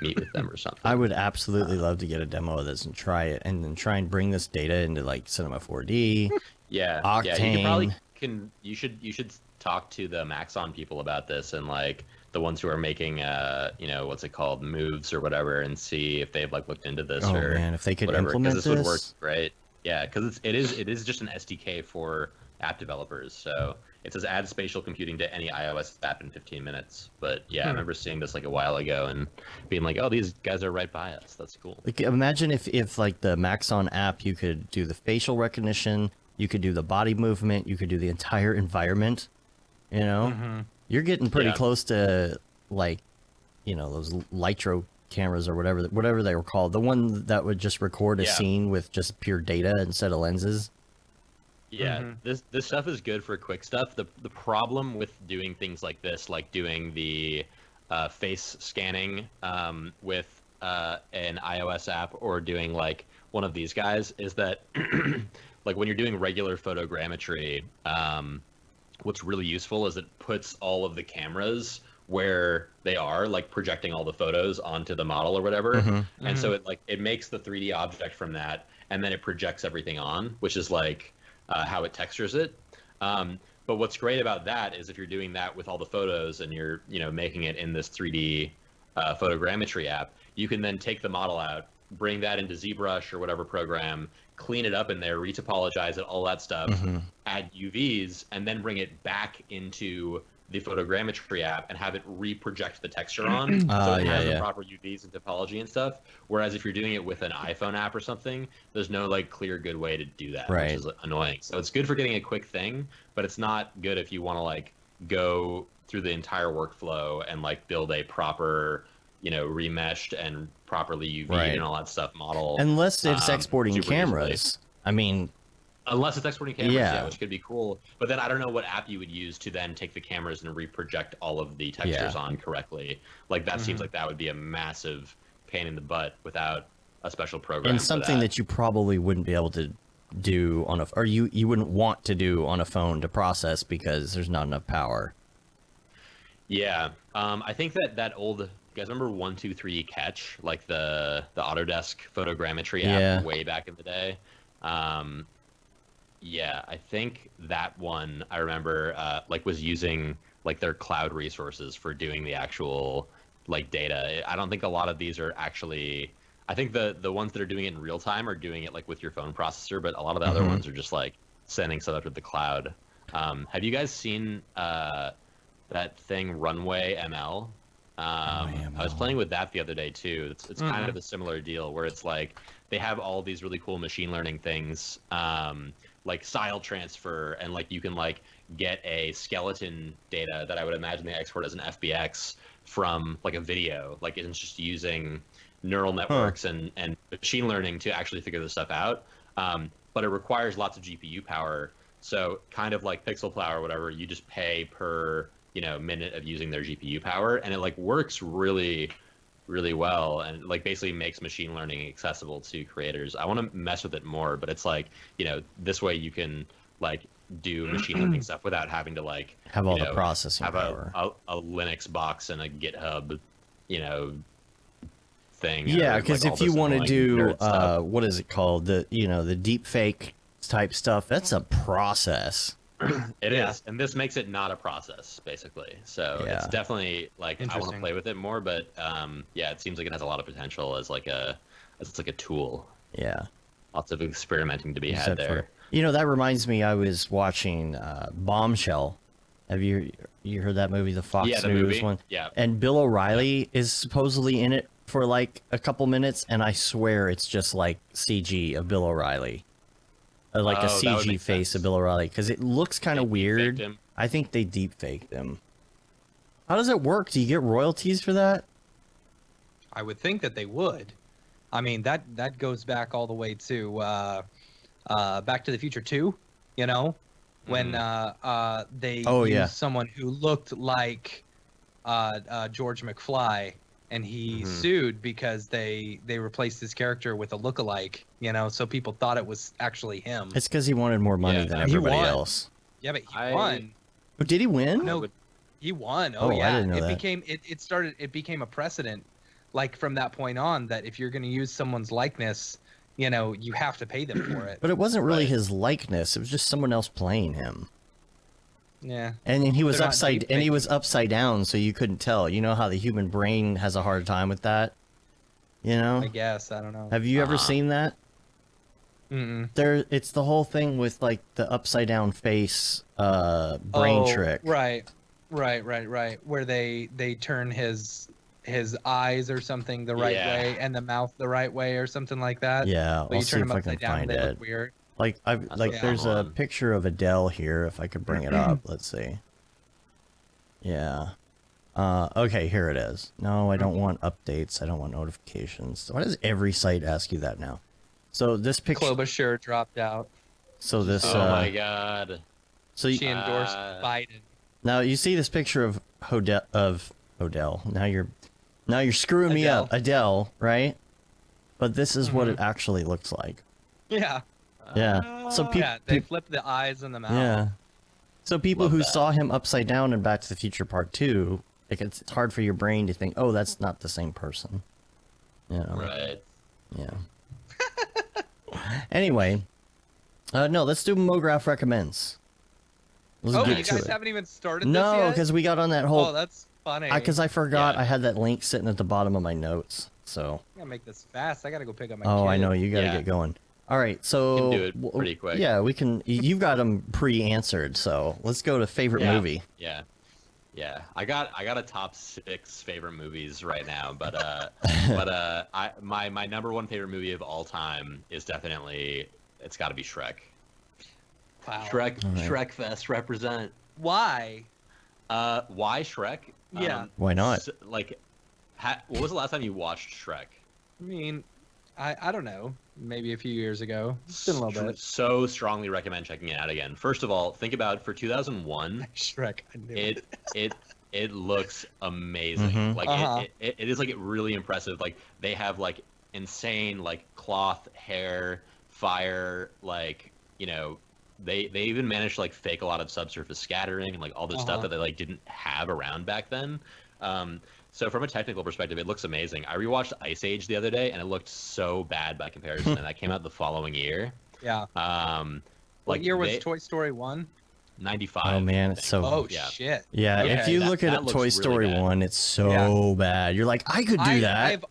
meet with them or something. I would absolutely love to get a demo of this and try it, and then try and bring this data into like Cinema 4D. Yeah, Octane. yeah. You could probably you should talk to the Maxon people about this and like the ones who are making you know, what's it called, moves or whatever, and see if they've like looked into this Oh or man, if they could whatever, implement this this, would work great. Yeah, because it is just an SDK for app developers. So it says add spatial computing to any iOS app in 15 minutes. But yeah, I remember seeing this like a while ago and being like, oh, these guys are right by us. That's cool. Like, imagine if like the Maxon app, you could do the facial recognition, you could do the body movement, you could do the entire environment. You know, you're getting pretty Yeah. close to like, you know, those Litro cameras or whatever they were called. The one that would just record a Yeah. scene with just pure data instead of lenses. Yeah, this stuff is good for quick stuff. The problem with doing things like this, like doing the face scanning with an iOS app or doing like one of these guys, is that like when you're doing regular photogrammetry, what's really useful is it puts all of the cameras where they are, like projecting all the photos onto the model or whatever. And so it makes the 3D object from that, and then it projects everything on, which is like how it textures it. But what's great about that is if you're doing that with all the photos and you're, you know, making it in this 3D photogrammetry app, you can then take the model out, bring that into ZBrush or whatever program, clean it up in there, retopologize it, all that stuff, add UVs, and then bring it back into the photogrammetry app and have it reproject the texture on, so it has the proper UVs and topology and stuff. Whereas if you're doing it with an iPhone app or something, there's no like clear good way to do that, Right. which is annoying. So it's good for getting a quick thing, but it's not good if you want to like go through the entire workflow and like build a proper, you know, remeshed and properly UV Right. and all that stuff model. Unless it's exporting super cameras. easily. I mean, Unless it's exporting cameras, Yeah. yeah, which could be cool. But then I don't know what app you would use to then take the cameras and reproject all of the textures Yeah. on correctly. Like that seems like that would be a massive pain in the butt without a special program. and for something that you probably wouldn't be able to do on or you wouldn't want to do on a phone to process because there's not enough power. Yeah, I think that old. You guys remember 123 Catch, like the Autodesk photogrammetry Yeah. app way back in the day? Yeah, I think that one I remember like was using like their cloud resources for doing the actual like data. I don't think a lot of these are actually. I think the ones that are doing it in real time are doing it like with your phone processor, but a lot of the other ones are just like sending stuff up to the cloud. Have you guys seen that thing Runway ML? I was playing with that the other day too. It's kind of a similar deal where it's like they have all these really cool machine learning things, like style transfer, and like you can like get a skeleton data that I would imagine they export as an FBX from like a video. Like it's just using neural networks and machine learning to actually figure this stuff out. but it requires lots of GPU power. So kind of like PixelPlow or whatever, you just pay per minute of using their GPU power, and it like works really really well, and like basically makes machine learning accessible to creators. I want to mess with it more, but it's like this way you can like do machine learning stuff without having to like have all the processing have power. a Linux box and a GitHub thing. Yeah, because like if you want to do stuff. what is it called, the the deepfake type stuff, that's a process. It is, and this makes it not a process, basically. So it's definitely like I want to play with it more, but yeah, it seems like it has a lot of potential as like a tool. Yeah, lots of experimenting to be had there. That reminds me, I was watching Bombshell. Have you heard that movie, the Fox News movie one? Yeah. And Bill O'Reilly is supposedly in it for like a couple minutes, and I swear it's just like CG of Bill O'Reilly. Like a CG face of Bill O'Reilly, because it looks kind of weird. I think they deep faked him. How does it work? Do you get royalties for that? I would think that they would. I mean, that goes back all the way to Back to the Future 2, when they used someone who looked like George McFly, and he sued because they replaced his character with a lookalike, so people thought it was actually him. It's because he wanted more money than everybody else. Yeah, but he won. Oh, did he win? No, he won. Oh yeah, I didn't know that. It became a precedent, like from that point on, that if you're going to use someone's likeness, you have to pay them for it. But it wasn't really his likeness; it was just someone else playing him. Yeah. And he was upside down, so you couldn't tell. You know how the human brain has a hard time with that? I guess, I don't know. Have you ever seen that? Mm-mm. It's the whole thing with like the upside down face brain trick. Right. Where they turn his eyes or something the right way and the mouth the right way or something like that. Yeah, But I'll you turn see them if I can upside down, find they it. look weird. Like there's a picture of Adele here. If I could bring it up, let's see. Yeah. Okay, here it is. No, I don't want updates. I don't want notifications. Why does every site ask you that now? So this picture. Klobuchar dropped out. So this. Oh my God. So she endorsed Biden. Now you see this picture of Odell. Now you're screwing me up, Adele, right? But this is what it actually looks like. Yeah. Yeah. So they flip the eyes and the mouth. Yeah. So people who saw him upside down in Back to the Future Part 2, like it's hard for your brain to think, oh, that's not the same person. Right. Yeah. Anyway, no, let's do Mograph recommends. Let's get you to guys it. haven't even started this No, yet? because we got on that whole. Oh, that's funny. Because I forgot I had that link sitting at the bottom of my notes. So. I gotta make this fast. I gotta go pick up my Oh, kid. I know. You gotta get going. All right, so we can do it pretty quick. Yeah, we can. You've got them pre-answered, so let's go to favorite movie. Yeah. I got a top 6 favorite movies right now, but my number 1 favorite movie of all time is definitely it's got to be Shrek. Wow. Shrek Fest represent. Why? Why Shrek? Yeah. Why not? What was the last time you watched Shrek? I mean, I don't know. Maybe a few years ago. It's been a little bit. So strongly recommend checking it out again. First of all, think about for 2001. Shrek. I knew it looks amazing. Mm-hmm. Like it is like really impressive. Like they have like insane like cloth hair, fire, like they even managed to like fake a lot of subsurface scattering and like all this stuff that they like didn't have around back then. So from a technical perspective, it looks amazing. I rewatched Ice Age the other day, and it looked so bad by comparison, and that came out the following year. Yeah. What year was Toy Story 1? 95. Oh man, it's so. Oh shit. Yeah, Okay. if you look at Toy Story 1, it's so bad. You're like, I could do that.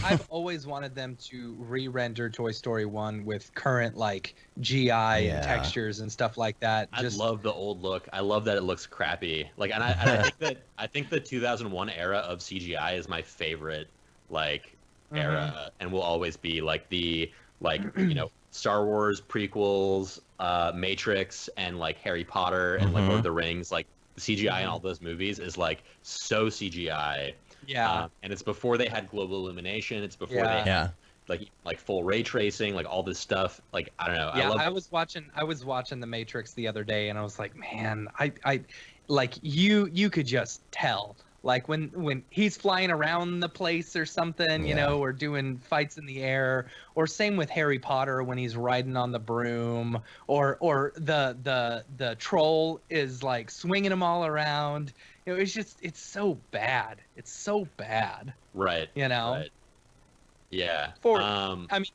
I've always wanted them to re-render Toy Story 1 with current like GI and textures and stuff like that. I love the old look. I love that it looks crappy. Like, and I think the 2001 era of CGI is my favorite like era, and will always be like the Star Wars prequels, Matrix, and like Harry Potter and like Lord of the Rings. Like the CGI in all those movies is like so CGI. Yeah. And it's before they had global illumination. It's before they had like full ray tracing, like all this stuff. Like I don't know. Yeah, I love. I was watching The Matrix the other day, and I was like, man, I like you could just tell. Like when he's flying around the place or something, you Yeah. know, or doing fights in the air, or same with Harry Potter when he's riding on the broom, or the troll is like swinging them all around. You know, it's so bad. It's so bad. Right. You know. Right. Yeah. For I mean,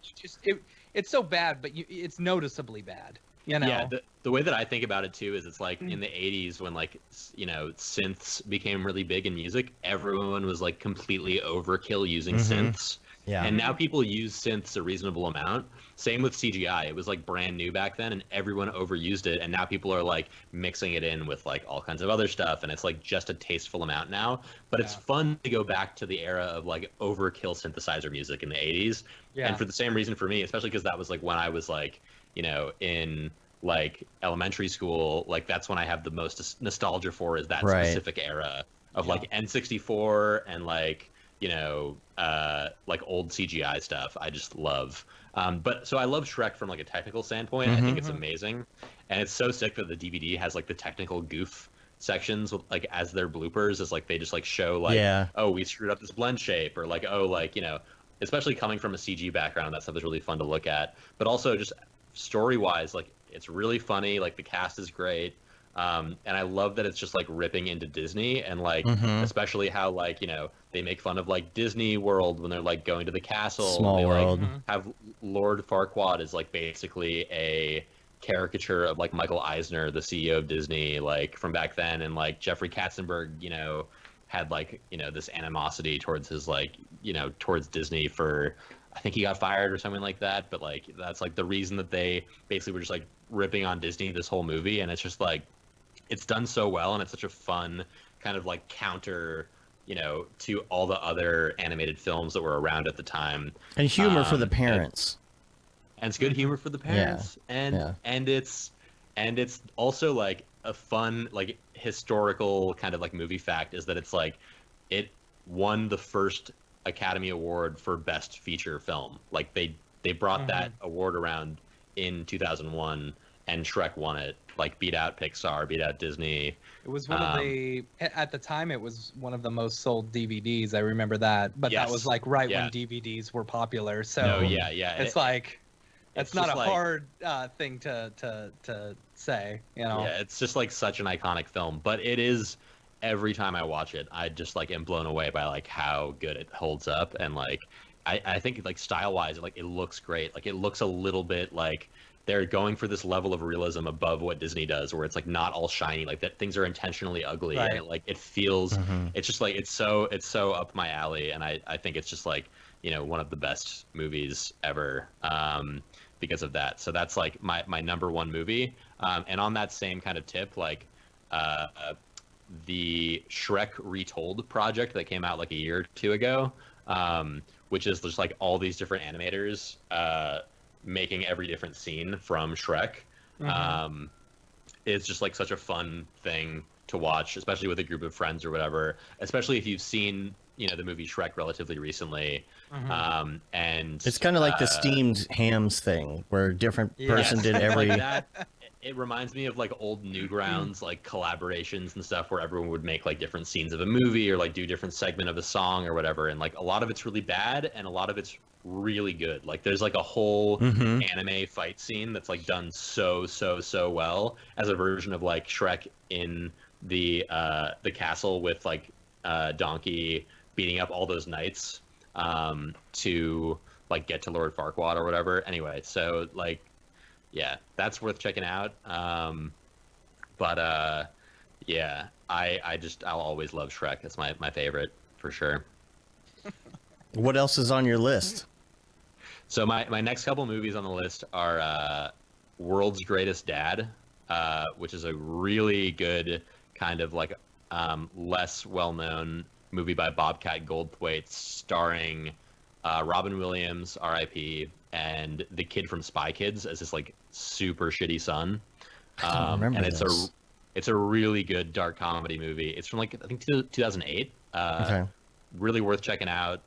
it's so bad, but it's noticeably bad. You know. Yeah, the way that I think about it too is it's like in the 80s when like you know synths became really big in music, everyone was like completely overkill using synths. Yeah. And now people use synths a reasonable amount. Same with CGI. It was like brand new back then and everyone overused it, and now people are like mixing it in with like all kinds of other stuff, and it's like just a tasteful amount now. But it's fun to go back to the era of like overkill synthesizer music in the 80s. Yeah. And for the same reason for me, especially because that was like when I was like, you know, in like elementary school, like that's when I have the most nostalgia for is that specific era of like N64 and like, you know, like old CGI stuff. I just love. But so I love Shrek from like a technical standpoint. I think it's amazing, and it's so sick that the DVD has like the technical goof sections with, like as their bloopers. Is like they just like show like, oh, we screwed up this blend shape, or like, oh, like, you know, especially coming from a CG background, that stuff is really fun to look at. But also just story wise, like it's really funny. Like the cast is great. And I love that it's just like ripping into Disney, and like especially how like, you know, they make fun of like Disney World when they're like going to the castle. Small they, World. Like, have Lord Farquaad is like basically a caricature of like Michael Eisner, the CEO of Disney, like from back then, and like Jeffrey Katzenberg, you know, had like, you know, this animosity towards his like, you know, towards Disney for, I think he got fired or something like that, but like that's like the reason that they basically were just like ripping on Disney this whole movie, and it's just like it's done so well, and it's such a fun kind of like counter, you know, to all the other animated films that were around at the time. And humor for the parents. And it's good humor for the parents. And it's also like a fun like historical kind of like movie fact is that it's like it won the first Academy Award for Best Feature Film. Like they brought that award around in 2001, and Shrek won it. Like beat out Pixar, beat out Disney. It was one of at the time it was one of the most sold DVDs. I remember that, but that was like when DVDs were popular. So it's like that's not a like, hard thing to say, you know. Yeah, it's just like such an iconic film, but it is. Every time I watch it, I just like am blown away by like how good it holds up, and like I think like style wise, like it looks great. Like it looks a little bit like they're going for this level of realism above what Disney does, where it's like not all shiny, like that things are intentionally ugly, and it, like it feels, it's just like it's so up my alley, and I think it's just like, you know, one of the best movies ever because of that. So that's like my number one movie, and on that same kind of tip, like the Shrek Retold project that came out like a year or two ago, which is just like all these different animators making every different scene from Shrek. It's just like such a fun thing to watch, especially with a group of friends or whatever, especially if you've seen, you know, the movie Shrek relatively recently. And it's kind of like the steamed hams thing where a different person did every like that. It reminds me of like old Newgrounds, like collaborations and stuff where everyone would make like different scenes of a movie or like do a different segment of a song or whatever. And like a lot of it's really bad and a lot of it's really good. Like there's like a whole anime fight scene that's like done so well as a version of like Shrek in the castle with like Donkey beating up all those knights to like get to Lord Farquaad or whatever. Anyway, so like yeah, that's worth checking out. But yeah, I'll always love Shrek. It's my favorite for sure. What else is on your list? So my next couple movies on the list are World's Greatest Dad, which is a really good kind of like less well-known movie by Bobcat Goldthwait starring Robin Williams, R.I.P., and the kid from Spy Kids as this like super shitty son. I don't remember and this. it's a really good dark comedy movie. It's from like I think 2008. Okay. Really worth checking out.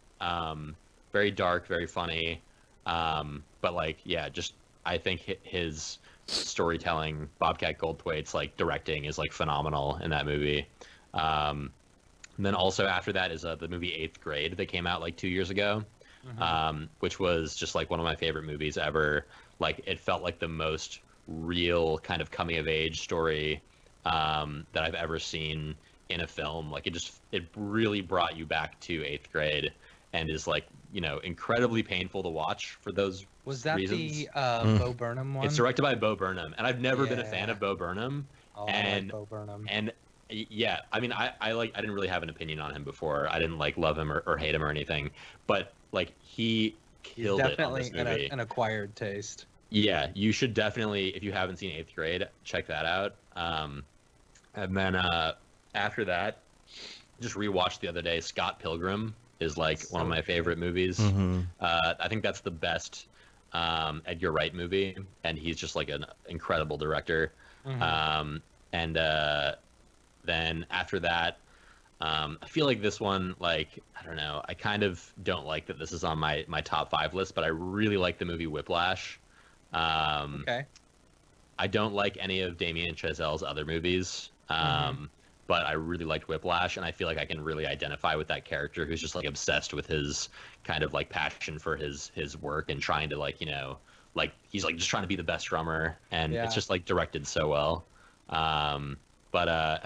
Very dark, very funny. But like, yeah, just I think his storytelling, Bobcat Goldthwait's like directing is like phenomenal in that movie. Um, and then also after that is the movie Eighth Grade that came out like 2 years ago, which was just like one of my favorite movies ever. Like it felt like the most real kind of coming of age story that I've ever seen in a film. Like it really brought you back to eighth grade, and is like incredibly painful to watch for those Was that reasons. the Bo Burnham one? It's directed by Bo Burnham, and I've never been a fan Yeah. of Bo Burnham. Oh, I and like Bo Burnham. and yeah, I mean, I didn't really have an opinion on him before. I didn't like love him or hate him or anything, but like he He's killed it on definitely this movie. an acquired taste. Yeah, you should definitely, if you haven't seen Eighth Grade, check that out. And then after that, just rewatched the other day. Scott Pilgrim is like one of my favorite movies. I think that's the best Edgar Wright movie, and he's just like an incredible director. And then after that, I feel like this one, like, I don't know, I kind of don't like that this is on my top 5 list, but I really like the movie Whiplash. Okay. I don't like any of Damien Chazelle's other movies, but I really liked Whiplash, and I feel like I can really identify with that character who's just like obsessed with his kind of like passion for his work and trying to like like he's like just trying to be the best drummer, and it's just like directed so well. And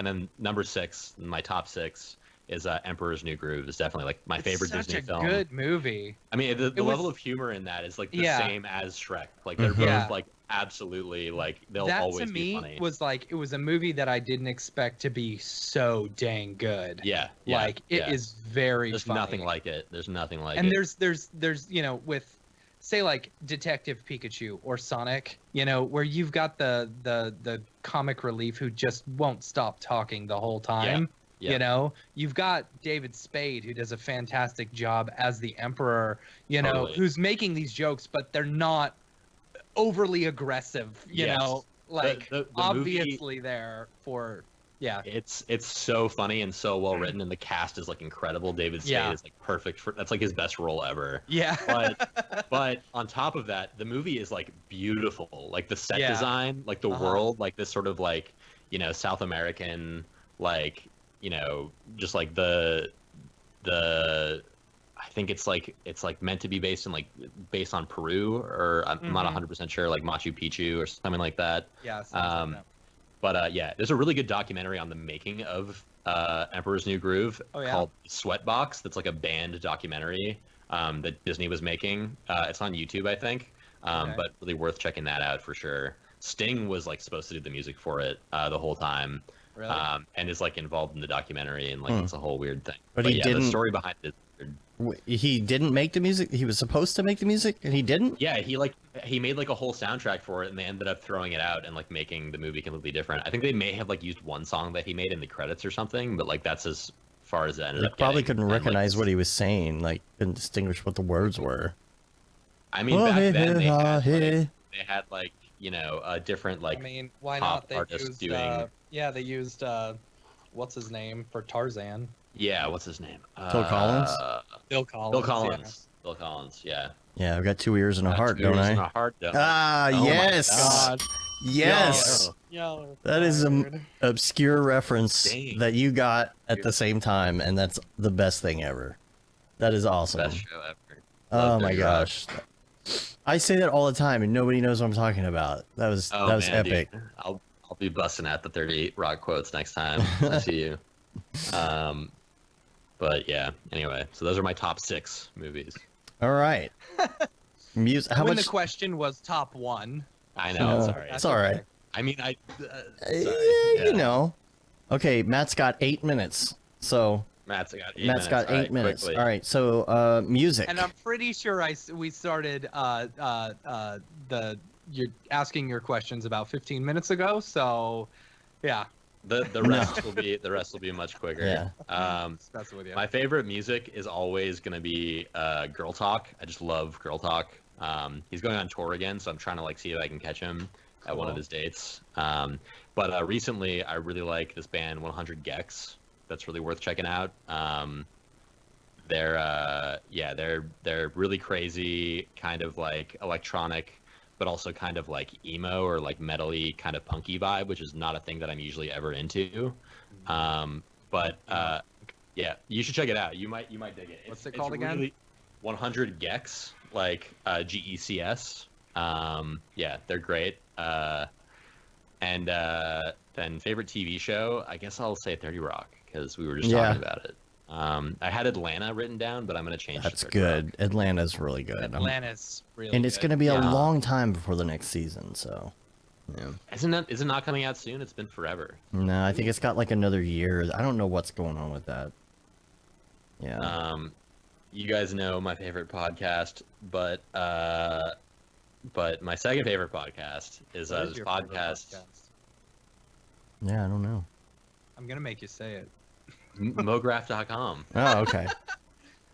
then number 6, my top 6 is Emperor's New Groove. Is definitely like my favorite Disney film. Such a good movie. I mean, the level of humor in that is like the same as Shrek. Like they're both like absolutely like they'll always be funny. That to me was like it was a movie that I didn't expect to be so dang good. Yeah. Like it is very There's funny. nothing like it. There's nothing like and it. there's with say like Detective Pikachu or Sonic, where you've got the comic relief who just won't stop talking the whole time. Yeah. You've got David Spade, who does a fantastic job as the Emperor, Totally. who's making these jokes, but they're not overly aggressive, like the obviously movie, there for, It's so funny and so well written, and the cast is like incredible. David Spade is like perfect for, that's like his best role ever. Yeah. But on top of that, the movie is like beautiful. Like the set design, like the world, like this sort of like, South American, like, just like the I think it's like meant to be based on Peru, or I'm not 100% sure, like Machu Picchu or something like that. Yeah. Like that. But there's a really good documentary on the making of Emperor's New Groove called Sweatbox. That's like a band documentary that Disney was making. It's on YouTube, I think, but really worth checking that out for sure. Sting was like supposed to do the music for it the whole time. Really? And is like involved in the documentary, and like it's a whole weird thing. But he didn't. The story behind it. He didn't make the music. He was supposed to make the music, and he didn't. Yeah, he made like a whole soundtrack for it, and they ended up throwing it out and like making the movie completely different. I think they may have like used one song that he made in the credits or something, but like that's as far as it ended up. Probably couldn't recognize what he was saying, like couldn't distinguish what the words were. I mean, back then they had like a different like. I mean, why pop not? They artists used, doing. they used what's his name for Tarzan? Yeah, what's his name? Phil Collins. Bill Collins. Bill Collins. Yeah. Bill Collins. Yeah. Yeah, I've got 2 ears and a heart, don't I? And a heart, don't Ah, oh yes. God. Yes. That is an obscure reference that you got at the same time, and that's the best thing ever. That is awesome. Best show ever. Oh my gosh. I say that all the time, and nobody knows what I'm talking about. That was epic. Dude. I'll be busting at the 38 Rock quotes next time I see you. But yeah. Anyway, so those are my top 6 movies. All right. Music. How when much? the question was top 1. I know. Sorry. It's all right. I mean, Okay, Matt's got 8 minutes. So Matt's got 8 Matt's minutes. got 8 minutes. Quickly. All right. So music. And I'm pretty sure we started you're asking your questions about 15 minutes ago. So, yeah. The rest will be much quicker. Yeah. That's with you. My favorite music is always gonna be Girl Talk. I just love Girl Talk. He's going on tour again, so I'm trying to like see if I can catch him at one of his dates. But recently, I really like this band 100 Gex. That's really worth checking out. they're really crazy, kind of like electronic, but also kind of like emo or like metal-y kind of punky vibe, which is not a thing that I'm usually ever into. But yeah, you should check it out. You might dig it. What's it called again? Really 100 Gex, like GECS. Yeah, they're great. And then favorite TV show, I guess I'll say 30 Rock because we were just talking about it. I had Atlanta written down, but I'm gonna change. That's to 30 Rock. good. Atlanta's really good. Atlanta's really and it's good. going to be a Yeah. long time before the next season, so yeah. Is it not coming out soon? It's been forever. No, I think it's got like another year. I don't know what's going on with that. Yeah. You guys know my favorite podcast, but my second favorite podcast is What this your favorite podcast, Yeah, I don't know. I'm gonna make you say it. Mograph.com. Oh, okay.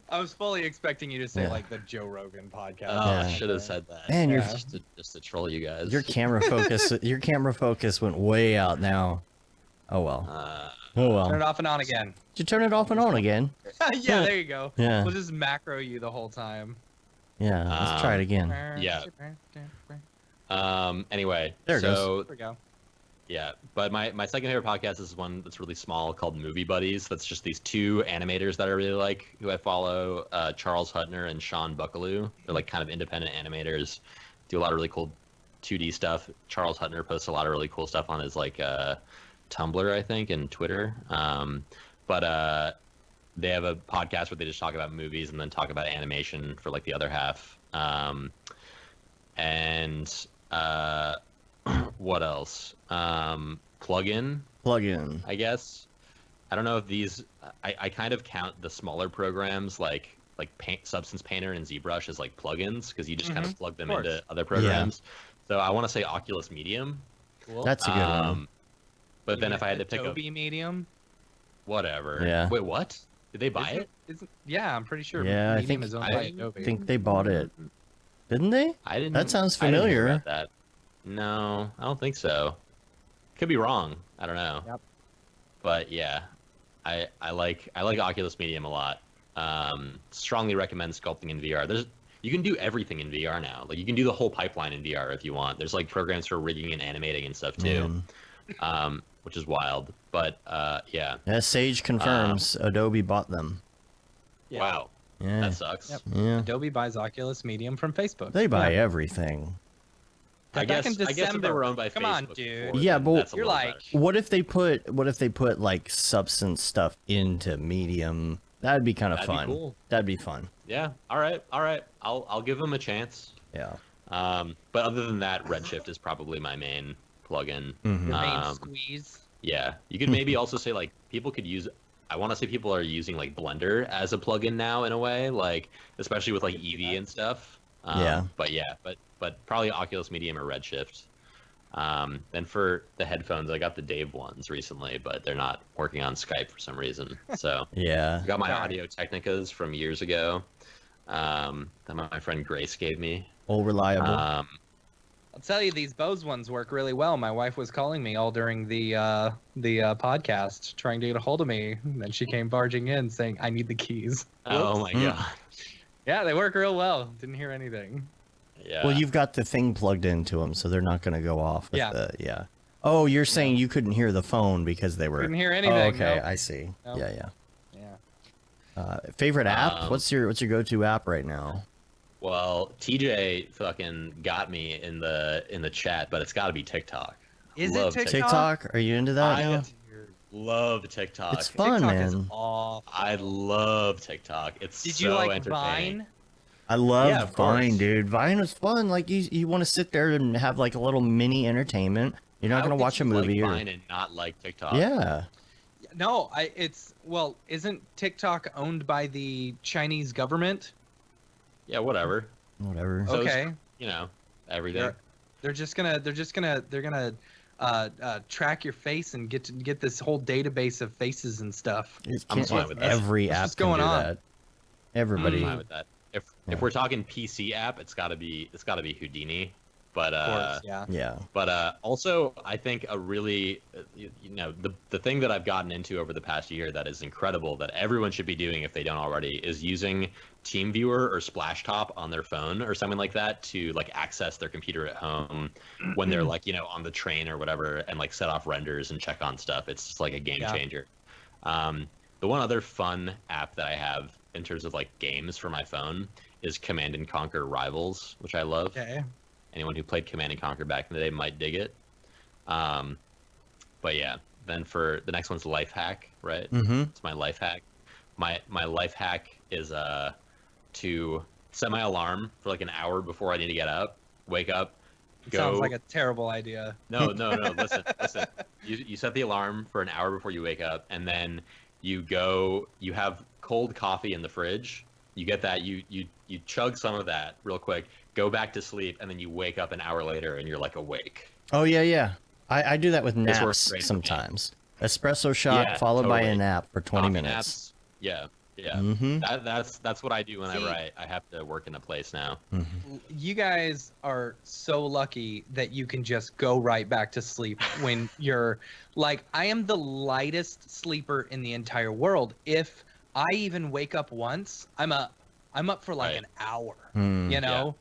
I was fully expecting you to say Yeah. like the Joe Rogan podcast. Oh, I Yeah. should have said that. Man, you're- just to troll you guys. Your camera focus went way out now. Oh well. Oh well. Turn it off and on again. Did you turn it off and on again? Yeah, there you go. Yeah. We'll just macro you the whole time. Yeah, let's try it again. Yeah. Anyway, There it goes. so There we go. yeah, but my second favorite podcast is one that's really small called Movie Buddies. That's just these two animators that I really like, who I follow, Charles Hutner and Sean Buckaloo. They're like kind of independent animators, do a lot of really cool 2D stuff. Charles Hutner posts a lot of really cool stuff on his like Tumblr, I think, and Twitter. But they have a podcast where they just talk about movies and then talk about animation for like the other half. What else? Plugin, I guess. I don't know if these. I kind of count the smaller programs like Substance Painter and ZBrush as like plugins because you just kind of plug them into other programs. So I want to say Oculus Medium. Cool. That's a good one. But then if I had to pick Adobe Medium. whatever. Yeah. Wait, what? Did they buy it? Yeah, I'm pretty sure. Yeah, I Medium think- is owned I by Adobe. I think they bought it. Didn't they? I didn't. That sounds I didn't hear familiar. about that. No, I don't think so. Could be wrong. I don't know. Yep. But yeah, I like Oculus Medium a lot. Strongly recommend sculpting in VR. You can do everything in VR now. Like you can do the whole pipeline in VR if you want. There's like programs for rigging and animating and stuff too, which is wild. But yeah. Yeah, Sage confirms Adobe bought them. Yeah. Wow, Yeah. that sucks. Yep. Yeah. Adobe buys Oculus Medium from Facebook. They buy Yeah. everything. I Back guess in if they December. were owned by Come Facebook. on, dude. before, Yeah, then but that's a you're little like- better. What if they put like substance stuff into Medium? That'd be kind of That'd be fun. cool. That'd be fun. Yeah. All right. I'll give them a chance. Yeah. But other than that, Redshift is probably my main plugin. Mhm. Your main Um, squeeze. Yeah, you could maybe also say like people could use. I want to say people are using like Blender as a plugin now in a way, like especially with like EV and stuff. Yeah. But probably Oculus Medium or Redshift. Then for the headphones, I got the Dave ones recently, but they're not working on Skype for some reason. So Yeah. I got my Darn. Audio Technicas from years ago that my friend Grace gave me. All reliable. I'll tell you, these Bose ones work really well. My wife was calling me all during the podcast, trying to get a hold of me, and then she came barging in saying, "I need the keys." Oh my god. Yeah, they work real well. Didn't hear anything. Yeah. Well, you've got the thing plugged into them, so they're not going to go off. With Yeah. Yeah. Oh, you're saying you couldn't hear the phone because they were. Couldn't hear anything. Oh, okay, nope. I see. Nope. Yeah. Yeah. Favorite app? Um, What's your go-to app right now? Well, TJ fucking got me in the chat, but it's got to be TikTok. Is it Love TikTok? TikTok? Are you into that now? Love TikTok. It's fun, TikTok man. is awful. I love TikTok. It's Did so you like entertaining. Vine? I love Yeah, of Vine, course. dude. Vine was fun. Like you want to sit there and have like a little mini entertainment. You're not How going to could watch a you movie like or Vine and not like TikTok. yeah. No, isn't TikTok owned by the Chinese government? Yeah, whatever. Whatever. So it's, Okay. you know, everything. They're gonna track your face and get this whole database of faces and stuff. I'm fine with that. Every What's app just can going do on? that. Everybody. I'm fine with that. If Yeah. we're talking PC app, it's gotta be Houdini. But Of course, yeah. Yeah. But also, I think a really, the thing that I've gotten into over the past year that is incredible that everyone should be doing if they don't already is using TeamViewer or Splashtop on their phone or something like that to like access their computer at home when they're like, on the train or whatever and like set off renders and check on stuff. It's just like a game changer. The one other fun app that I have in terms of like games for my phone is Command and Conquer Rivals, which I love. Okay. Anyone who played Command and Conquer back in the day might dig it. But yeah, then for the next one's life hack, right? Mm-hmm. It's my life hack. My life hack is to set my alarm for like an hour before I need to get up, wake up, go. Sounds like a terrible idea. No. Listen. You set the alarm for an hour before you wake up, and then you go. You have cold coffee in the fridge. You get that. You chug some of that real quick. Go back to sleep, and then you wake up an hour later, and you're like awake. Oh yeah. I do that with This naps works great for me. sometimes. Espresso shot Yeah, followed by a totally. nap for 20 Coffee minutes. naps. Yeah. Mm-hmm. That's what I do when I See- write. I have to work in a place now. You guys are so lucky that you can just go right back to sleep when you're like, I am the lightest sleeper in the entire world. If I even wake up once, I'm up for like Right. an hour. Mm. You know,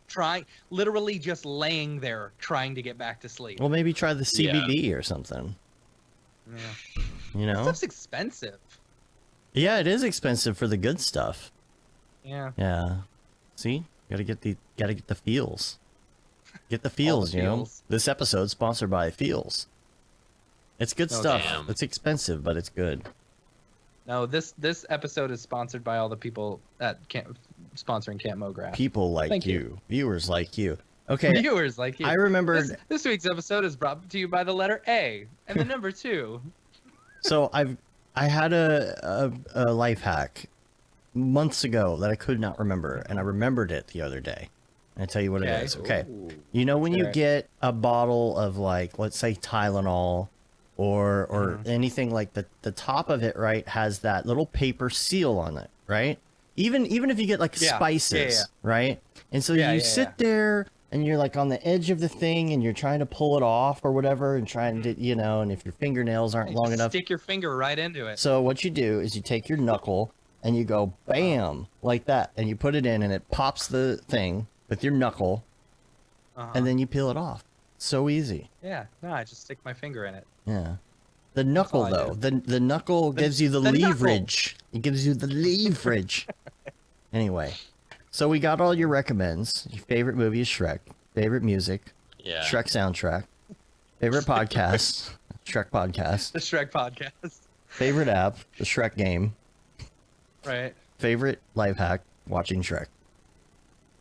literally just laying there trying to get back to sleep. Well, maybe try the CBD or something. Yeah. You That know? stuff's expensive. Yeah, it is expensive for the good stuff. Yeah. Yeah. See? Gotta get the feels. Get the feels, you know? feels. This episode's sponsored by Feels. It's good Oh, stuff. damn. It's expensive, but it's good. No, this episode is sponsored by all the people at sponsoring Camp Mograph. People like Thank you. Viewers like you. Okay. Viewers like you. I remembered This week's episode is brought to you by the letter A and the number 2. So I had a life hack months ago that I could not remember, and I remembered it the other day. And I tell you what it Okay. is. Okay. Ooh. You know when you Alright. get a bottle of like, let's say Tylenol or anything like the top of it, right, has that little paper seal on it, right? Even if you get like Yeah. spices, Yeah. right? And so Yeah, you yeah, sit yeah. there and you're like on the edge of the thing and you're trying to pull it off or whatever and trying to, and if your fingernails aren't long enough. Stick your finger right into it. So what you do is you take your knuckle and you go bam like that, and you put it in, and it pops the thing with your knuckle, Uh-huh. and then you peel it off. So easy. Yeah, no, I just stick my finger in it. Yeah. The knuckle all I though, the knuckle gives you the the knuckle. leverage. It gives you the leverage. Anyway, so we got all your recommends. Your favorite movie is Shrek. Favorite music, Yeah. Shrek soundtrack. Favorite podcast, Shrek podcast. The Shrek podcast. Favorite app, the Shrek game. Right. Favorite life hack, watching Shrek.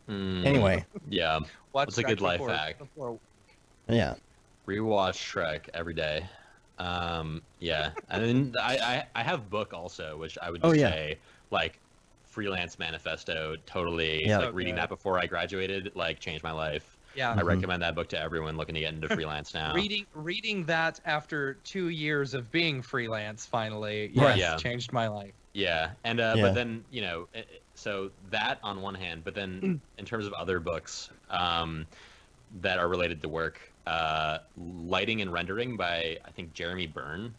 Mm, Anyway, Yeah. Watch What's a Shrek good life before- hack? before- yeah. Rewatch Shrek every day. Yeah. And then I have book also, which I would Oh, just yeah. say like freelance manifesto. Totally. Yeah. Like So reading good. that before I graduated, like changed my life. Yeah. I recommend that book to everyone looking to get into freelance now. Reading that after 2 years of being freelance, finally, Right. yes, Yeah. changed my life. Yeah, and Yeah. but then so that on one hand, but then in terms of other books that are related to work, Lighting and Rendering by I think Jeremy Byrne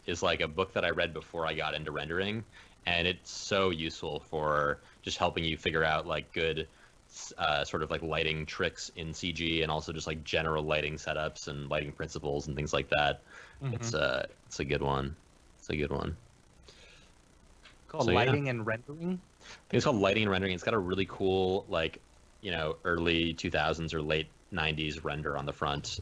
is like a book that I read before I got into rendering, and it's so useful for just helping you figure out like good sort of like lighting tricks in CG and also just like general lighting setups and lighting principles and things like that. It's a good one. It's a good one. Called So, yeah. Lighting and Rendering. I think it's called Lighting and Rendering. It's got a really cool, like, early 2000s or late 90s render on the front.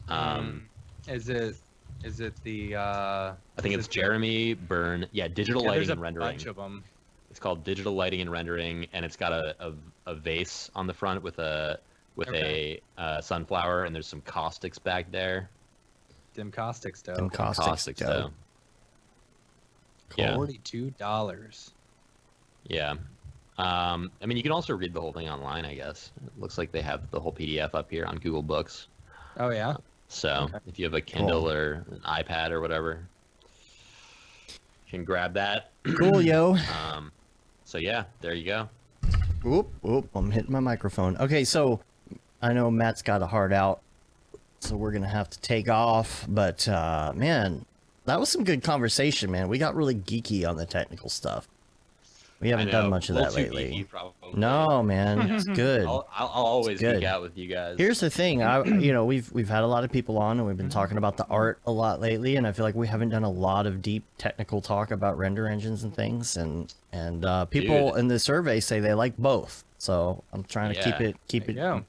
Is it the? I think it's Jeremy Byrne. Yeah, Digital Yeah, Lighting there's a and Rendering. bunch of them. It's called Digital Lighting and Rendering, and it's got a vase on the front with a sunflower, and there's some caustics back there. Dim caustics dough. Them caustics dough. Yeah. $42. Yeah. I mean, you can also read the whole thing online, I guess. It looks like they have the whole PDF up here on Google Books. Oh yeah. So Okay. if you have a Kindle or an iPad or whatever, you can grab that. Cool, yo. So yeah, there you go. Whoop, whoop, I'm hitting my microphone. Okay, so I know Matt's got a heart out so we're gonna have to take off. But man, that was some good conversation, man. We got really geeky on the technical stuff. We haven't done much of that lately. Geeky, probably. No, man, it's good. I'll always good. geek out with you guys. Here's the thing, we've had a lot of people on, and we've been talking about the art a lot lately, and I feel like we haven't done a lot of deep technical talk about render engines and things, and people in the survey say they like both. So I'm trying to keep it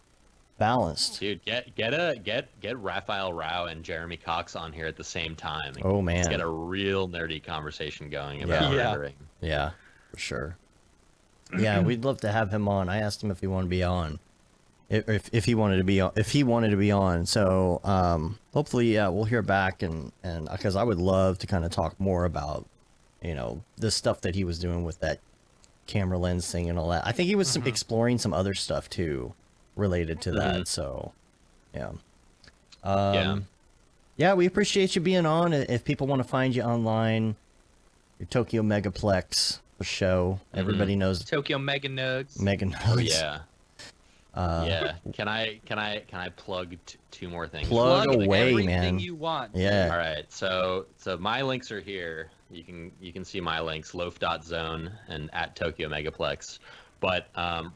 balanced. Dude, get Raphael Rao and Jeremy Cox on here at the same time. Oh man, let's get a real nerdy conversation going about rendering. Yeah, for sure. Yeah, we'd love to have him on. I asked him if he wanted to be on, if he wanted to be on. So hopefully, we'll hear back, and because I would love to kind of talk more about, the stuff that he was doing with that camera lens thing and all that. I think he was exploring some other stuff too, related to that. So, yeah. Yeah, we appreciate you being on. If people want to find you online, your Tokyo Megaplex show. Everybody knows Tokyo Mega Nugs. Mega Nugs. Oh yeah. Yeah. Can I plug two more things? Plug away, everything man. You want. Yeah. All right. So my links are here. You can see my links, loaf.zone and at Tokyo Megaplex. But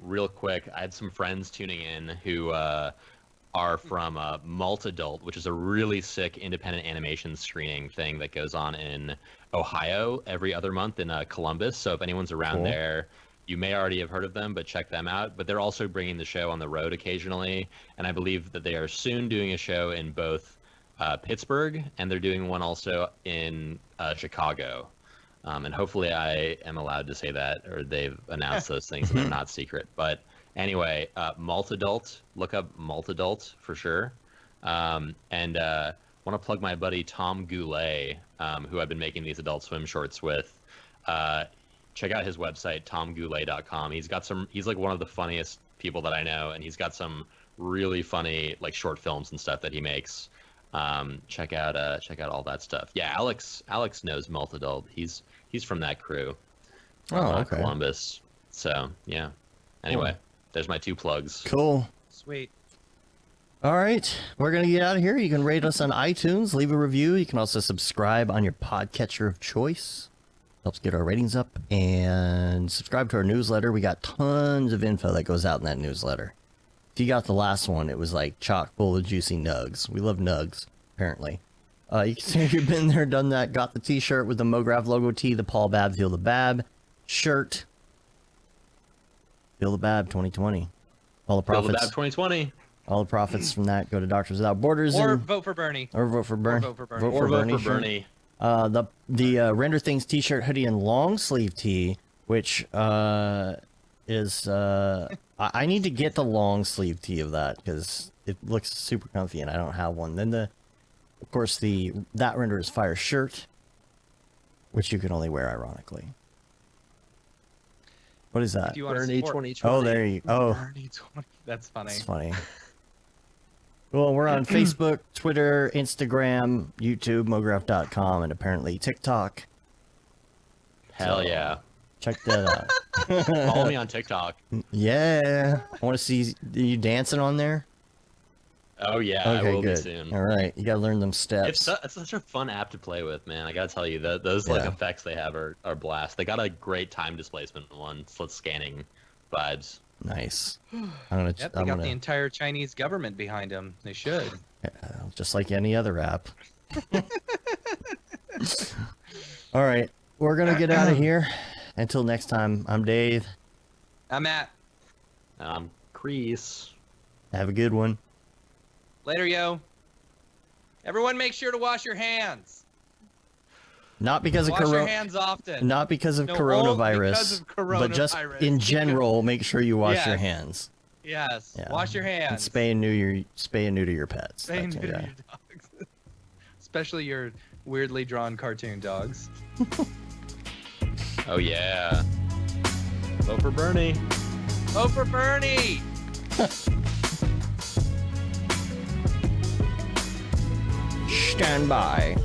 real quick, I had some friends tuning in who are from Multidult, which is a really sick independent animation screening thing that goes on in Ohio every other month in Columbus. So if anyone's around there, you may already have heard of them, but check them out. But they're also bringing the show on the road occasionally, and I believe that they are soon doing a show in both Pittsburgh, and they're doing one also in Chicago. And hopefully I am allowed to say that, or they've announced those things and they're not secret. But anyway, Multidult, look up Multidult for sure. And want to plug my buddy Tom Goulet, who I've been making these Adult Swim shorts with. Check out his website, tomgoulet.com. He's like one of the funniest people that I know, and he's got some really funny like short films and stuff that he makes. Check out all that stuff. Yeah, Alex knows Multidult. He's from that crew. From Columbus. So yeah. Anyway, there's my 2 plugs. Cool. Sweet. All right, we're gonna get out of here. You can rate us on iTunes, leave a review. You can also subscribe on your podcatcher of choice. Helps get our ratings up, and subscribe to our newsletter. We got tons of info that goes out in that newsletter. If you got the last one, it was like chock full of juicy nugs. We love nugs, apparently. You can say you've been there, done that. Got the t-shirt with the Mograph logo tee, the Paul Bab Feel the Bab shirt. Feel the Bab 2020. All the profits. Feel the Bab 2020. All the profits from that go to Doctors Without Borders. Or vote for Bernie. Or vote for Bernie. Or vote for Bernie. Vote for Bernie. Bernie. The Render Things t-shirt, hoodie, and long sleeve tee, which is I need to get the long sleeve tee of that because it looks super comfy and I don't have one. Then of course that Render is Fire shirt, which you can only wear ironically. What is that? Bernie 2020. Oh, there you go. Bernie 20. That's funny. That's funny. Well, we're on Facebook, Twitter, Instagram, YouTube, Mograph.com, and apparently TikTok. Hell yeah. Check that out. Follow me on TikTok. Yeah. I want to see you dancing on there. Oh yeah, I will be soon. All right, you gotta learn them steps. It's such a fun app to play with, man. I gotta tell you, those like effects they have are blast. They got a great time displacement one, slit scanning vibes. Nice. They got the entire Chinese government behind them. They should. Just like any other app. All right, we're gonna get out of here. Until next time, I'm Dave. I'm Matt. I'm Crease. Have a good one. Later, yo. Everyone make sure to wash your hands. Not because of Wash your hands often. Not because of coronavirus, but just in general, make sure you wash your hands. Yes. Yeah. Wash your hands. And spay and neuter your pets. Spay and neuter your dogs. Especially your weirdly drawn cartoon dogs. Oh yeah. Vote for Bernie. Vote for Bernie. Stand by.